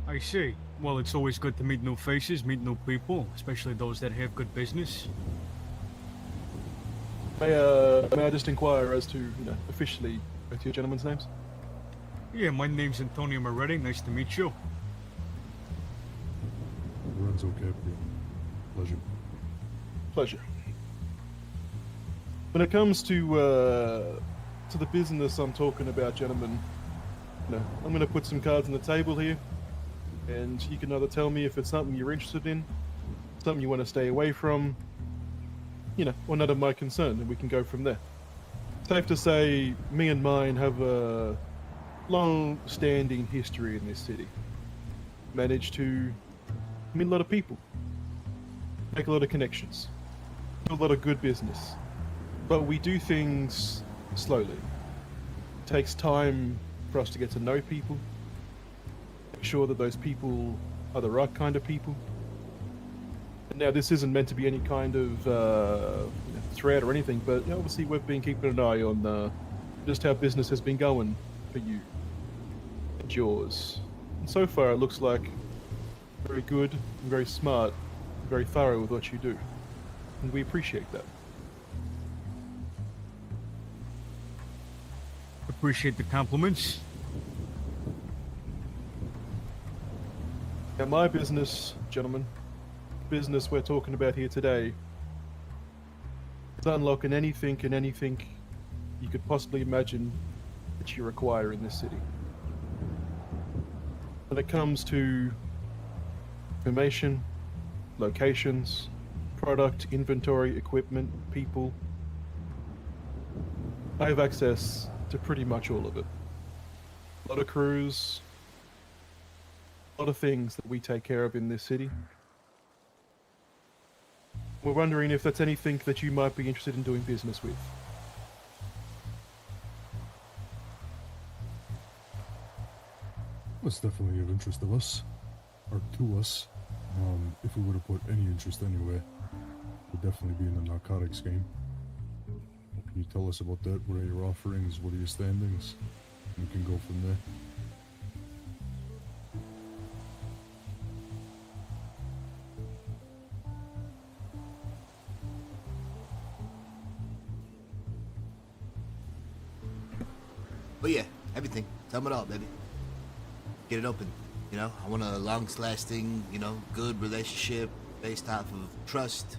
I see. Well, it's always good to meet new faces, meet new people, especially those that have good business. May I just inquire as to, officially both your gentlemen's names? Yeah, my name's Antonio Moretti. Nice to meet you. Lorenzo Caprio. Pleasure. Pleasure. When it comes to the business I'm talking about, gentlemen, I'm going to put some cards on the table here, and you can either tell me if it's something you're interested in, something you want to stay away from, or none of my concern, and we can go from there. Safe to say, me and mine have a long-standing history in this city. Managed to meet a lot of people, make a lot of connections, do a lot of good business. But we do things slowly. It takes time for us to get to know people, make sure that those people are the right kind of people. And now, this isn't meant to be any kind of threat or anything, but obviously we've been keeping an eye on just how business has been going for you and yours. And so far, it looks like very good, and very smart, and very thorough with what you do. And we appreciate that. Appreciate the compliments. Now, my business, gentlemen, business we're talking about here today is unlocking anything and anything you could possibly imagine that you require in this city. When it comes to information, locations, product, inventory, equipment, people, I have access to pretty much all of it. A lot of crews, a lot of things that we take care of in this city. We're wondering if that's anything that you might be interested in doing business with. That's definitely of interest of us, or to us. If we would have put any interest anyway, we'd definitely be in the narcotics game. Can you tell us about that? What are your offerings? What are your standings? We can go from there. Oh yeah, everything. Tell me it all, baby. Get it open. You know, I want a long-lasting, good relationship based off of trust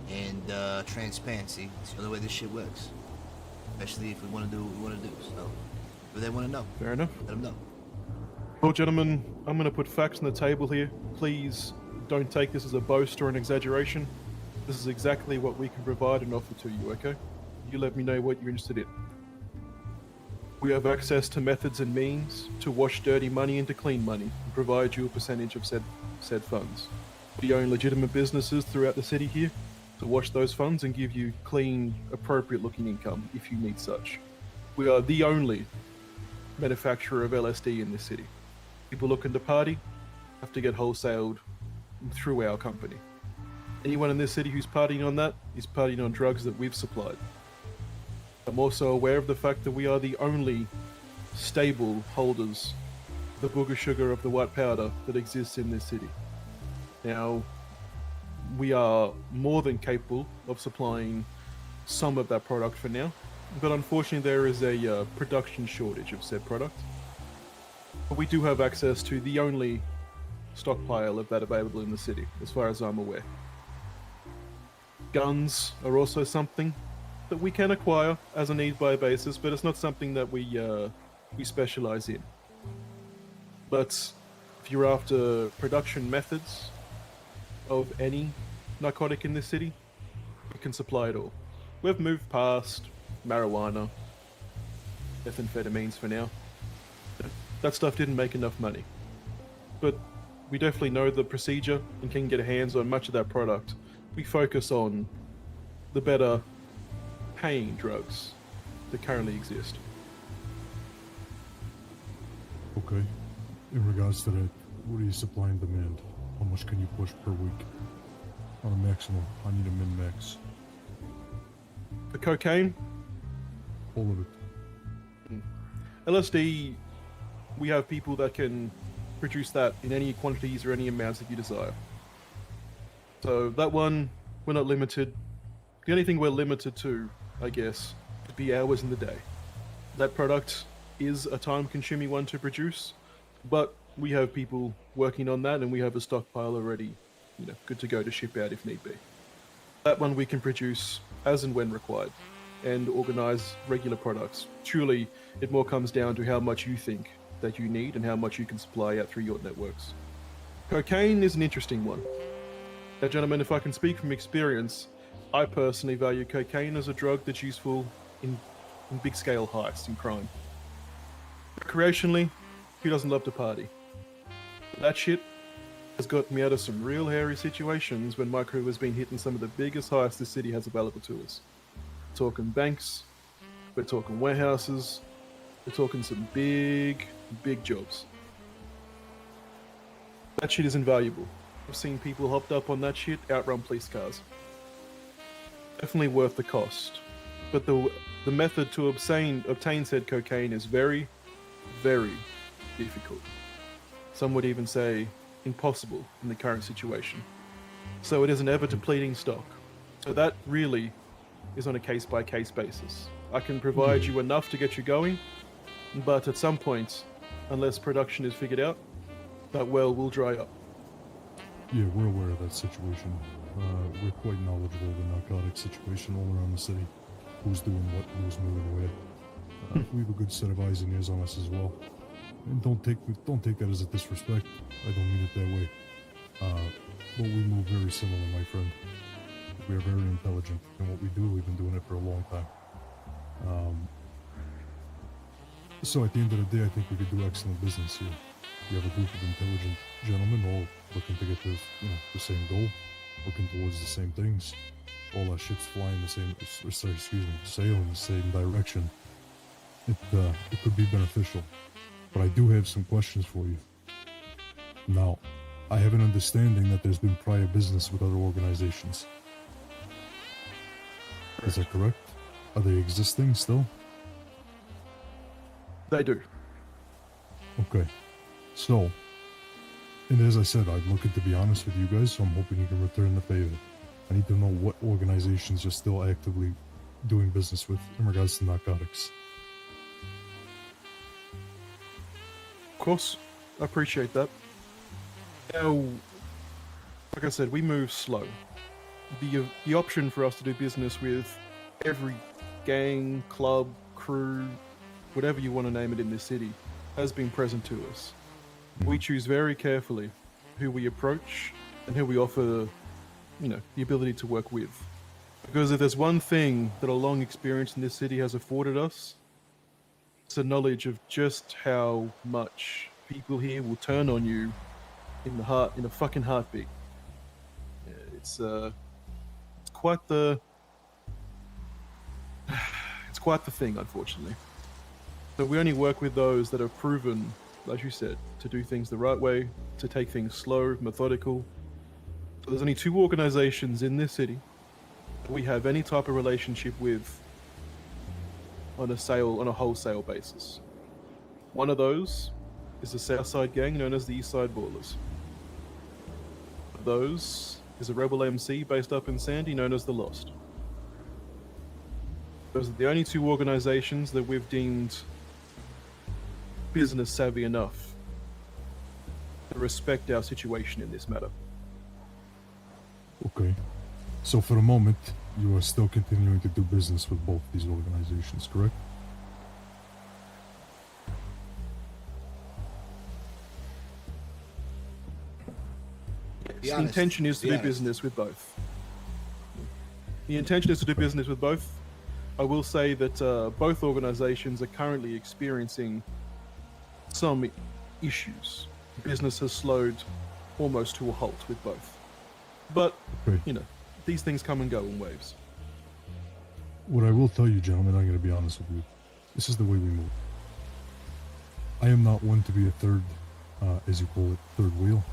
and transparency. It's the only way this shit works. Especially if we want to do what we want to do. So, if they want to know, fair enough. Let them know. Well, gentlemen, I'm going to put facts on the table here. Please don't take this as a boast or an exaggeration. This is exactly what we can provide and offer to you, okay? You let me know what you're interested in. We have access to methods and means to wash dirty money into clean money and provide you a percentage of said funds. We own legitimate businesses throughout the city here to wash those funds and give you clean, appropriate-looking income if you need such. We are the only manufacturer of LSD in this city. People looking to party have to get wholesaled through our company. Anyone in this city who's partying on that is partying on drugs that we've supplied. I'm also aware of the fact that we are the only stable holders of the booger sugar of the white powder that exists in this city. Now, we are more than capable of supplying some of that product for now, but unfortunately there is a production shortage of said product. But we do have access to the only stockpile of that available in the city, as far as I'm aware. Guns are also something that we can acquire as a need-buy basis, but it's not something that we specialize in. But if you're after production methods of any narcotic in this city, we can supply it all. We've moved past marijuana, methamphetamines for now. That stuff didn't make enough money. But we definitely know the procedure and can get hands on much of that product. We focus on the better paying drugs that currently exist. Okay. In regards to that, what are you supply and demand? How much can you push per week? On a maximum. I need a min-max. The cocaine? All of it. LSD, we have people that can produce that in any quantities or any amounts that you desire. So that one, we're not limited. The only thing we're limited to, I guess, would be hours in the day. That product is a time-consuming one to produce, but we have people working on that and we have a stockpile already, good to go to ship out if need be. That one we can produce as and when required and organize regular products. Truly, it more comes down to how much you think that you need and how much you can supply out through your networks. Cocaine is an interesting one. Now, gentlemen, if I can speak from experience, I personally value cocaine as a drug that's useful in big-scale heists and crime. Recreationally, who doesn't love to party? That shit has got me out of some real hairy situations when my crew has been hitting some of the biggest heists the city has available to us. We're talking banks, we're talking warehouses, we're talking some big jobs. That shit is invaluable. I've seen people hopped up on that shit, outrun police cars. Definitely worth the cost. But the method to obtain said cocaine is very, very difficult. Some would even say impossible in the current situation. So it is an ever-depleting stock. So that really is on a case-by-case basis. I can provide you enough to get you going, but at some point, unless production is figured out, that well will dry up. Yeah, we're aware of that situation. We're quite knowledgeable of the narcotics situation all around the city. Who's doing what, who's moving where. We have a good set of eyes and ears on us as well. And don't take that as a disrespect. I don't mean it that way. But we move very similar, my friend. We are very intelligent in what we do. We've been doing it for a long time. So at the end of the day, I think we could do excellent business here. You have a group of intelligent gentlemen all looking to get the same goal, looking towards the same things. All our ships flying the same, sailing the same direction. It could be beneficial. But I do have some questions for you. Now, I have an understanding that there's been prior business with other organizations. Is that correct? Are they existing still? They do. Okay. So, and as I said, I'm looking to be honest with you guys, so I'm hoping you can return the favor. I need to know what organizations you're still actively doing business with in regards to narcotics. Of course, I appreciate that. Now, like I said, we move slow. The option for us to do business with every gang, club, crew, whatever you want to name it in this city, has been present to us. We choose very carefully who we approach and who we offer, the ability to work with. Because if there's one thing that a long experience in this city has afforded us, it's a knowledge of just how much people here will turn on you in a fucking heartbeat. Yeah, it's quite the thing, unfortunately. So we only work with those that are proven, like you said, to do things the right way, to take things slow, methodical. So there's only 2 organizations in this city that we have any type of relationship with on a wholesale basis. One of those is the Southside gang known as the Eastside Ballers. One of those is a rebel MC based up in Sandy known as the Lost. Those are the only 2 organizations that we've deemed business savvy enough to respect our situation in this matter. Okay. So for the moment, you are still continuing to do business with both these organizations, correct? The intention is to do business with both. The intention is to do business with both. I will say that both organizations are currently experiencing some issues. Business has slowed almost to a halt with both. But, these things come and go in waves. What I will tell you, gentlemen, I'm going to be honest with you. This is the way we move. I am not one to be a third, as you call it, third wheel.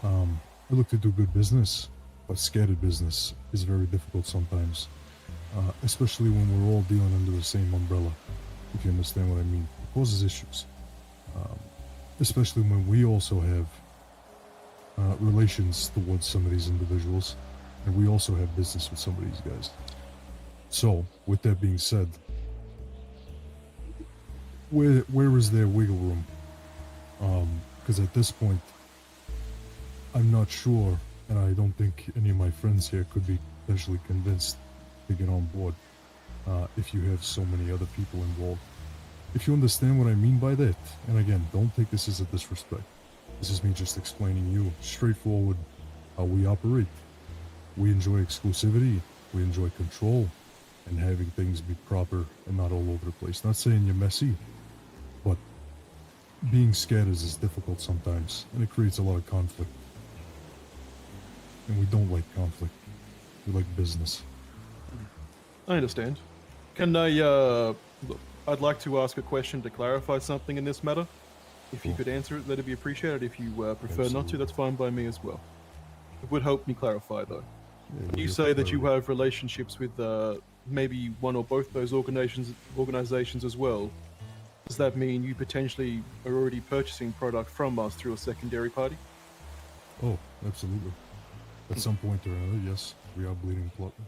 I look to do good business, but scattered business is very difficult sometimes. Especially when we're all dealing under the same umbrella, if you understand what I mean. It causes issues. Especially when we also have relations towards some of these individuals, and we also have business with some of these guys. So, with that being said, where is there wiggle room? Because at this point, I'm not sure, and I don't think any of my friends here could be potentially convinced to get on board if you have so many other people involved. If you understand what I mean by that, and again, don't take this as a disrespect. This is me just explaining you straightforward how we operate. We enjoy exclusivity, we enjoy control, and having things be proper and not all over the place. Not saying you're messy, but being scattered is difficult sometimes, and it creates a lot of conflict. And we don't like conflict. We like business. I understand. Can I, look, I'd like to ask a question to clarify something in this matter. If you could answer it, that'd be appreciated. If you prefer not to, that's fine by me as well. It would help me clarify, though. You say that you have relationships with maybe one or both those organizations as well. Does that mean you potentially are already purchasing product from us through a secondary party? Oh, absolutely. At some point or another, yes, we are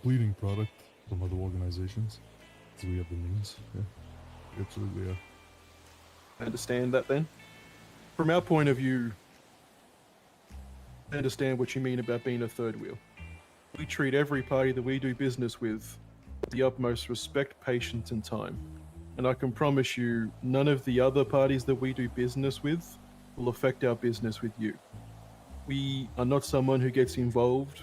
bleeding product from other organizations. So we have the means. Yeah, we absolutely are. I understand that then. From our point of view, I understand what you mean about being a third wheel. We treat every party that we do business with the utmost respect, patience, and time. And I can promise you, none of the other parties that we do business with will affect our business with you. We are not someone who gets involved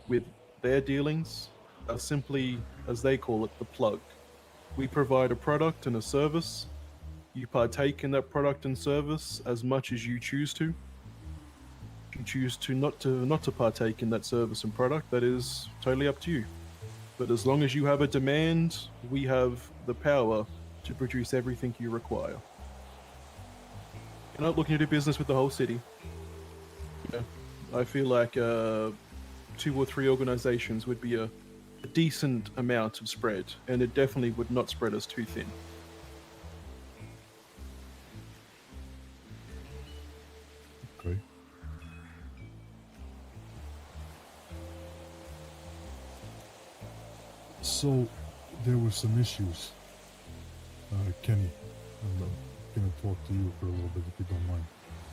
with their dealings, are simply, as they call it, the plug. We provide a product and a service. You partake in that product and service as much as you choose to. If you choose to not to partake in that service and product, that is totally up to you. But as long as you have a demand, we have the power to produce everything you require. You're not looking to do business with the whole city. You know, I feel like 2 or 3 organizations would be a decent amount of spread, and it definitely would not spread us too thin. Okay. So, there were some issues. Kenny, I'm gonna talk to you for a little bit if you don't mind.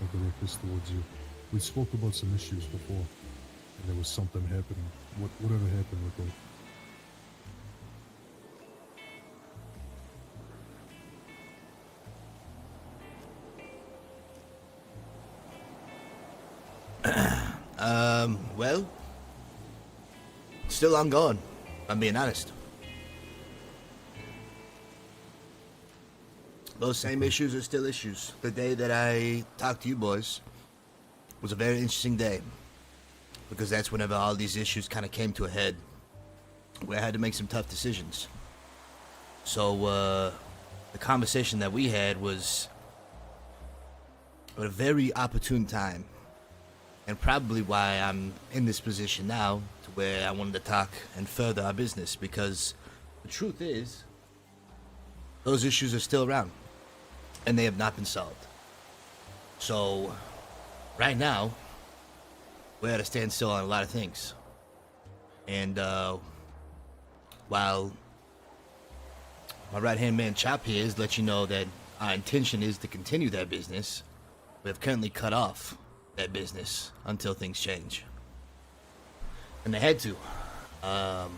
I'll direct this towards you. We spoke about some issues before, and there was something happening. Whatever happened with that? Well, still ongoing. I'm being honest. Those same issues are still issues. The day that I talked to you boys was a very interesting day, because that's whenever all these issues kind of came to a head, where I had to make some tough decisions. So, the conversation that we had was at a very opportune time, and probably why I'm in this position now, to where I wanted to talk and further our business, because the truth is, those issues are still around, and they have not been solved. So, right now, we're at a standstill on a lot of things. And, while my right-hand man Chop here has let you know that our intention is to continue that business, we have currently cut off that business until things change. And they had to. And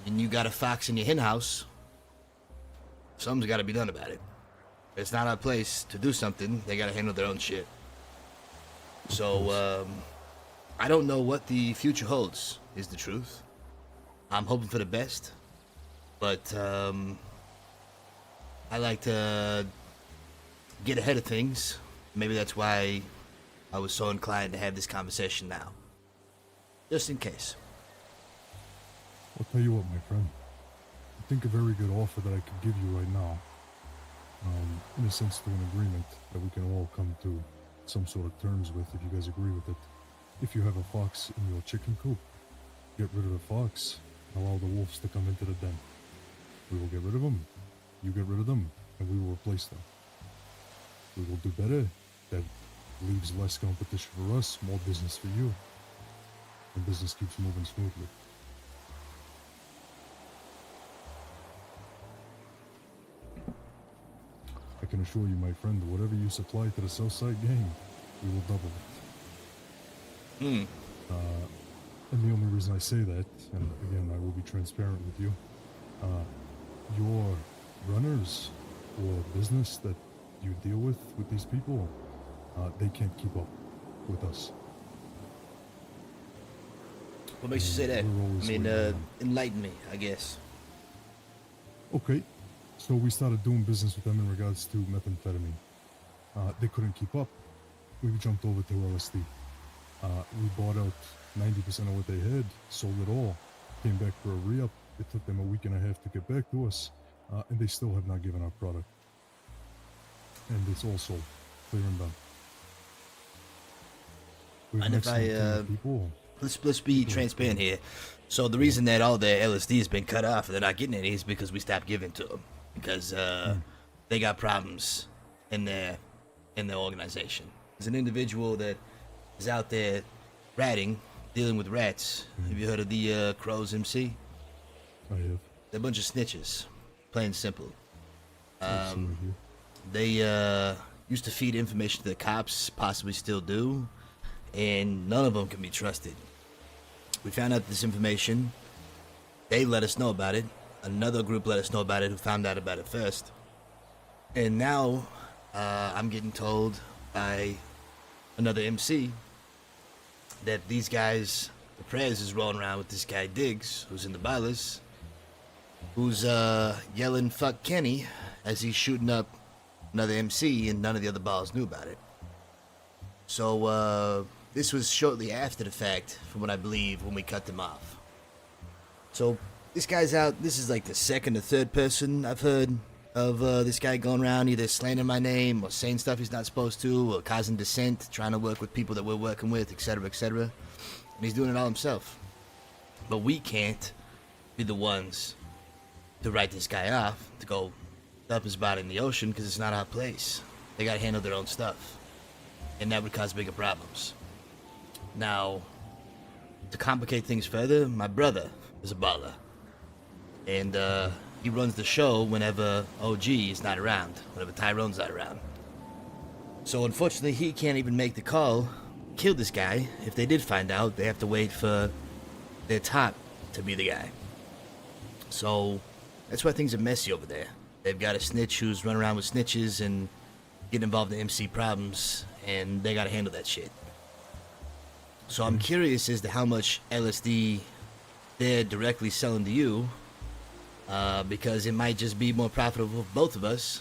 you got a fox in your hen house, something's got to be done about it. It's not our place to do something. They got to handle their own shit. So, I don't know what the future holds, is the truth. I'm hoping for the best, but I like to get ahead of things. Maybe that's why I was so inclined to have this conversation now. Just in case. I'll tell you what, my friend. I think a very good offer that I could give you right now, in a sense to an agreement that we can all come to some sort of terms with, if you guys agree with it. If you have a fox in your chicken coop, get rid of the fox, allow the wolves to come into the den. We will get rid of them, you get rid of them, and we will replace them. We will do better. That leaves less competition for us, more business for you, and business keeps moving smoothly. I can assure you, my friend, whatever you supply to the Southside gang, we will double it. And the only reason I say that, and again, I will be transparent with you, your runners or business that you deal with these people, they can't keep up with us. What makes you say that? I mean, enlighten me, I guess. Okay, so we started doing business with them in regards to methamphetamine. They couldn't keep up. We jumped over to LSD. We bought out 90% of what they had, sold it all, came back for a re-up. It took them a week and a half to get back to us, and they still have not given our product. And it's all sold, clear and done. And if let's be transparent here. So the reason that all their LSD has been cut off and they're not getting any is because we stopped giving to them, because they got problems in their organization. There's an individual that is out there ratting, dealing with rats. Have you heard of the Crows MC? I have. They're a bunch of snitches, plain and simple. They used to feed information to the cops, possibly still do, and none of them can be trusted. We found out this information. They let us know about it. Another group let us know about it who found out about it first. And now I'm getting told by another MC that these guys, the Prez is rolling around with this guy Diggs, who's in the ballers, who's yelling "fuck Kenny" as he's shooting up another MC, and none of the other ballers knew about it. So this was shortly after the fact, from what I believe, when we cut them off. So this guy's out. This is like the second or third person I've heard of this guy going around either slandering my name or saying stuff he's not supposed to, or causing dissent, trying to work with people that we're working with, etc., etc. And he's doing it all himself. But we can't be the ones to write this guy off, to go dump his body in the ocean, because it's not our place. They gotta handle their own stuff. And that would cause bigger problems. Now, to complicate things further, my brother is a baller. And he runs the show whenever OG is not around, whenever Tyrone's not around. So unfortunately, he can't even make the call, kill this guy. If they did find out, they have to wait for their top to be the guy. So that's why things are messy over there. They've got a snitch who's running around with snitches and getting involved in MC problems, and they gotta handle that shit. So I'm curious as to how much LSD they're directly selling to you, because it might just be more profitable for both of us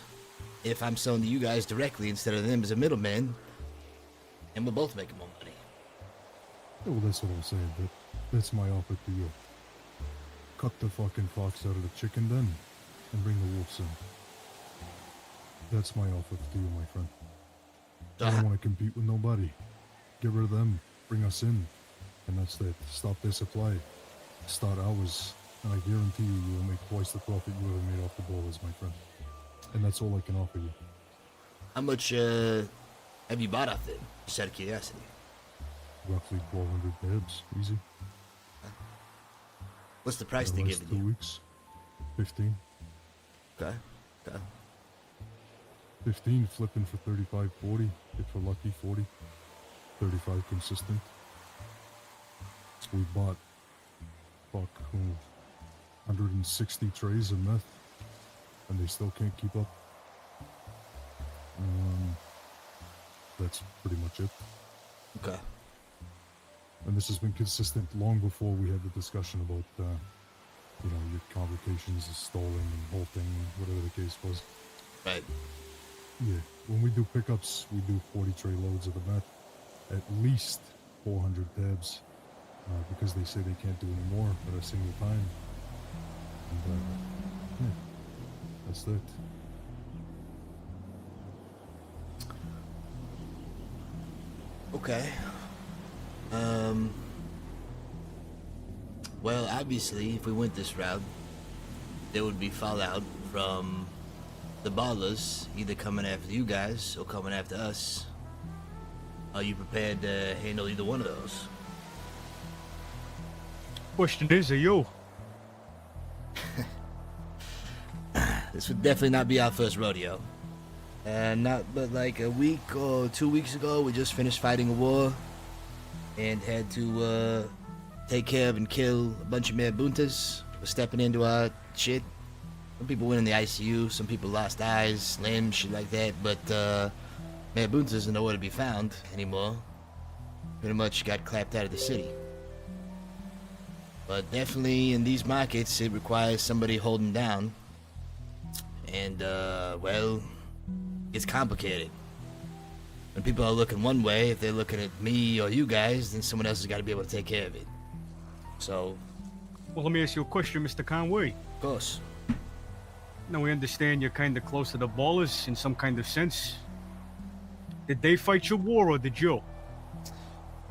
if I'm selling to you guys directly instead of them as a middleman, and we're both making more money. Yeah, well, that's what I'm saying, but that's my offer to you. Cut the fucking fox out of the chicken den, and bring the wolves in. That's my offer to you, my friend. I don't want to compete with nobody. Get rid of them, bring us in, and that's it. Stop their supply, start ours, and I guarantee you will make twice the profit you ever made off the ballers, my friend. And that's all I can offer you. How much have you bought off them, just out of curiosity? Roughly 1,200 babs, easy. What's the price they give you? 2 weeks, 15. Okay. 15 flipping for 35, 40. If we're lucky, 40. 35 consistent. We bought 160 trays of meth, and they still can't keep up. That's pretty much it. Okay. And this has been consistent long before we had the discussion about, your convocations, stalling, and halting, whatever the case was. Right. Yeah, when we do pickups, we do 40 tray loads of the meth, at least 400 tabs, because they say they can't do any more at a single time. And, yeah, that's it. Okay. Well, obviously, if we went this route, there would be fallout from the ballers either coming after you guys or coming after us. Are you prepared to handle either one of those? Question is, are you? This would definitely not be our first rodeo. Not but like a week or 2 weeks ago, we just finished fighting a war and had to take care of and kill a bunch of Marabuntas. We're stepping into our shit. Some people went in the ICU, some people lost eyes, limbs, shit like that, but Marabuntas are nowhere to be found anymore. Pretty much got clapped out of the city. But definitely in these markets, it requires somebody holding down. And, well, it's complicated. When people are looking one way, if they're looking at me or you guys, then someone else has got to be able to take care of it. So... Well, let me ask you a question, Mr. Conway. Of course. Now, we understand you're kind of close to the ballers in some kind of sense. Did they fight your war, or did you?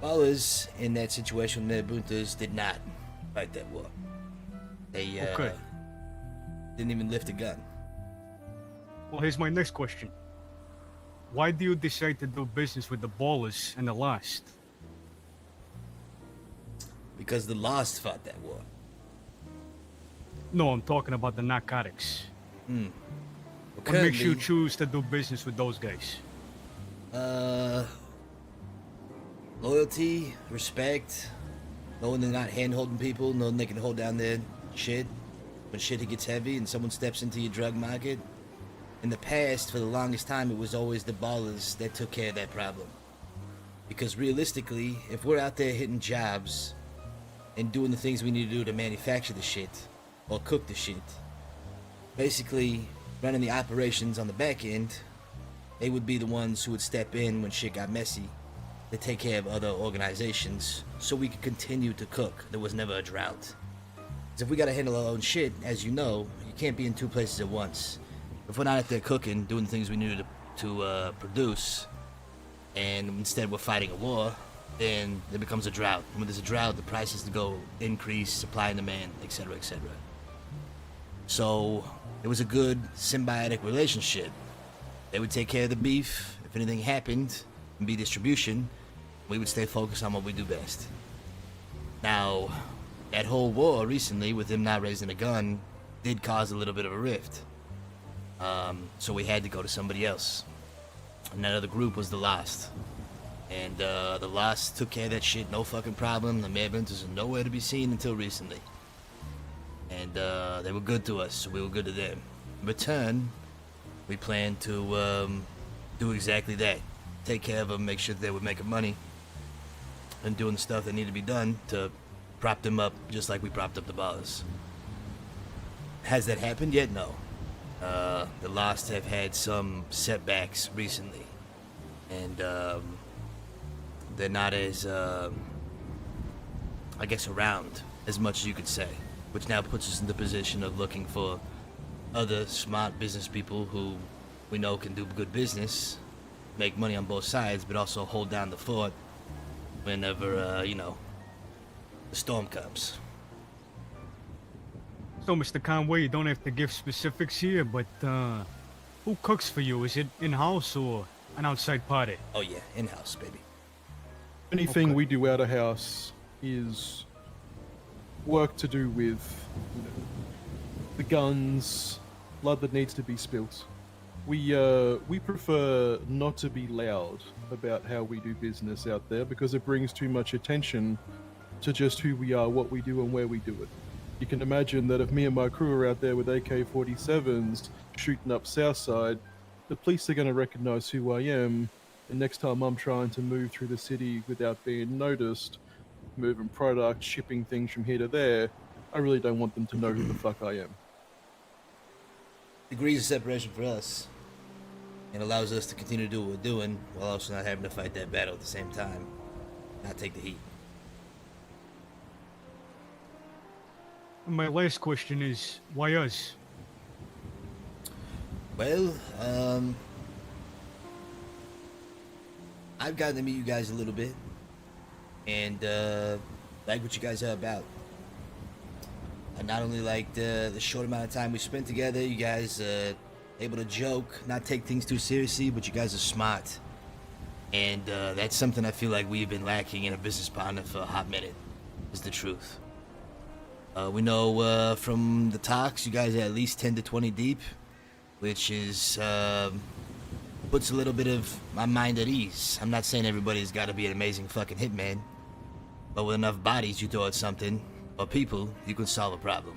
Ballers in that situation, the Buntas did not fight that war. They didn't even lift a gun. Well, here's my next question. Why do you decide to do business with the ballers and the Lost? Because the Lost fought that war. No, I'm talking about the narcotics. Well, what makes you choose to do business with those guys? Loyalty, respect, knowing they're not hand-holding people, knowing they can hold down their shit when shit gets heavy and someone steps into your drug market. In the past, for the longest time, it was always the ballers that took care of that problem. Because realistically, if we're out there hitting jobs and doing the things we need to do to manufacture the shit or cook the shit, basically running the operations on the back end, they would be the ones who would step in when shit got messy to take care of other organizations so we could continue to cook. There was never a drought. 'Cause if we gotta handle our own shit, as you know, you can't be in two places at once. If we're not out there cooking, doing the things we need to produce, and instead we're fighting a war, then there becomes a drought. And when there's a drought, the prices go increase, supply and demand, etc., etc. So it was a good symbiotic relationship. They would take care of the beef. If anything happened, and be distribution, we would stay focused on what we do best. Now, that whole war recently, with him not raising a gun, did cause a little bit of a rift. So we had to go to somebody else. And that other group was the Lost. And the Lost took care of that shit, no fucking problem. The Mavericks are nowhere to be seen until recently. And they were good to us, so we were good to them. In return, we plan to do exactly that. Take care of them, make sure that they were making money, and doing the stuff that needed to be done to prop them up, just like we propped up the ballers. Has that happened yet? No. The Lost have had some setbacks recently, and they're not as, I guess, around as much as you could say, which now puts us in the position of looking for other smart business people who we know can do good business, make money on both sides, but also hold down the fort whenever, the storm comes. So, Mr. Conway, you don't have to give specifics here, but who cooks for you? Is it in-house or an outside party? Oh yeah, in-house, baby. Anything we do out of house is work to do with the guns, blood that needs to be spilt. We prefer not to be loud about how we do business out there because it brings too much attention to just who we are, what we do, and where we do it. You can imagine that if me and my crew are out there with AK-47s shooting up Southside, the police are going to recognize who I am, and next time I'm trying to move through the city without being noticed, moving product, shipping things from here to there, I really don't want them to know who the fuck I am. Degrees of separation for us, and allows us to continue to do what we're doing while also not having to fight that battle at the same time, not take the heat. And my last question is, why us? Well, I've gotten to meet you guys a little bit, and like what you guys are about. I not only like the short amount of time we spent together, you guys able to joke, not take things too seriously, but you guys are smart. And that's something I feel like we've been lacking in a business partner for a hot minute, is the truth. We know from the talks, you guys are at least 10 to 20 deep, which is puts a little bit of my mind at ease. I'm not saying everybody's got to be an amazing fucking hitman, but with enough bodies you throw at something, or people, you can solve a problem.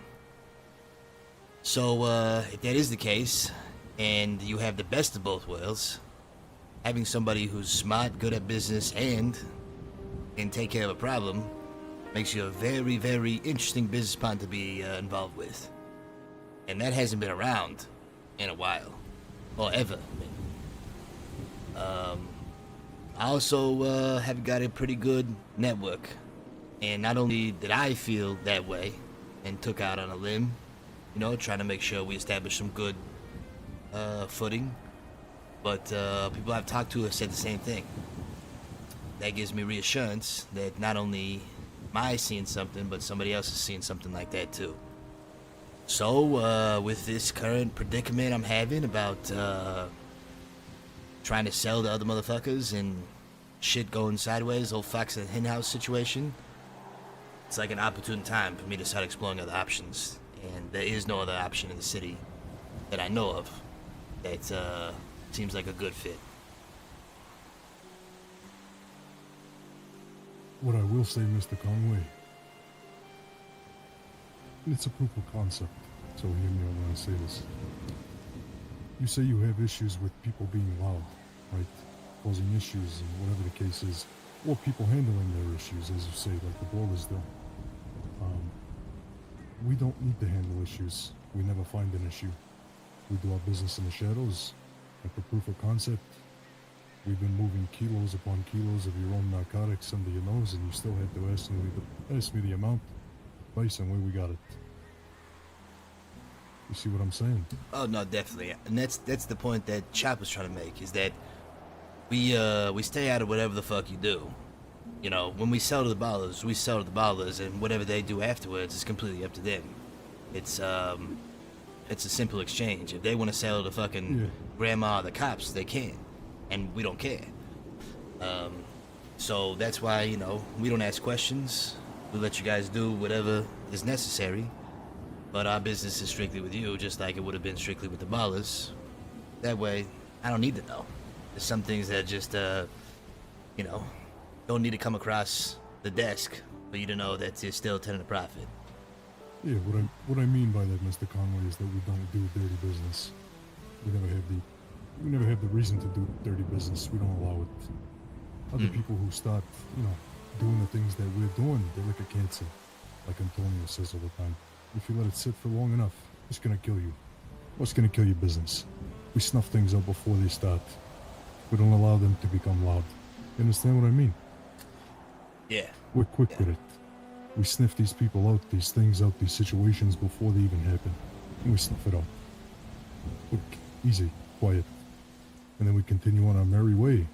So if that is the case, and you have the best of both worlds, having somebody who's smart, good at business, and can take care of a problem makes you a very, very interesting business partner to be involved with. And that hasn't been around in a while, or ever. I also have got a pretty good network, and not only did I feel that way and took out on a limb, trying to make sure we establish some good footing, but people I've talked to have said the same thing. That gives me reassurance that not only am I seeing something, but somebody else is seeing something like that too. So with this current predicament I'm having about trying to sell to other motherfuckers and shit going sideways, old Fox and Hen House situation, it's like an opportune time for me to start exploring other options. And there is no other option in the city that I know of that seems like a good fit. What I will say, Mr. Conway, it's a proof of concept, so hear me out when I say this. You say you have issues with people being loud, right? Causing issues and whatever the case is, or people handling their issues, as you say, like the ballers do. We don't need to handle issues. We never find an issue. We do our business in the shadows, like the proof of concept. We've been moving kilos upon kilos of your own narcotics under your nose, and you still had to ask me the amount, price, and where we got it. You see what I'm saying? Oh no, definitely, and that's the point that Chop was trying to make, is that we stay out of whatever the fuck you do. You know, when we sell to the ballers, we sell to the ballers, and whatever they do afterwards is completely up to them. It's a simple exchange. If they want to sell to fucking grandma or the cops, they can, and we don't care. So that's why, you know, we don't ask questions. We let you guys do whatever is necessary. But our business is strictly with you, just like it would have been strictly with the ballers. That way, I don't need to know. There's some things that just, you know, don't need to come across the desk for you to know that you're still turning a profit. Yeah, what I mean by that, Mr. Conway, is that we don't do dirty business. We never have the reason to do dirty business. We don't allow it. Other people who start, you know, doing the things that we're doing, they're like a cancer, like Antonio says all the time. If you let it sit for long enough, it's gonna kill you. What's gonna kill your business? We snuff things out before they start. We don't allow them to become loud. You understand what I mean? Yeah. We're quick with it. We sniff these people out, these things out, these situations before they even happen. And we snuff it out. Quick, easy, quiet. And then we continue on our merry way.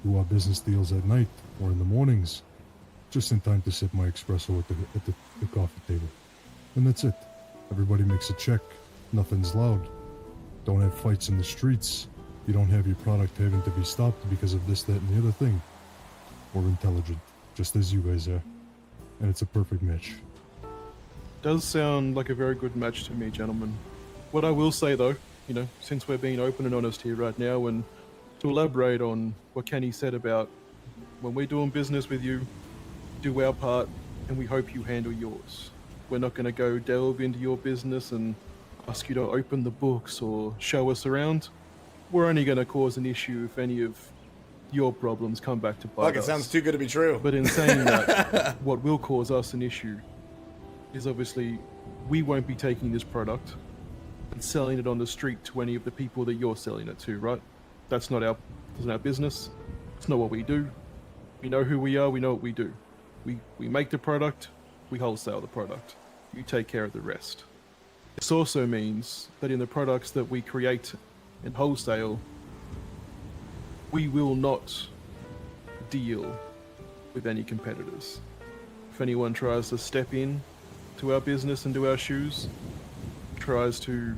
Do our business deals at night or in the mornings. Just in time to sip my espresso at the coffee table. And that's it. Everybody makes a check. Nothing's loud. Don't have fights in the streets. You don't have your product having to be stopped because of this, that, and the other thing. We're intelligent, just as you guys are. And it's a perfect match. Does sound like a very good match to me, gentlemen. What I will say, though, you know, since we're being open and honest here right now, and to elaborate on what Kenny said about when we're doing business with you, do our part, and we hope you handle yours. We're not going to go delve into your business and ask you to open the books or show us around. We're only going to cause an issue if any of your problems come back to bite us. Fuck, it sounds too good to be true. But in saying that, what will cause us an issue is obviously we won't be taking this product and selling it on the street to any of the people that you're selling it to, right? That's not our business. It's not what we do. We know who we are. We know what we do. We make the product. We wholesale the product. You take care of the rest. This also means that in the products that we create and wholesale, we will not deal with any competitors. If anyone tries to step in to our business and do our shoes, tries to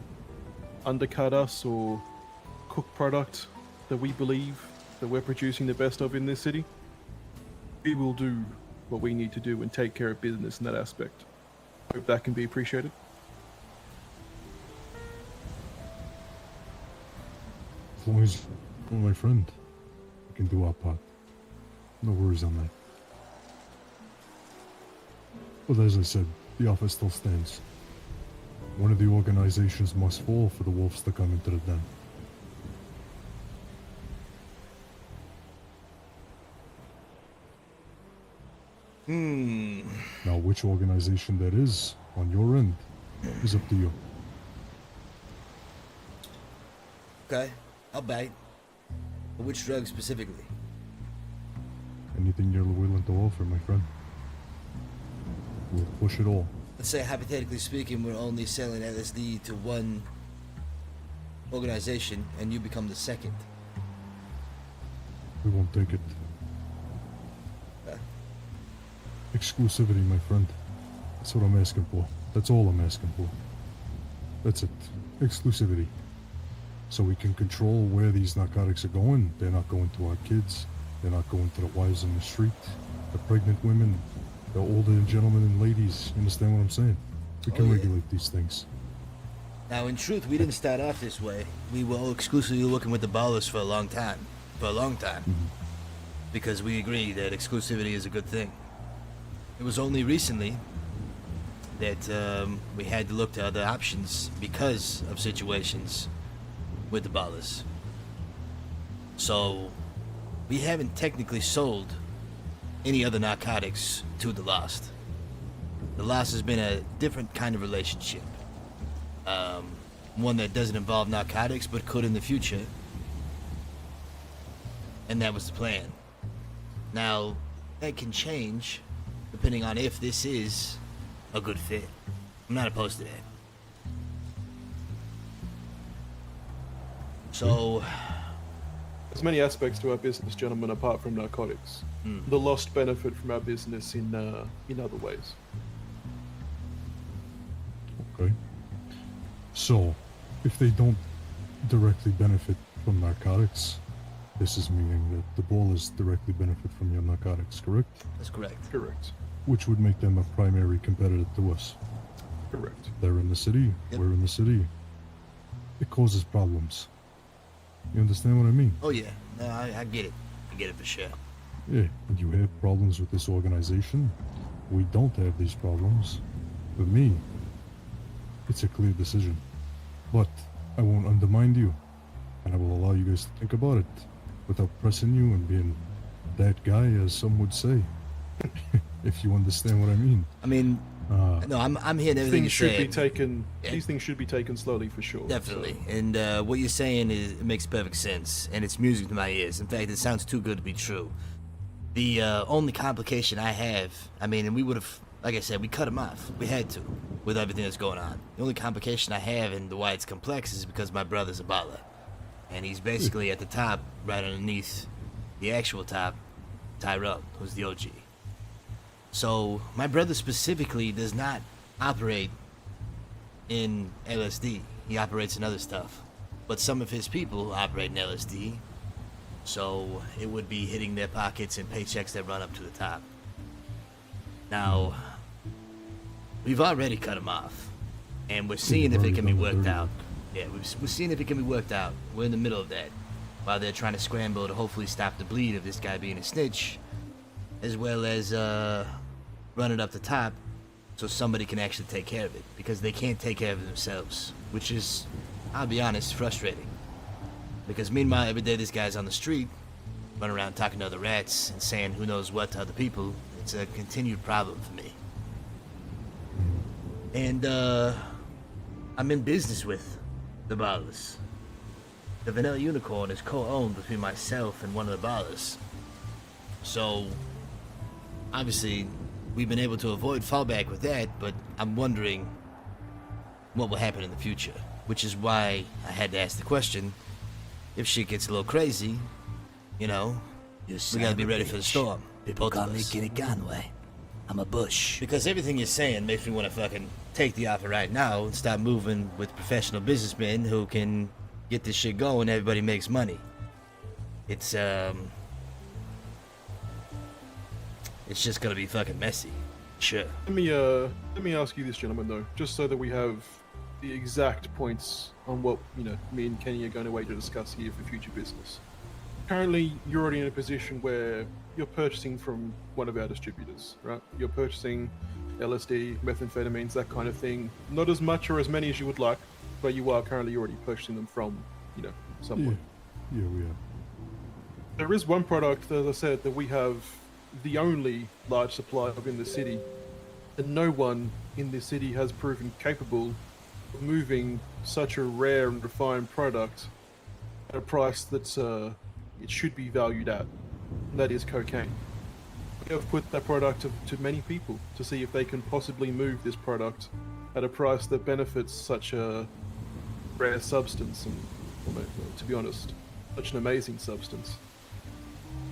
undercut us or cook product that we believe that we're producing the best of in this city, we will do what we need to do and take care of business in that aspect. Hope that can be appreciated. As long as you're my friend, we can do our part. No worries on that. But as I said, the offer still stands. One of the organizations must fall for the wolves to come into the den. Now, which organization that is, on your end, is up to you. Okay, I'll bite. But which drug specifically? Anything you're willing to offer, my friend. We'll push it all. Let's say, hypothetically speaking, we're only selling LSD to one organization, and you become the second. We won't take it. Okay. Exclusivity, my friend. That's what I'm asking for. That's all I'm asking for. That's it. Exclusivity. So we can control where these narcotics are going. They're not going to our kids. They're not going to the wives in the street, the pregnant women, the older gentlemen and ladies. You understand what I'm saying? We can regulate these things. Now, in truth, we didn't start off this way. We were all exclusively working with the ballers for a long time. because we agree that exclusivity is a good thing. It was only recently that we had to look to other options because of situations with the ballers. So we haven't technically sold any other narcotics to the Lost. The Lost has been a different kind of relationship. One that doesn't involve narcotics but could in the future. And that was the plan. Now, that can change depending on if this is a good fit. I'm not opposed to that. So, there's many aspects to our business, gentlemen, apart from narcotics. The Lost benefit from our business in other ways. Okay. So, if they don't directly benefit from narcotics, this is meaning that the ballers directly benefit from your narcotics, correct? That's correct. Correct. Which would make them a primary competitor to us. Correct. They're in the city. Yep. We're in the city. It causes problems. You understand what I mean? Oh yeah, no, I get it. I get it for sure. Yeah, and you have problems with this organization. We don't have these problems. For me, it's a clear decision. But I won't undermine you, and I will allow you guys to think about it without pressing you and being that guy, as some would say. If you understand what I mean. I mean, no, I'm hearing everything you're saying. These things should be taken slowly for sure. Definitely. So. And what you're saying it makes perfect sense, and it's music to my ears. In fact, it sounds too good to be true. The only complication I have, I mean, and we would have, like I said, we cut him off. We had to, with everything that's going on. The only complication I have and why it's complex is because my brother's a baller. And he's basically at the top, right underneath the actual top, Tyrell, who's the OG. So, my brother specifically does not operate in LSD. He operates in other stuff. But some of his people operate in LSD. So, it would be hitting their pockets and paychecks that run up to the top. Now, we've already cut him off. And we're seeing if it can be worked out. Yeah, we're seeing if it can be worked out. We're in the middle of that. While they're trying to scramble to hopefully stop the bleed of this guy being a snitch. As well as run it up the top so somebody can actually take care of it. Because they can't take care of it themselves. Which is, I'll be honest, frustrating. Because meanwhile, every day this guy's on the street, running around talking to other rats and saying who knows what to other people. It's a continued problem for me. And I'm in business with the ballers. The Vanilla Unicorn is co-owned between myself and one of the ballers. So, obviously, we've been able to avoid fallback with that, but I'm wondering what will happen in the future. Which is why I had to ask the question, if shit gets a little crazy, you know, we gotta be ready for the storm. People call me Kenny Conway. I'm a bush. Because everything you're saying makes me want to fucking take the offer right now and start moving with professional businessmen who can get this shit going. Everybody makes money. It's just gonna be fucking messy. Sure. Let me ask you this, gentlemen, though, just so that we have the exact points on what me and Kenny are going to wait to discuss here for future business. Currently, you're already in a position where you're purchasing from one of our distributors, right? You're purchasing LSD, methamphetamines, that kind of thing. Not as much or as many as you would like, but you are currently already purchasing them from, someone. Yeah, we are. There is one product, as I said, that we have the only large supply of in the city, and no one in this city has proven capable of moving such a rare and refined product at a price that's it should be valued at, and that is cocaine. We have put that product to many people to see if they can possibly move this product at a price that benefits such a rare substance and, to be honest, such an amazing substance.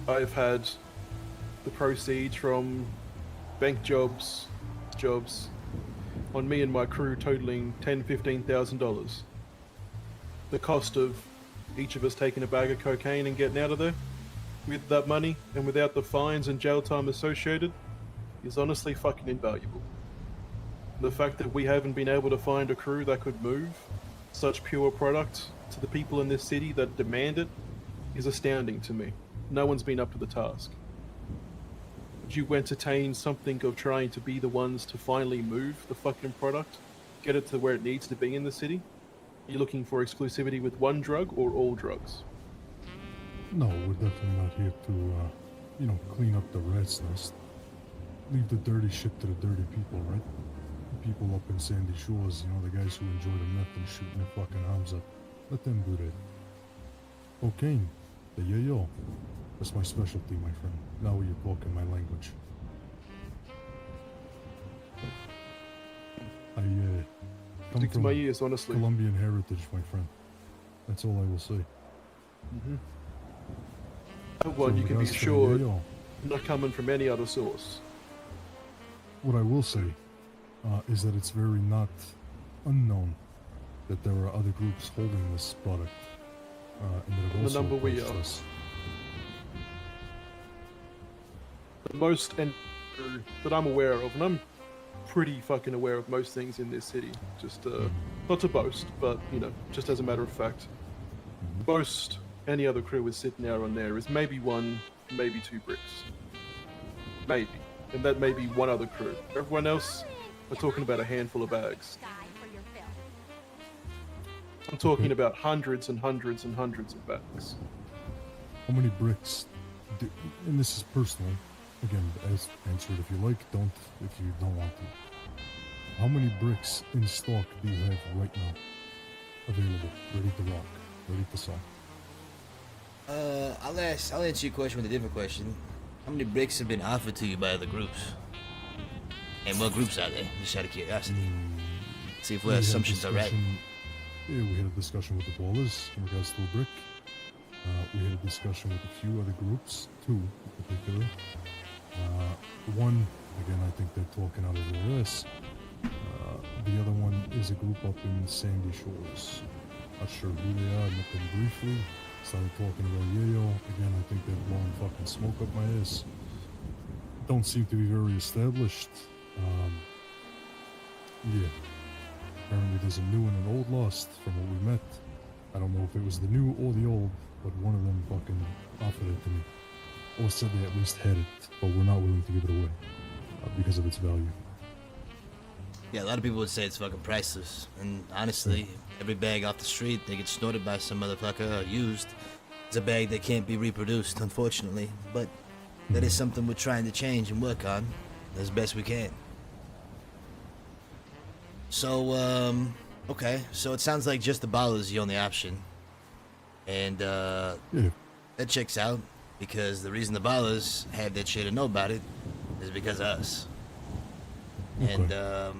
I've had the proceeds from bank jobs on me and my crew totaling $10,000-$15,000. The cost of each of us taking a bag of cocaine and getting out of there with that money and without the fines and jail time associated is honestly fucking invaluable. The fact that we haven't been able to find a crew that could move such pure product to the people in this city that demand it is astounding to me. no one's been up to the task. Would you entertain something of trying to be the ones to finally move the fucking product, get it to where it needs to be in the city? Are you looking for exclusivity with one drug or all drugs? No, we're definitely not here to, clean up the rat's nest. Leave the dirty shit to the dirty people, right? The people up in Sandy Shores, the guys who enjoy the meth and shooting their fucking arms up. Let them do that. Cocaine, the yayo. That's my specialty, my friend. Now you're talking my language. I come Sticks from my ears, honestly. Colombian heritage, my friend. That's all I will say. Well, you can be as for the assured, yayo, not coming from any other source. what I will say is that it's very not unknown that there are other groups holding this product, and that have The also number we approached are. us. The most and that I'm aware of, and I'm pretty fucking aware of most things in this city. Just not to boast, but just as a matter of fact, most any other crew is sitting out on there is maybe one, maybe two bricks, maybe, and that may be one other crew. Everyone else, we're talking about a handful of bags. I'm talking about hundreds and hundreds and hundreds of bags. How many bricks? And this is personal. Again, answer it if you like. Don't if you don't want to. How many bricks in stock do you have right now? Available, ready to rock, ready to sell. I'll answer your question with a different question. How many bricks have been offered to you by other groups? And what groups are they? Just out of curiosity. See if our assumptions are right. Yeah, we had a discussion with the ballers in regards to a brick. We had a discussion with a few other groups, two in particular. One, again, I think they're talking out of their ass. The other one is a group up in Sandy Shores. Not sure who they are, met them briefly. Started talking about yayo. Again, I think they're blowing fucking smoke up my ass. Don't seem to be very established. Yeah. Apparently there's a new and an old lost from what we met. I don't know if it was the new or the old, but one of them fucking offered it to me. Or said they at least had it, but we're not willing to give it away because of its value. Yeah, a lot of people would say it's fucking priceless. And honestly, every bag off the street they get snorted by some motherfucker or used is a bag that can't be reproduced, unfortunately. But that is something we're trying to change and work on as best we can. So, okay. So it sounds like just the bottle is the only option. And, that checks out. Because the reason the ballers have that shit and know about it is because of us. Okay. And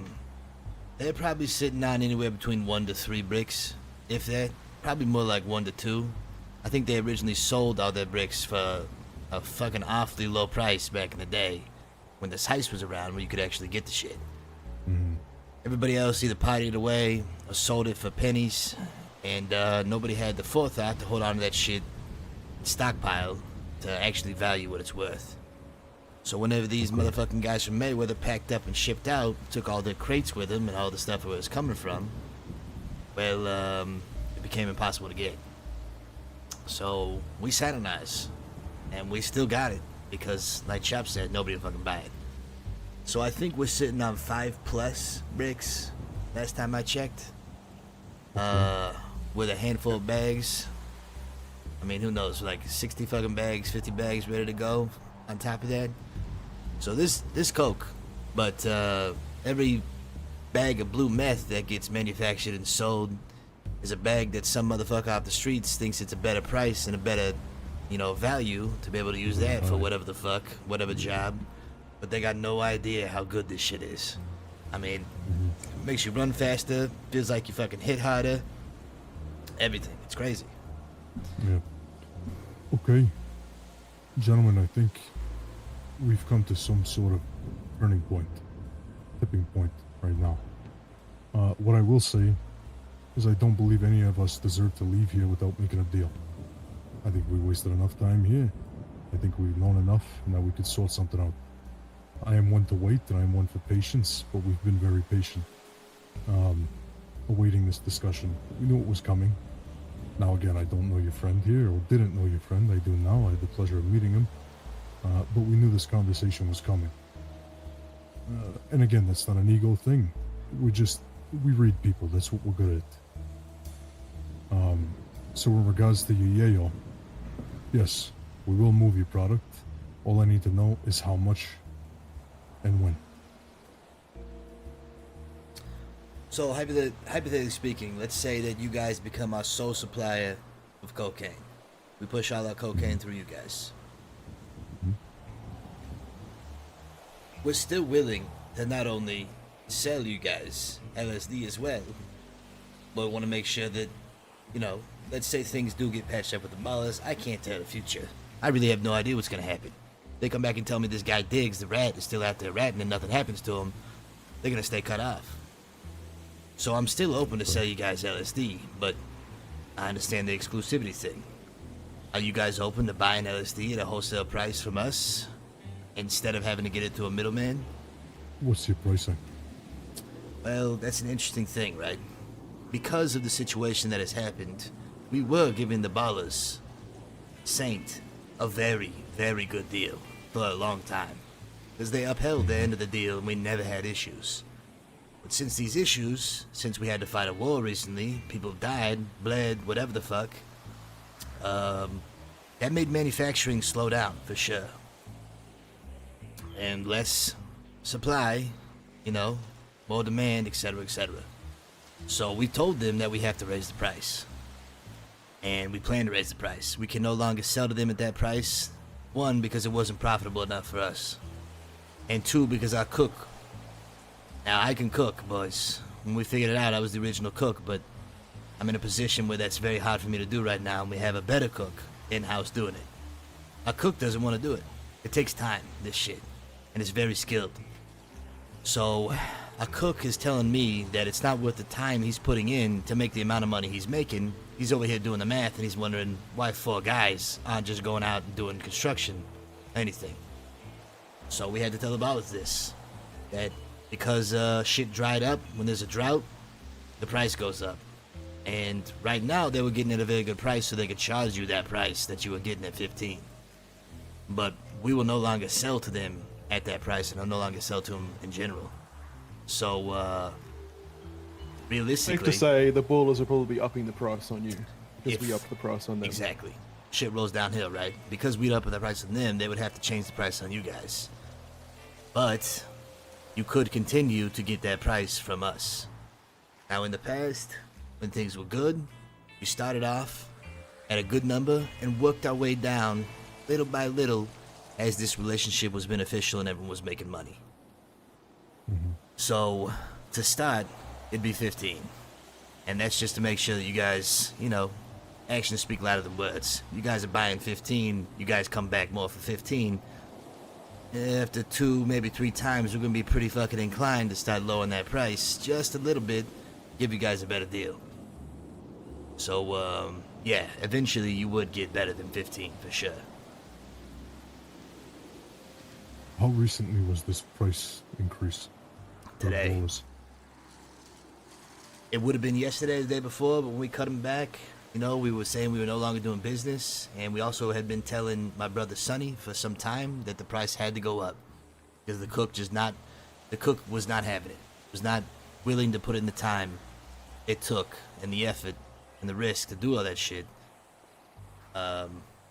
they're probably sitting on anywhere between 1 to 3 bricks, if that. Probably more like 1 to 2. I think they originally sold all their bricks for a fucking awfully low price back in the day when this heist was around where you could actually get the shit. Everybody else either partied away or sold it for pennies, and nobody had the forethought to hold on to that shit stockpile to actually value what it's worth. So whenever these motherfucking guys from Mayweather packed up and shipped out, took all their crates with them and all the stuff where it was coming from, well, it became impossible to get. So we sat on ours, and we still got it because, like Chop said, nobody would fucking buy it. So I think we're sitting on 5+ bricks last time I checked, with a handful of bags. I mean, who knows, like 60 fucking bags, 50 bags ready to go on top of that. So this coke, but every bag of blue meth that gets manufactured and sold is a bag that some motherfucker off the streets thinks it's a better price and a better, value to be able to use that for whatever the fuck, whatever job. But they got no idea how good this shit is. I mean, it makes you run faster, feels like you fucking hit harder, everything. It's crazy. Yeah. Okay. Gentlemen, I think we've come to some sort of turning point, tipping point right now. What I will say is I don't believe any of us deserve to leave here without making a deal. I think we wasted enough time here. I think we've known enough, and that we could sort something out. I am one to wait, and I am one for patience, but we've been very patient, awaiting this discussion. We knew it was coming. Now again, I don't know your friend here, or didn't know your friend. I do now. I had the pleasure of meeting him. But we knew this conversation was coming. And again, that's not an ego thing. We read people. That's what we're good at. So in regards to your yayo, yes, we will move your product. All I need to know is how much and when. So, hypothetically speaking, let's say that you guys become our sole supplier of cocaine. We push all our cocaine through you guys. We're still willing to not only sell you guys LSD as well, but we want to make sure that, you know, let's say things do get patched up with the ballers. I can't tell the future. I really have no idea what's going to happen. They come back and tell me this guy Diggs, the rat, is still out there ratting and nothing happens to him. They're going to stay cut off. So I'm still open to sell you guys LSD, but I understand the exclusivity thing. Are you guys open to buying LSD at a wholesale price from us instead of having to get it through a middleman? What's your pricing? Well, that's an interesting thing, right? Because of the situation that has happened, we were giving the ballers, Saint, a very, very good deal for a long time. Because they upheld the end of the deal and we never had issues. But since these issues, since we had to fight a war recently, people died, bled, whatever the fuck, that made manufacturing slow down, for sure. And less supply, you know, more demand, etc., etc. So we told them that we have to raise the price. And we plan to raise the price. We can no longer sell to them at that price. One, because it wasn't profitable enough for us. And two, because our cook... Now, I can cook, boys. When we figured it out, I was the original cook, but I'm in a position where that's very hard for me to do right now, and we have a better cook in-house doing it. Our cook doesn't want to do it. It takes time, this shit, and it's very skilled. So, our cook is telling me that it's not worth the time he's putting in to make the amount of money he's making. He's over here doing the math, and he's wondering why 4 guys aren't just going out and doing construction, anything. So we had to tell the ballers this, that because shit dried up when there's a drought, the price goes up. And right now they were getting at a very good price, so they could charge you that price that you were getting at 15. But we will no longer sell to them at that price, and I'll no longer sell to them in general. So realistically, safe to say the ballers will probably be upping the price on you because we upped the price on them. Exactly. Shit rolls downhill, right? Because we'd up the price on them, they would have to change the price on you guys. But you could continue to get that price from us. Now, in the past, when things were good, we started off at a good number and worked our way down little by little as this relationship was beneficial and everyone was making money. So, to start, it'd be 15. And that's just to make sure that you guys, you know, actions speak louder than words. You guys are buying 15, you guys come back more for 15. After 2, maybe 3 times, we're gonna be pretty fucking inclined to start lowering that price just a little bit, give you guys a better deal. So, yeah, eventually you would get better than 15 for sure. How recently was this price increase? Today. It would have been yesterday, the day before, but when we cut them back, you know, we were saying we were no longer doing business, and we also had been telling my brother Sonny for some time that the price had to go up because the cook was not having it. Was not willing to put in the time it took and the effort and the risk to do all that shit.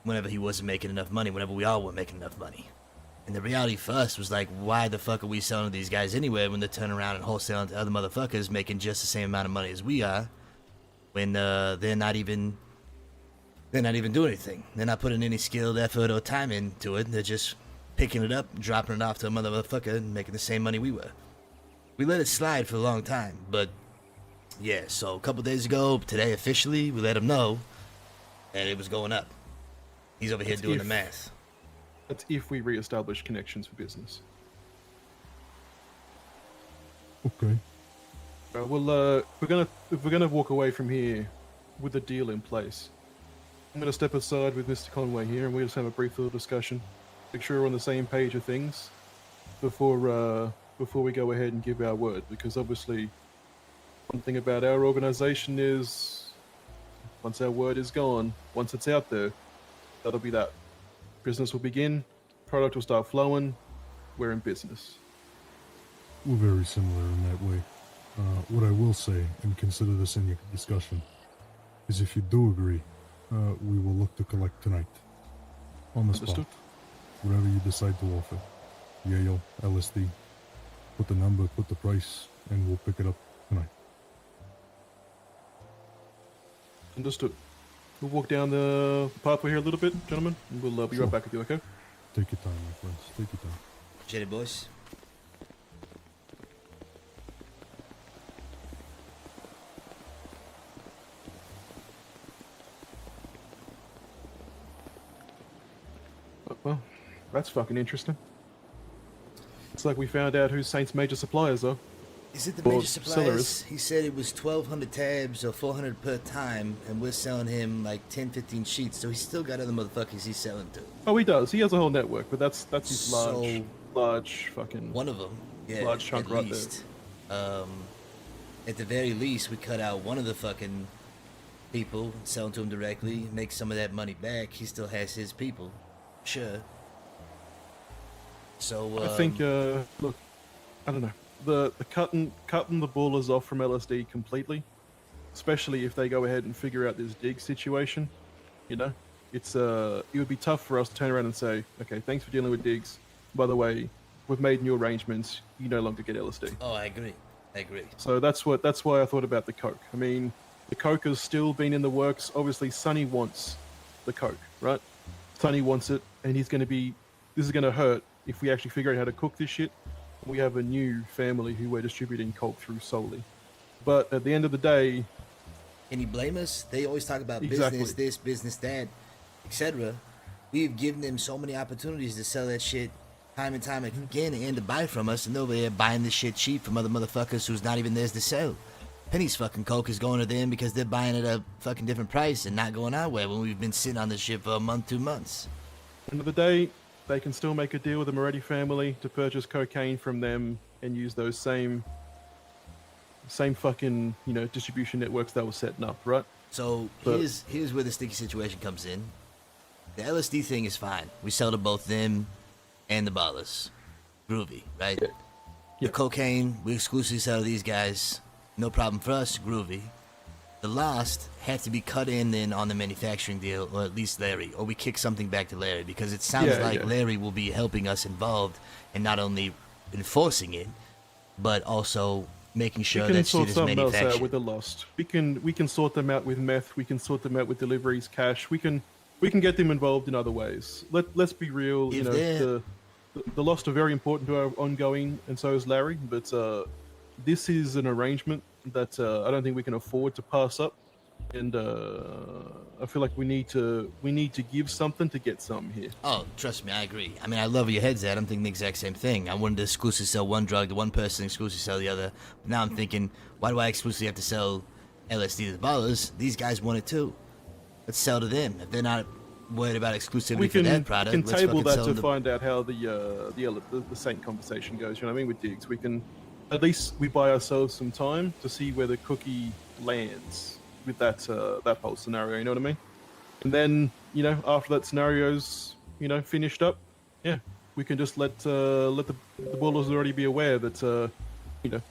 Whenever he wasn't making enough money, whenever we all weren't making enough money. And the reality for us was like, why the fuck are we selling to these guys anyway when they turn around and wholesaling to other motherfuckers making just the same amount of money as we are? When they're not even doing anything. They're not putting any skilled effort or time into it. They're just picking it up, dropping it off to a motherfucker, and making the same money we were. We let it slide for a long time, but yeah. So a couple days ago, today officially, we let him know, and it was going up. He's over here doing the math. That's if we reestablish connections for business. Okay. Well, if we're gonna walk away from here with a deal in place, I'm gonna step aside with Mr. Conway here, and we'll just have a brief little discussion, make sure we're on the same page of things before we go ahead and give our word. Because obviously, one thing about our organization is Once our word is gone, once it's out there, that'll be that. Business will begin, product will start flowing, we're in business. We're very similar in that way. What I will say, and consider this in your discussion, is if you do agree, we will look to collect tonight. On the spot. Whatever you decide to offer. Yayo, LSD. Put the number, put the price, and we'll pick it up tonight. Understood. We'll walk down the pathway here a little bit, gentlemen, and we'll be right back with you, okay? Take your time, my friends. Take your time. Appreciate it, boys. Well, that's fucking interesting. It's like we found out who Saint's major suppliers are. Is it the major seller suppliers? is. He said it was 1,200 tabs or 400 per time, and we're selling him like 10, 15 sheets, so he's still got other motherfuckers he's selling to. Oh, he does. He has a whole network, but that's his So, large fucking... One of them, yeah, large chunk at right least. At the very least, we cut out one of the fucking people, sell them to him directly, make some of that money back. He still has his people. Sure. So, I think, look, I don't know. The cutting the ballers off from LSD completely, especially if they go ahead and figure out this dig situation, you know, it would be tough for us to turn around and say, okay, thanks for dealing with digs. By the way, we've made new arrangements. You no longer get LSD. Oh, I agree. I agree. So that's why I thought about the coke. I mean, the coke has still been in the works. Obviously, Sonny wants the coke, right? Sonny wants it, and this is going to hurt if we actually figure out how to cook this shit. We have a new family who we're distributing coke through solely. But at the end of the day... Can you blame us? They always talk about Exactly. business this, business that, etc. We've given them so many opportunities to sell that shit time and time again and to buy from us, and they're buying this shit cheap from other motherfuckers who's not even theirs to sell. Penny's fucking coke is going to them because they're buying it at a fucking different price and not going our way when we've been sitting on this shit for a month, 2 months. End of the day, they can still make a deal with the Moretti family to purchase cocaine from them and use those same fucking, you know, distribution networks that were setting up, right? So here's where the sticky situation comes in. The LSD thing is fine. We sell to both them and the ballers. Groovy, right? Yeah. The cocaine, we exclusively sell to these guys. No problem for us, groovy. The lost have to be cut in then on the manufacturing deal, or at least Larry, or we kick something back to Larry, because it sounds like Larry will be helping us involved and not only enforcing it, but also making sure that shit is manufactured. We can sort something else out with the lost. We can sort them out with meth. We can sort them out with deliveries, cash. We can get them involved in other ways. Let's be real. You know, the lost are very important to our ongoing, and so is Larry. But this is an arrangement that I don't think we can afford to pass up, and I feel like we need to give something to get something here. Oh, trust me, I agree. I mean, I love where your head's at. I'm thinking the exact same thing. I wanted to exclusively sell one drug to one person, exclusively sell the other. But now I'm thinking, why do I exclusively have to sell LSD to the ballers? These guys want it too. Let's sell to them. If they're not worried about exclusivity for that product, we can let's table fucking that sell to find out how the Saint conversation goes. You know what I mean? With digs, we can at least we buy ourselves some time to see where the cookie lands with that whole scenario. You know what I mean? And then, you know, after that scenario's, you know, finished up, yeah, we can just let the ballers already be aware that you know,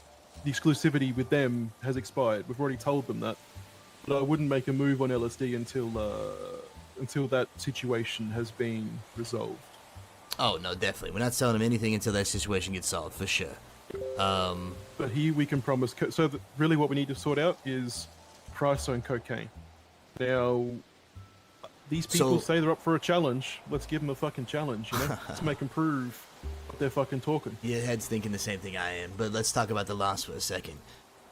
the exclusivity with them has expired. We've already told them that. But I wouldn't make a move on LSD until that situation has been resolved. Oh no, definitely. We're not selling them anything until that situation gets solved, for sure. But here we can promise. So really, what we need to sort out is price on cocaine. Now, these people say they're up for a challenge. Let's give them a fucking challenge. You know, let's make them prove what they're fucking talking. Your head's thinking the same thing I am. But let's talk about the Lost for a second.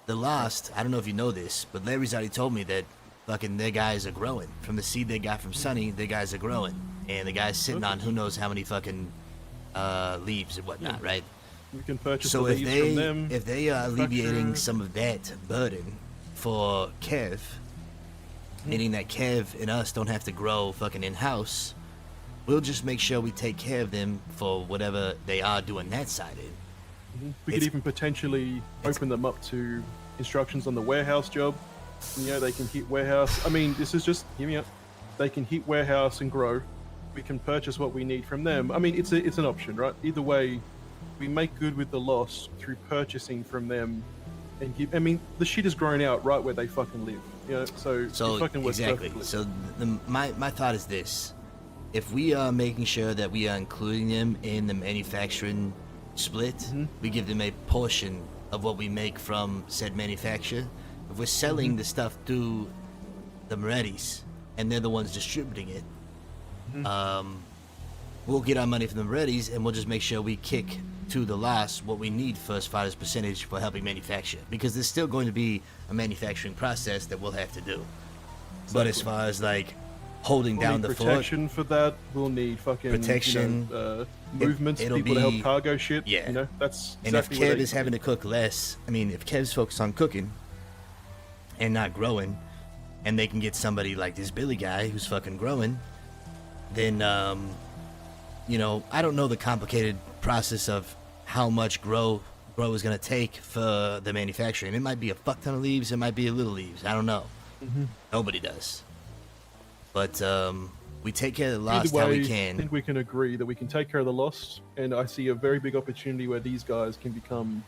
The Lost, I don't know if you know this, but Larry's already told me that fucking their guys are growing. From the seed they got from Sonny, their guys are growing. And the guy's sitting on who knows how many fucking leaves and whatnot, right? We can purchase so the leaves from them. If they are alleviating some of that burden for Kev, meaning that Kev and us don't have to grow fucking in-house, we'll just make sure we take care of them for whatever they are doing that side in. We could even potentially open them up to instructions on the warehouse job. You know, they can hit warehouse. I mean, this is just, hear me out. They can hit warehouse and grow. We can purchase what we need from them. I mean, it's an option, right? Either way, we make good with the loss through purchasing from them and give. I mean, the shit has grown out right where they fucking live. You know, so it fucking works exactly. perfectly. So my thought is this: if we are making sure that we are including them in the manufacturing split, we give them a portion of what we make from said manufacturer. If we're selling the stuff to the Morettis and they're the ones distributing it, we'll get our money from the Morettis and we'll just make sure we kick to the loss what we need for as far as percentage for helping manufacture, because there's still going to be a manufacturing process that we'll have to do. But as far as like holding down the protection for that, we'll need fucking protection, movements, it'll people to help be- cargo shit. yeah. You know, that's And exactly if what Kev they is having to cook less, I mean, if Kev's focused on cooking and not growing, and they can get somebody like this Billy guy who's fucking growing, then, you know, I don't know the complicated process of how much grow is going to take for the manufacturing. It might be a fuck ton of leaves, it might be a little leaves. I don't know. Nobody does. But we take care of the loss Either way, how we I can. think we can agree that we can take care of the loss, and I see a very big opportunity where these guys can become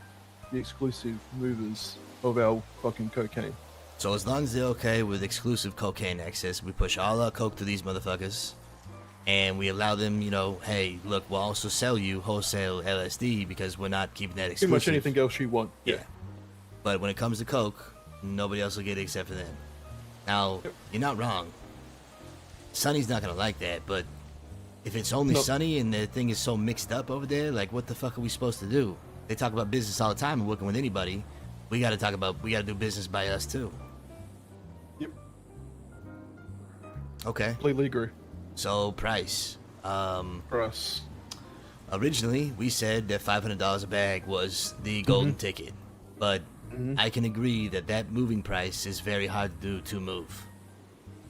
the exclusive movers of our fucking cocaine. So as long as they're okay with exclusive cocaine access, we push all our coke to these motherfuckers, and we allow them, you know, hey, look, we'll also sell you wholesale LSD because we're not keeping that Pretty exclusive. much anything else you want. Yeah. But when it comes to coke, nobody else will get it except for them. Now, you're not wrong. Sonny's not gonna like that, but if it's only No. Sonny and the thing is so mixed up over there, like what the fuck are we supposed to do? They talk about business all the time and working with anybody. We gotta do business by us too. Yep. Okay. Completely agree. So price. Price. Originally, we said that $500 a bag was the golden ticket, but I can agree that that moving price is very hard to move.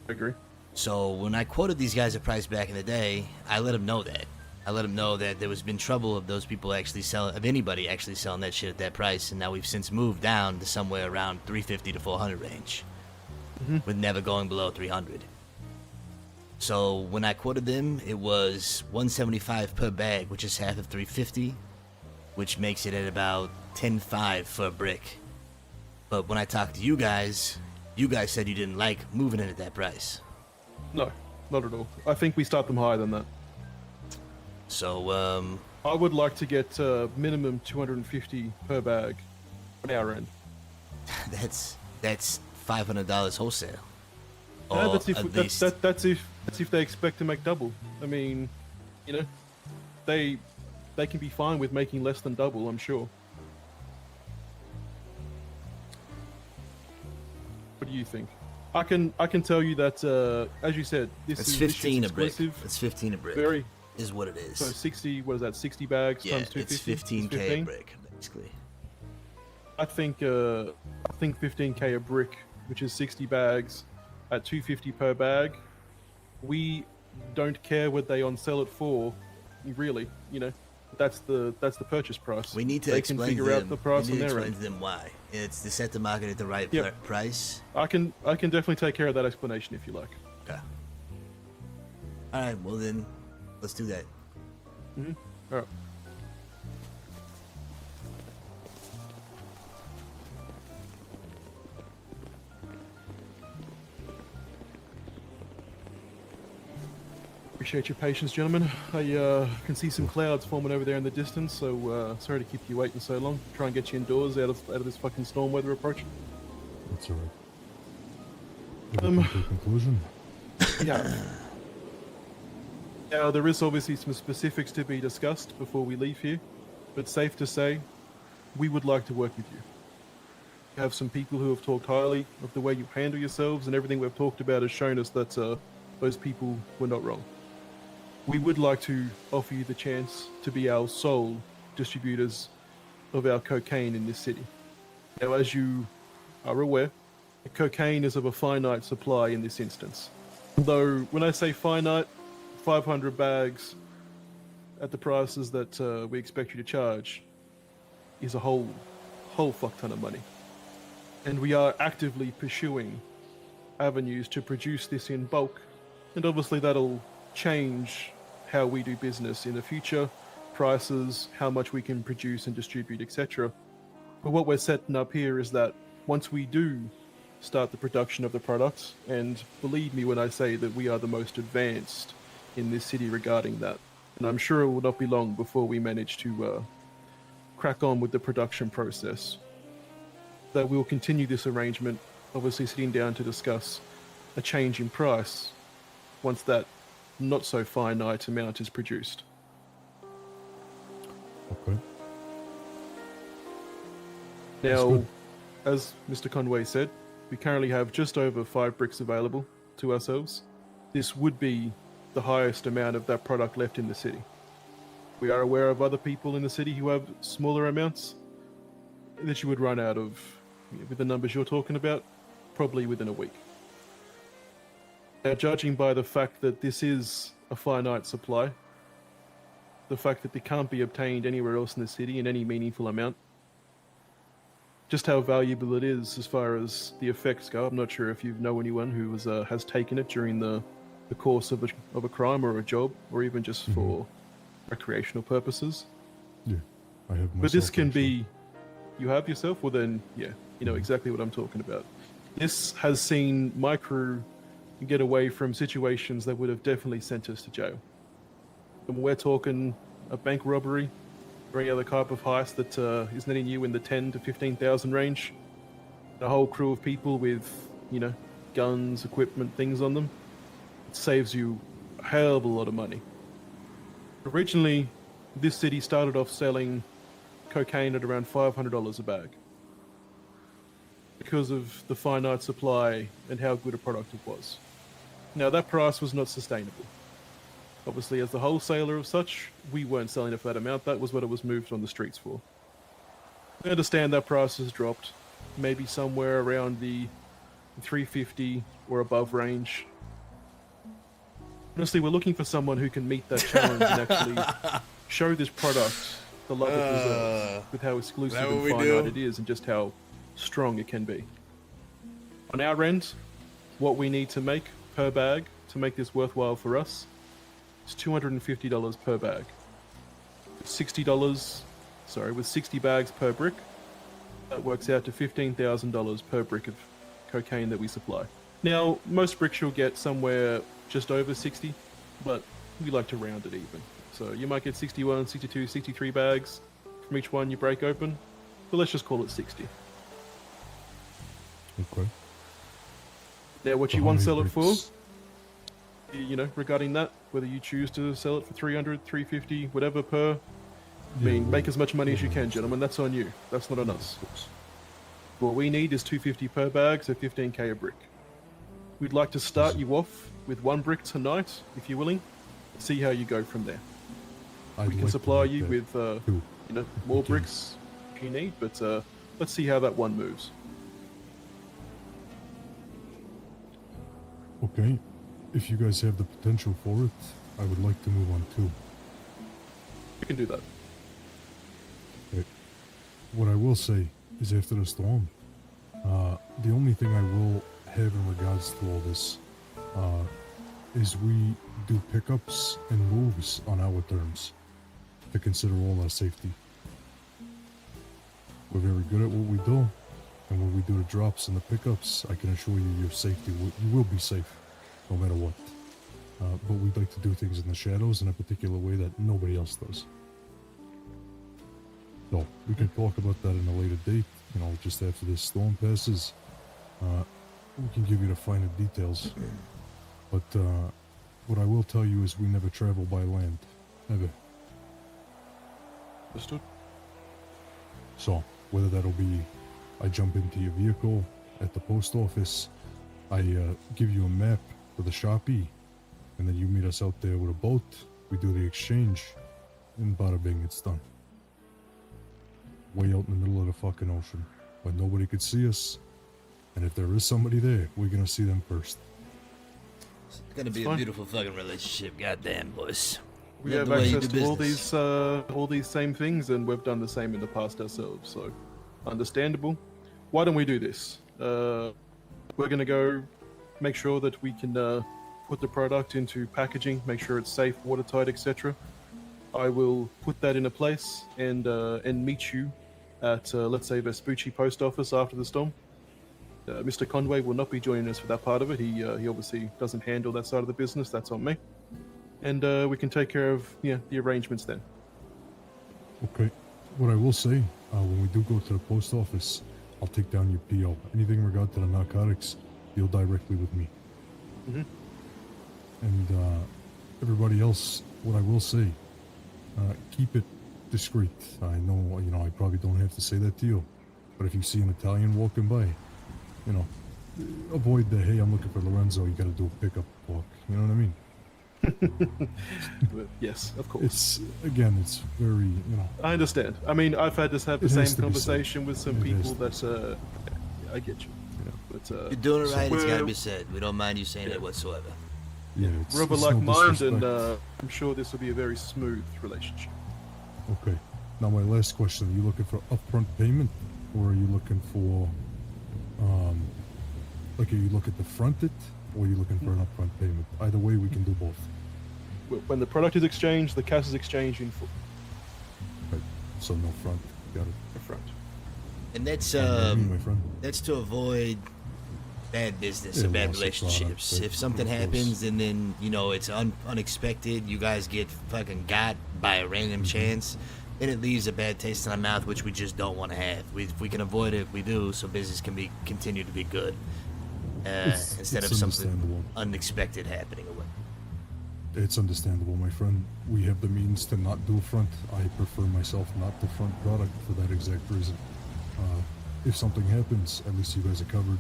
I agree. So when I quoted these guys a price back in the day, I let them know that. I let them know that there was been trouble of those people actually selling, of anybody actually selling that shit at that price, and now we've since moved down to somewhere around 350 to 400 range, with never going below 300. So when I quoted them, it was 175 per bag, which is half of 350, which makes it at about 10.5 for a brick. But when I talked to you guys said you didn't like moving it at that price. No, not at all. I think we start them higher than that. So, I would like to get minimum 250 per bag on our end. that's $500 wholesale. No, Or that's if at least that's if they expect to make double. I mean, you know, they can be fine with making less than double, I'm sure. What do you think? I can tell you that as you said, this it's is 15 this a brick. exclusive. It's 15 a brick. Very. Is what it is. So 60. What is that? 60 bags Yeah, times 250. it's 15K a brick, basically. I think 15K a brick, which is 60 bags at 250 per bag. We don't care what they on sell it for, really. You know, that's the purchase price. We need to they explain can figure to them. out the price we on need to their explain end. to them why. It's to set the market at the right price. I can definitely take care of that explanation if you like. Okay. All right. Well then, let's do that. All right. Appreciate your patience, gentlemen. I can see some clouds forming over there in the distance, so sorry to keep you waiting so long. Try and get you indoors out of this fucking storm weather approaching. That's alright. To conclusion. Yeah. Now, there is obviously some specifics to be discussed before we leave here, but safe to say, we would like to work with you. We have some people who have talked highly of the way you handle yourselves, and everything we've talked about has shown us that those people were not wrong. We would like to offer you the chance to be our sole distributors of our cocaine in this city. Now, as you are aware, cocaine is of a finite supply in this instance. Although, when I say finite, 500 bags at the prices that we expect you to charge is a whole fuck ton of money. And we are actively pursuing avenues to produce this in bulk. And obviously that'll change how we do business in the future, prices, how much we can produce and distribute, etc. But what we're setting up here is that once we do start the production of the products, and believe me when I say that we are the most advanced in this city regarding that, and I'm sure it will not be long before we manage to crack on with the production process, that we'll continue this arrangement, obviously sitting down to discuss a change in price once that not so finite amount is produced. Okay. Now, as Mr. Conway said, we currently have just over 5 bricks available to ourselves. This would be the highest amount of that product left in the city. We are aware of other people in the city who have smaller amounts that you would run out of, with the numbers you're talking about, probably within a week. Now, judging by the fact that this is a finite supply, the fact that they can't be obtained anywhere else in the city in any meaningful amount, just how valuable it is as far as the effects go. I'm not sure if you know anyone who has taken it during the course of a crime or a job, or even just for recreational purposes. Yeah, I have myself. But this can be... You have yourself? Well then, yeah, you know exactly what I'm talking about. This has seen my crew get away from situations that would have definitely sent us to jail. And we're talking a bank robbery or any other type of heist that is netting you in the 10 to 15,000 range. A whole crew of people with, you know, guns, equipment, things on them. It saves you a hell of a lot of money. Originally, this city started off selling cocaine at around $500 a bag because of the finite supply and how good a product it was. Now, that price was not sustainable. Obviously, as the wholesaler of such, we weren't selling it for that amount. That was what it was moved on the streets for. I understand that price has dropped, maybe somewhere around the 350 or above range. Honestly, we're looking for someone who can meet that challenge and actually show this product the love it deserves, with how exclusive and finite it is and just how strong it can be. On our end, what we need to make per bag to make this worthwhile for us is $250 per bag. With with 60 bags per brick, that works out to $15,000 per brick of cocaine that we supply. Now, most bricks you'll get somewhere just over 60, but we like to round it even. So you might get 61, 62, 63 bags from each one you break open, but let's just call it 60. Okay. Now, what you want to sell it for, you know, regarding that, whether you choose to sell it for 300, 350, whatever per, I mean, make as much money as you can, gentlemen. That's on you. That's not on us. What we need is $250 per bag, so $15K a brick. We'd like to start you off with 1 brick tonight, if you're willing. See how you go from there. We can supply you with, you know, more bricks if you need, but let's see how that one moves. Okay. If you guys have the potential for it, I would like to move on too. You can do that. Okay. What I will say is after the storm, the only thing I will have in regards to all this is we do pickups and moves on our terms to consider all our safety. We're very good at what we do, and when we do the drops and the pickups, I can assure you your safety, you will be safe no matter what. But we'd like to do things in the shadows in a particular way that nobody else does. So we can talk about that in a later date, you know, just after this storm passes. We can give you the finer details. But what I will tell you is we never travel by land. Never. Understood. So, whether that'll be I jump into your vehicle at the post office, I give you a map with a Sharpie, and then you meet us out there with a boat, we do the exchange, and bada bing, it's done. Way out in the middle of the fucking ocean, where nobody could see us, and if there is somebody there, we're gonna see them first. It's gonna be a beautiful fucking relationship, goddamn, boys. We have access to all these same things, and we've done the same in the past ourselves, so understandable. why don't we do this? We're gonna go make sure that we can put the product into packaging, make sure it's safe, watertight, etc. I will put that in a place and meet you at let's say Vespucci Post Office after the storm. Mr. Conway will not be joining us for that part of it. He obviously doesn't handle that side of the business. That's on me, and we can take care of the arrangements then. Okay. What I will say, when we do go to the post office, I'll take down your PO. Anything in regard to the narcotics, deal directly with me. Mm-hmm. And everybody else, what I will say, keep it discreet. I know, I probably don't have to say that to you, but if you see an Italian walking by, avoid the, hey, I'm looking for Lorenzo, you gotta do a pickup walk. You know what I mean? Yes, of course. It's very, I understand. I mean, I've had to have the It has same to be conversation said. with some It people has that, I get you. But, You're doing it right, it's gotta we're- be said. We don't mind you saying it whatsoever. Yeah, We're of a it's like no mind, and disrespect. I'm sure this will be a very smooth relationship. Okay. Now my last question: are you looking for upfront payment, or are you looking for, are you looking to front it, or are you looking for an upfront payment? Either way, we can do both. When the product is exchanged, the cash is exchanged in full. Right. So no front. Got it. The front. And that's my friend. that's to avoid bad business Yeah, or bad loss of relationships. product, If something of course. happens and then it's unexpected, you guys get fucking got by a random chance, then it leaves a bad taste in our mouth, which we just don't want to have. If we can avoid it, we do, so business can continue to be good, instead it's of something understandable. unexpected happening. It's understandable, my friend. We have the means to not do front. I prefer myself not to front product for that exact reason. If something happens, at least you guys are covered,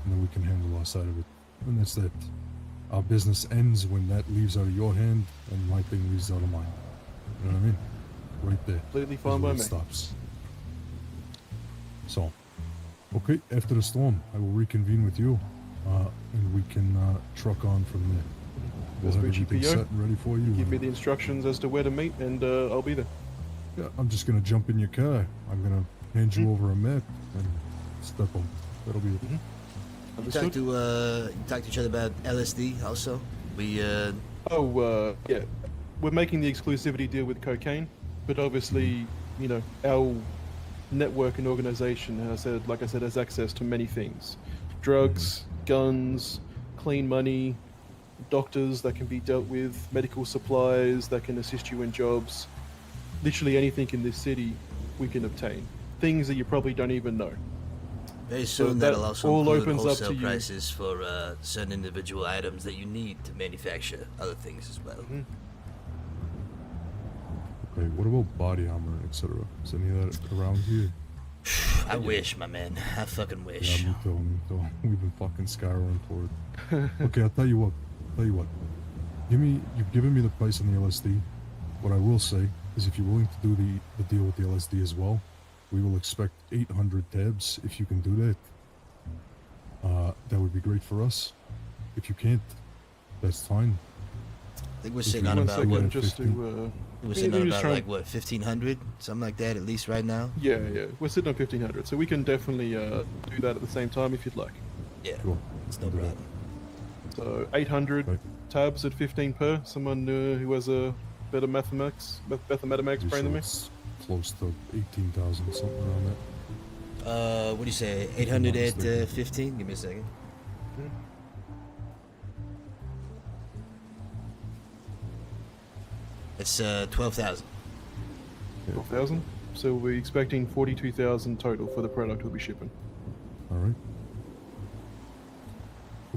and then we can handle our side of it. And that's that. Our business ends when that leaves out of your hand, and my thing leaves out of mine. You know what I mean? Right there. Completely is fine where by it me. stops. So, okay, after the storm, I will reconvene with you, and we can truck on from there. We'll have Vespucci everything PO, set and ready for you. Give me and- the instructions as to where to meet, and I'll be there. Yeah, I'm just gonna jump in your car. I'm gonna hand you over a map and step on. That'll be it. You talk to each other about LSD also. We yeah, we're making the exclusivity deal with cocaine, but obviously, our network and organization like I said, has access to many things: drugs, guns, clean money, doctors that can be dealt with, medical supplies that can assist you in jobs. Literally anything in this city we can obtain. Things that you probably don't even know. very So soon that that'll also all include opens up wholesale to you. prices for certain individual items that you need to manufacture other things as well. Okay, what about body armor, etc.? Is any of that around here? I wish, my man. I fucking wish. Yeah, me too. We've been fucking scouring for it. Okay, I'll tell you what. You've given me the price on the LSD. What I will say is if you're willing to do the deal with the LSD as well, we will expect 800 tabs. If you can do that, that would be great for us. If you can't, that's fine. I think we're If sitting you on want about to do what? it at just 15 to We're sitting on just about try- like what, 1,500, something like that, at least right now. Yeah, we're sitting on 1,500, so we can definitely do that at the same time if you'd like. Yeah, Cool. it's no Do that. problem. So 800 Right. tabs at 15 per. Someone who has a better mathematics brain Pretty than sure me. it's close to 18,000, something around that. What do you say? I'm 800 not at mistaken. 15? Give me a second. It's 12,000. 12,000. So we're expecting 42,000 total for the product we'll be shipping. All right.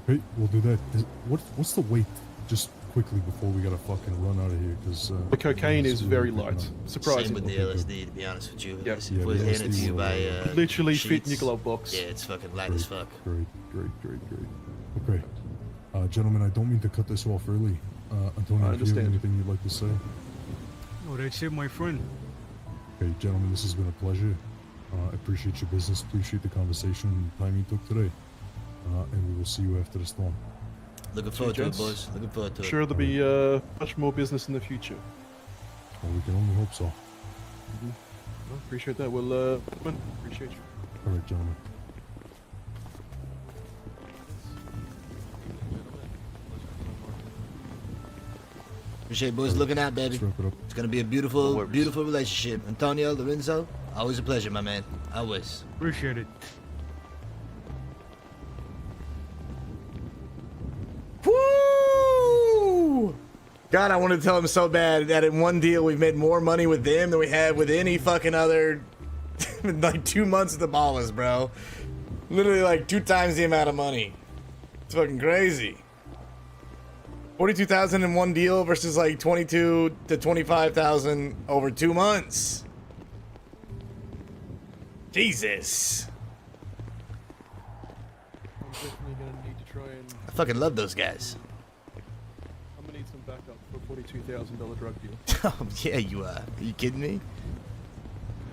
Okay, we'll do that. What's the weight? Just quickly before we gotta fucking run out of here, because The cocaine is very light. Same Surprisingly. with the LSD, to be honest with you. Yep. If Yeah, we're the handing it to LSD you will, by Literally fit in your sheets, glove box. Yeah, it's fucking light as fuck. Great. Okay, gentlemen, I don't mean to cut this off early. Antonio, if you have understand. anything you'd like to say? No, that's it, my friend. Okay, gentlemen, this has been a pleasure. I appreciate your business, appreciate the conversation and the time you took today. And we will see you after the storm. Looking forward to it, gents. boys. Looking forward to Sure, it. there'll be much more business in the future. Well, we can only hope so. Well, appreciate that. Well, appreciate you. All right, gentlemen. Appreciate boys looking out, baby. Let's wrap it up. It's gonna be a beautiful, beautiful relationship. Antonio, Lorenzo, always a pleasure, my man. Always. Appreciate it. Woo! God, I want to tell him so bad that in one deal we've made more money with them than we have with any fucking other. Like 2 months of the ballers, bro. Literally like 2 times the amount of money. It's fucking crazy. 42,000 in one deal versus like 22 to 25,000 over 2 months. Jesus. I'm definitely gonna need to try and. I fucking love those guys. I'm gonna need some backup for a $42,000 drug deal. Oh, yeah, you are. Are you kidding me?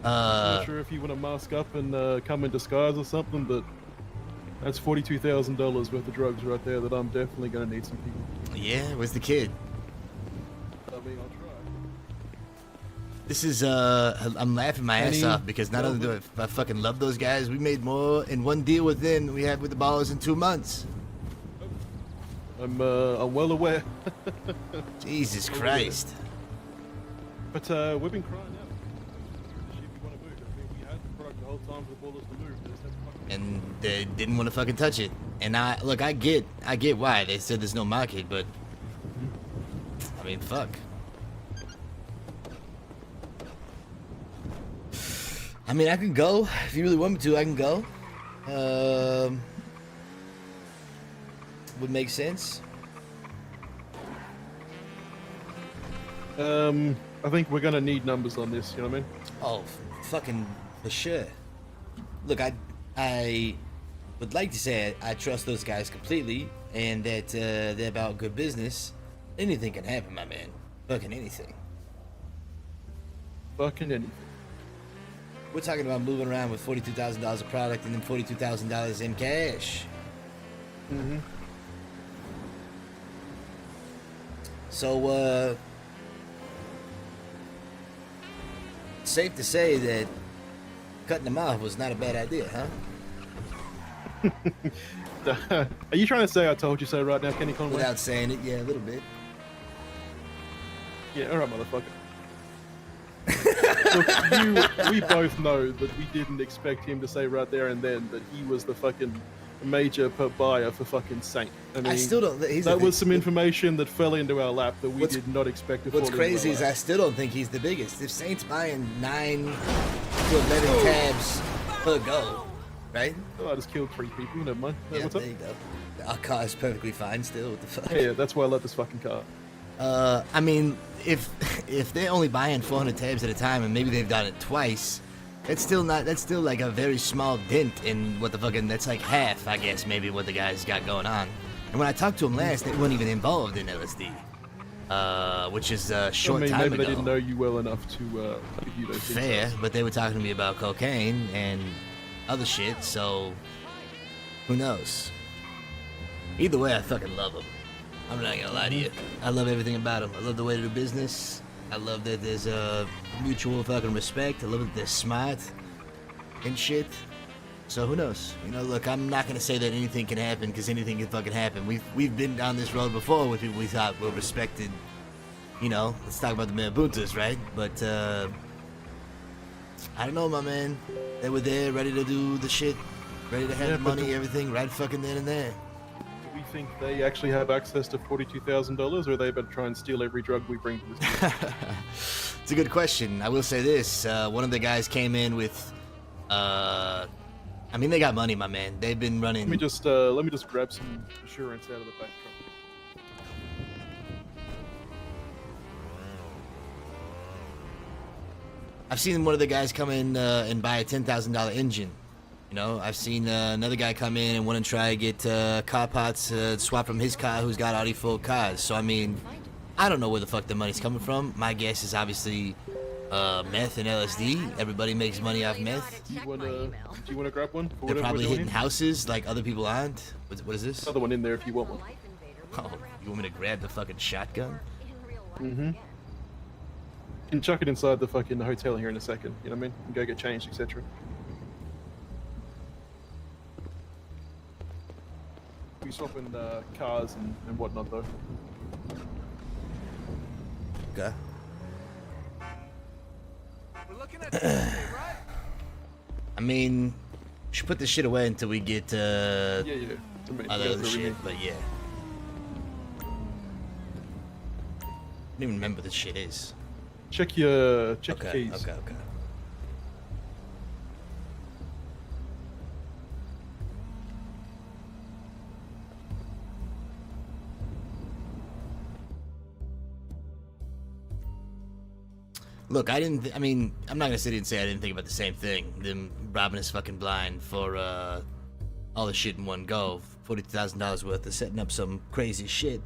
I'm not sure if you want to mask up and come in disguise or something, but that's $42,000 worth of drugs right there that I'm definitely gonna need some people. Yeah, where's the kid? I mean, I'll try. This is, I'm laughing my ass off because not only do I fucking love those guys, we made more in one deal with them than we had with the ballers in 2 months. I'm well aware. Jesus Christ. But we've been crying out. Shit, we want to move. I mean, we had the product the whole time for the ballers to move. They just haven't fucking And they didn't want to fucking touch it. And I get why they said there's no market, but I mean, fuck. I mean, I can go if you really want me to. I can go. Would make sense. I think we're gonna need numbers on this. You know what I mean? Oh, fucking for sure. Look, I would like to say I trust those guys completely, and that they're about good business. Anything can happen, my man. Fucking anything. Fucking anything. We're talking about moving around with $42,000 of product and then $42,000 in cash. Mm-hmm. So, safe to say that cutting them off was not a bad idea, huh? Are you trying to say I told you so right now, Kenny Conway? Without saying it, yeah, a little bit. Yeah, alright, motherfucker. Look, we both know that we didn't expect him to say right there and then that he was the fucking major buyer for fucking Saint. I mean, I still don't. That was some information that fell into our lap that we did not expect to fall What's into our crazy is lap. I still don't think he's the biggest. If Saint's buying 9 to 11 tabs per go, right? Oh, I just killed 3 people. Never mind. Yeah, What's up? there you go. Our car is perfectly fine still. What the fuck? Yeah, that's why I love this fucking car. I mean, if they're only buying 400 tabs at a time and maybe they've done it twice, that's still like a very small dent in what the fucking, that's like half, I guess, maybe what the guys got going on. And when I talked to them last, they weren't even involved in LSD, which is a short time maybe ago. they didn't know you well enough to give you those things. Fair, but they were talking to me about cocaine and other shit, so who knows? Either way, I fucking love them. I'm not gonna lie to you. I love everything about them. I love the way they do business. I love that there's a mutual fucking respect. I love that they're smart and shit. So who knows? You know, look, I'm not gonna say that anything can happen because anything can fucking happen. We've been down this road before with people we thought were respected. You know, let's talk about the Marabuntas, right? But I don't know, my man. They were there, ready to do the shit, ready to have the money, everything, right fucking then and there. Do we think they actually have access to $42,000, or are they about to try and steal every drug we bring to this place? It's a good question. I will say this: one of the guys came in with, I mean, they got money, my man. They've been running. Let me just grab some insurance out of the back trunk. I've seen one of the guys come in and buy a $10,000 engine. You know, I've seen another guy come in and want to try to get car parts swapped from his car, who's got Audi full cars. So I mean, I don't know where the fuck the money's coming from. My guess is obviously meth and LSD. Everybody makes money off meth. Do you wanna grab one? They're probably hitting houses like other people aren't. What is this? Another one in there if you want one. Oh, you want me to grab the fucking shotgun? Mm-hmm. You can chuck it inside the fucking hotel here in a second. You know what I mean? And go get changed, etc. We swapping cars and whatnot though. Okay. We're looking at Tuesday, right? I mean, we should put this shit away until we get Yeah. I mean, other whatever we shit. need. But yeah, I don't even remember what this shit is. Check your Okay. keys. Okay. Look, I didn't. I mean, I'm not gonna sit here and say I didn't think about the same thing. Them robbing us fucking blind for all the shit in one go, $40,000 worth of setting up some crazy shit.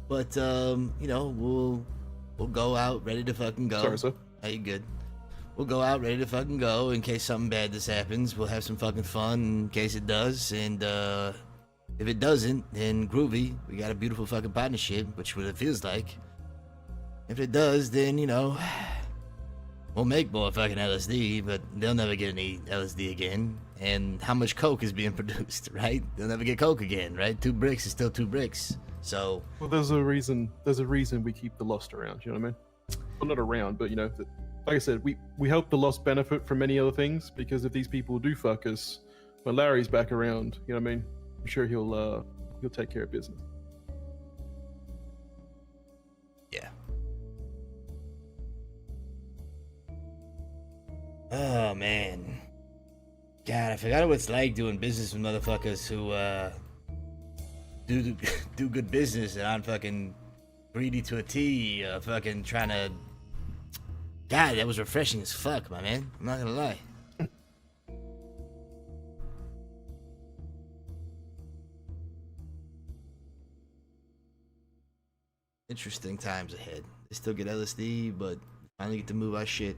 But you know, we'll go out ready to fucking go. Sorry, sir. Are you good? We'll go out ready to fucking go in case something bad this happens. We'll have some fucking fun in case it does, and if it doesn't, then groovy. We got a beautiful fucking partnership, which what it feels like. If it does, then, you know, we'll make more fucking LSD, but they'll never get any LSD again. And how much coke is being produced, right? They'll never get coke again, right? 2 bricks is still 2 bricks. So, Well, there's a reason we keep the Lost around. You know what I mean? Well, not around, but you know, like I said, we help the Lost benefit from many other things because if these people do fuck us, when Larry's back around, you know what I mean? I'm sure he'll take care of business. yeah. Oh, man. God, I forgot what it's like doing business with motherfuckers who, do good business and aren't fucking greedy to a T, fucking trying to... God, that was refreshing as fuck, my man. I'm not gonna lie. Interesting times ahead. They still get LSD, but finally get to move our shit.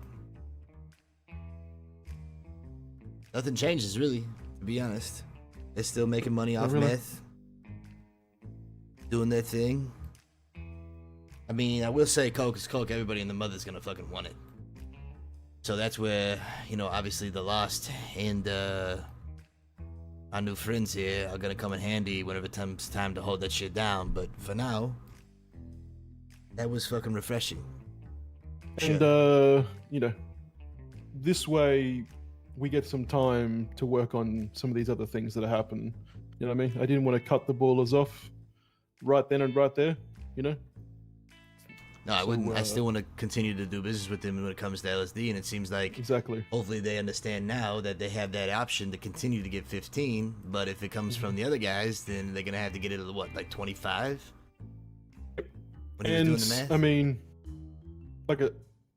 Nothing changes, really, to be honest. They're still making money off really. meth. Doing their thing. I mean, I will say coke is coke. Everybody and the mother's gonna fucking want it. So that's where, you know, obviously the Lost and our new friends here are gonna come in handy whenever it comes time to hold that shit down. But for now, that was fucking refreshing. And you know, this way we get some time to work on some of these other things that are happening. You know what I mean? I didn't want to cut the ballers off right then and right there, you know? No, I wouldn't. I still want to continue to do business with them when it comes to LSD, and it seems like exactly. Hopefully, they understand now that they have that option to continue to get 15. But if it comes from the other guys, then they're gonna have to get it at what, like 25? When he was doing the math? I mean, like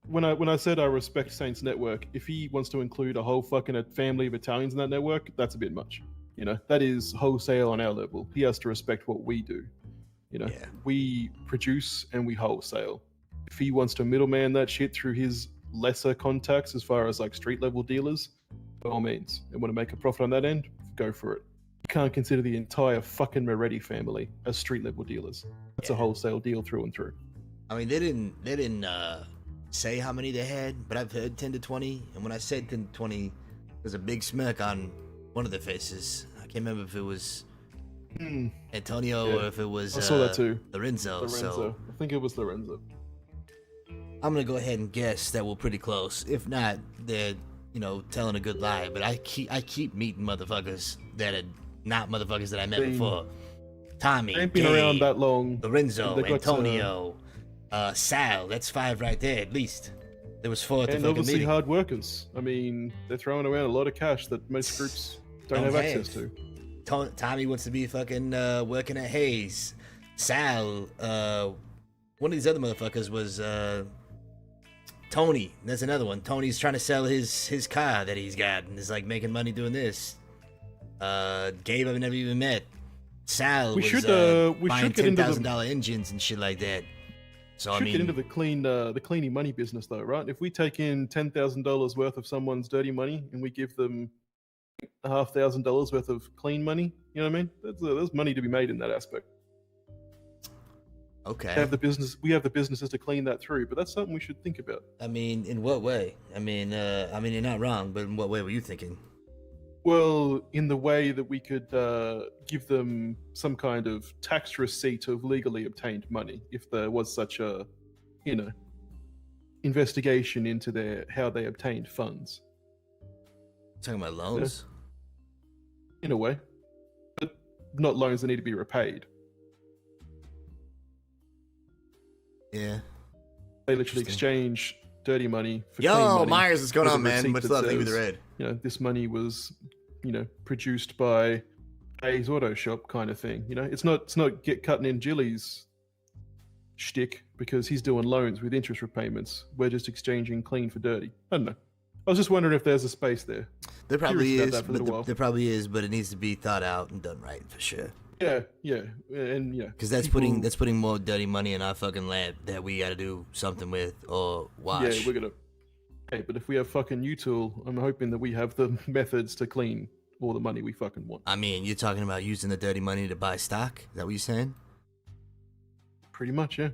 when I said I respect Saints Network, if he wants to include a whole fucking family of Italians in that network, that's a bit much. You know, that is wholesale on our level. He has to respect what we do. You know, we produce and we wholesale. If he wants to middleman that shit through his lesser contacts as far as like street level dealers, by all means, and want to make a profit on that end, go for it. You can't consider the entire fucking Moretti family as street level dealers. That's a wholesale deal through and through. I mean, they didn't say how many they had, but I've heard 10 to 20. And when I said 10 to 20, there's a big smirk on one of their faces. I can't remember if it was Antonio or if it was I saw that too. Lorenzo. So I think it was Lorenzo. I'm gonna go ahead and guess that we're pretty close. If not, they're, you know, telling a good lie. But I keep meeting motherfuckers that are not motherfuckers that I met before. Tommy, Ain't been Gabe, around that long. Lorenzo, They got, Antonio, Sal. That's 5 right there at least. There was 4 at the And fucking obviously meeting. hard workers. I mean, they're throwing around a lot of cash that most groups don't have access to. Tommy wants to be fucking working at Hayes. Sal, one of these other motherfuckers was Tony. That's another one. Tony's trying to sell his car that he's got and is like making money doing this. Gabe I've never even met. Sal We was should buying get into the- $10,000 engines and shit like that. So I Should mean, get into the cleaning money business though, right? If we take in $10,000 worth of someone's dirty money and we give them $500 worth of clean money, you know what I mean? There's money to be made in that aspect. okay. We have the businesses to clean that through, but that's something we should think about. I mean, in what way? I mean, you're not wrong, but in what way were you thinking? Well, in the way that we could give them some kind of tax receipt of legally obtained money, if there was such a investigation into how they obtained funds. Talking about loans? In a way. But not loans that need to be repaid. Yeah. They literally exchange dirty money for clean Yo, money. Myers, what's going with a on, man? receipt Much that love. Thank you for the says, raid. This money was, produced by Jay's Auto Shop kind of thing. It's not get cutting in Jilly's shtick because he's doing loans with interest repayments. We're just exchanging clean for dirty. I don't know. I was just wondering if there's a space there. There probably Curious about is, that for a little while. there probably is, but it needs to be thought out and done right for sure. Yeah, and Because that's putting more dirty money in our fucking lab that we got to do something with or watch. Yeah, we're gonna. Hey, but if we have fucking U-Tool, I'm hoping that we have the methods to clean all the money we fucking want. I mean, you're talking about using the dirty money to buy stock? Is that what you're saying? Pretty much, yeah.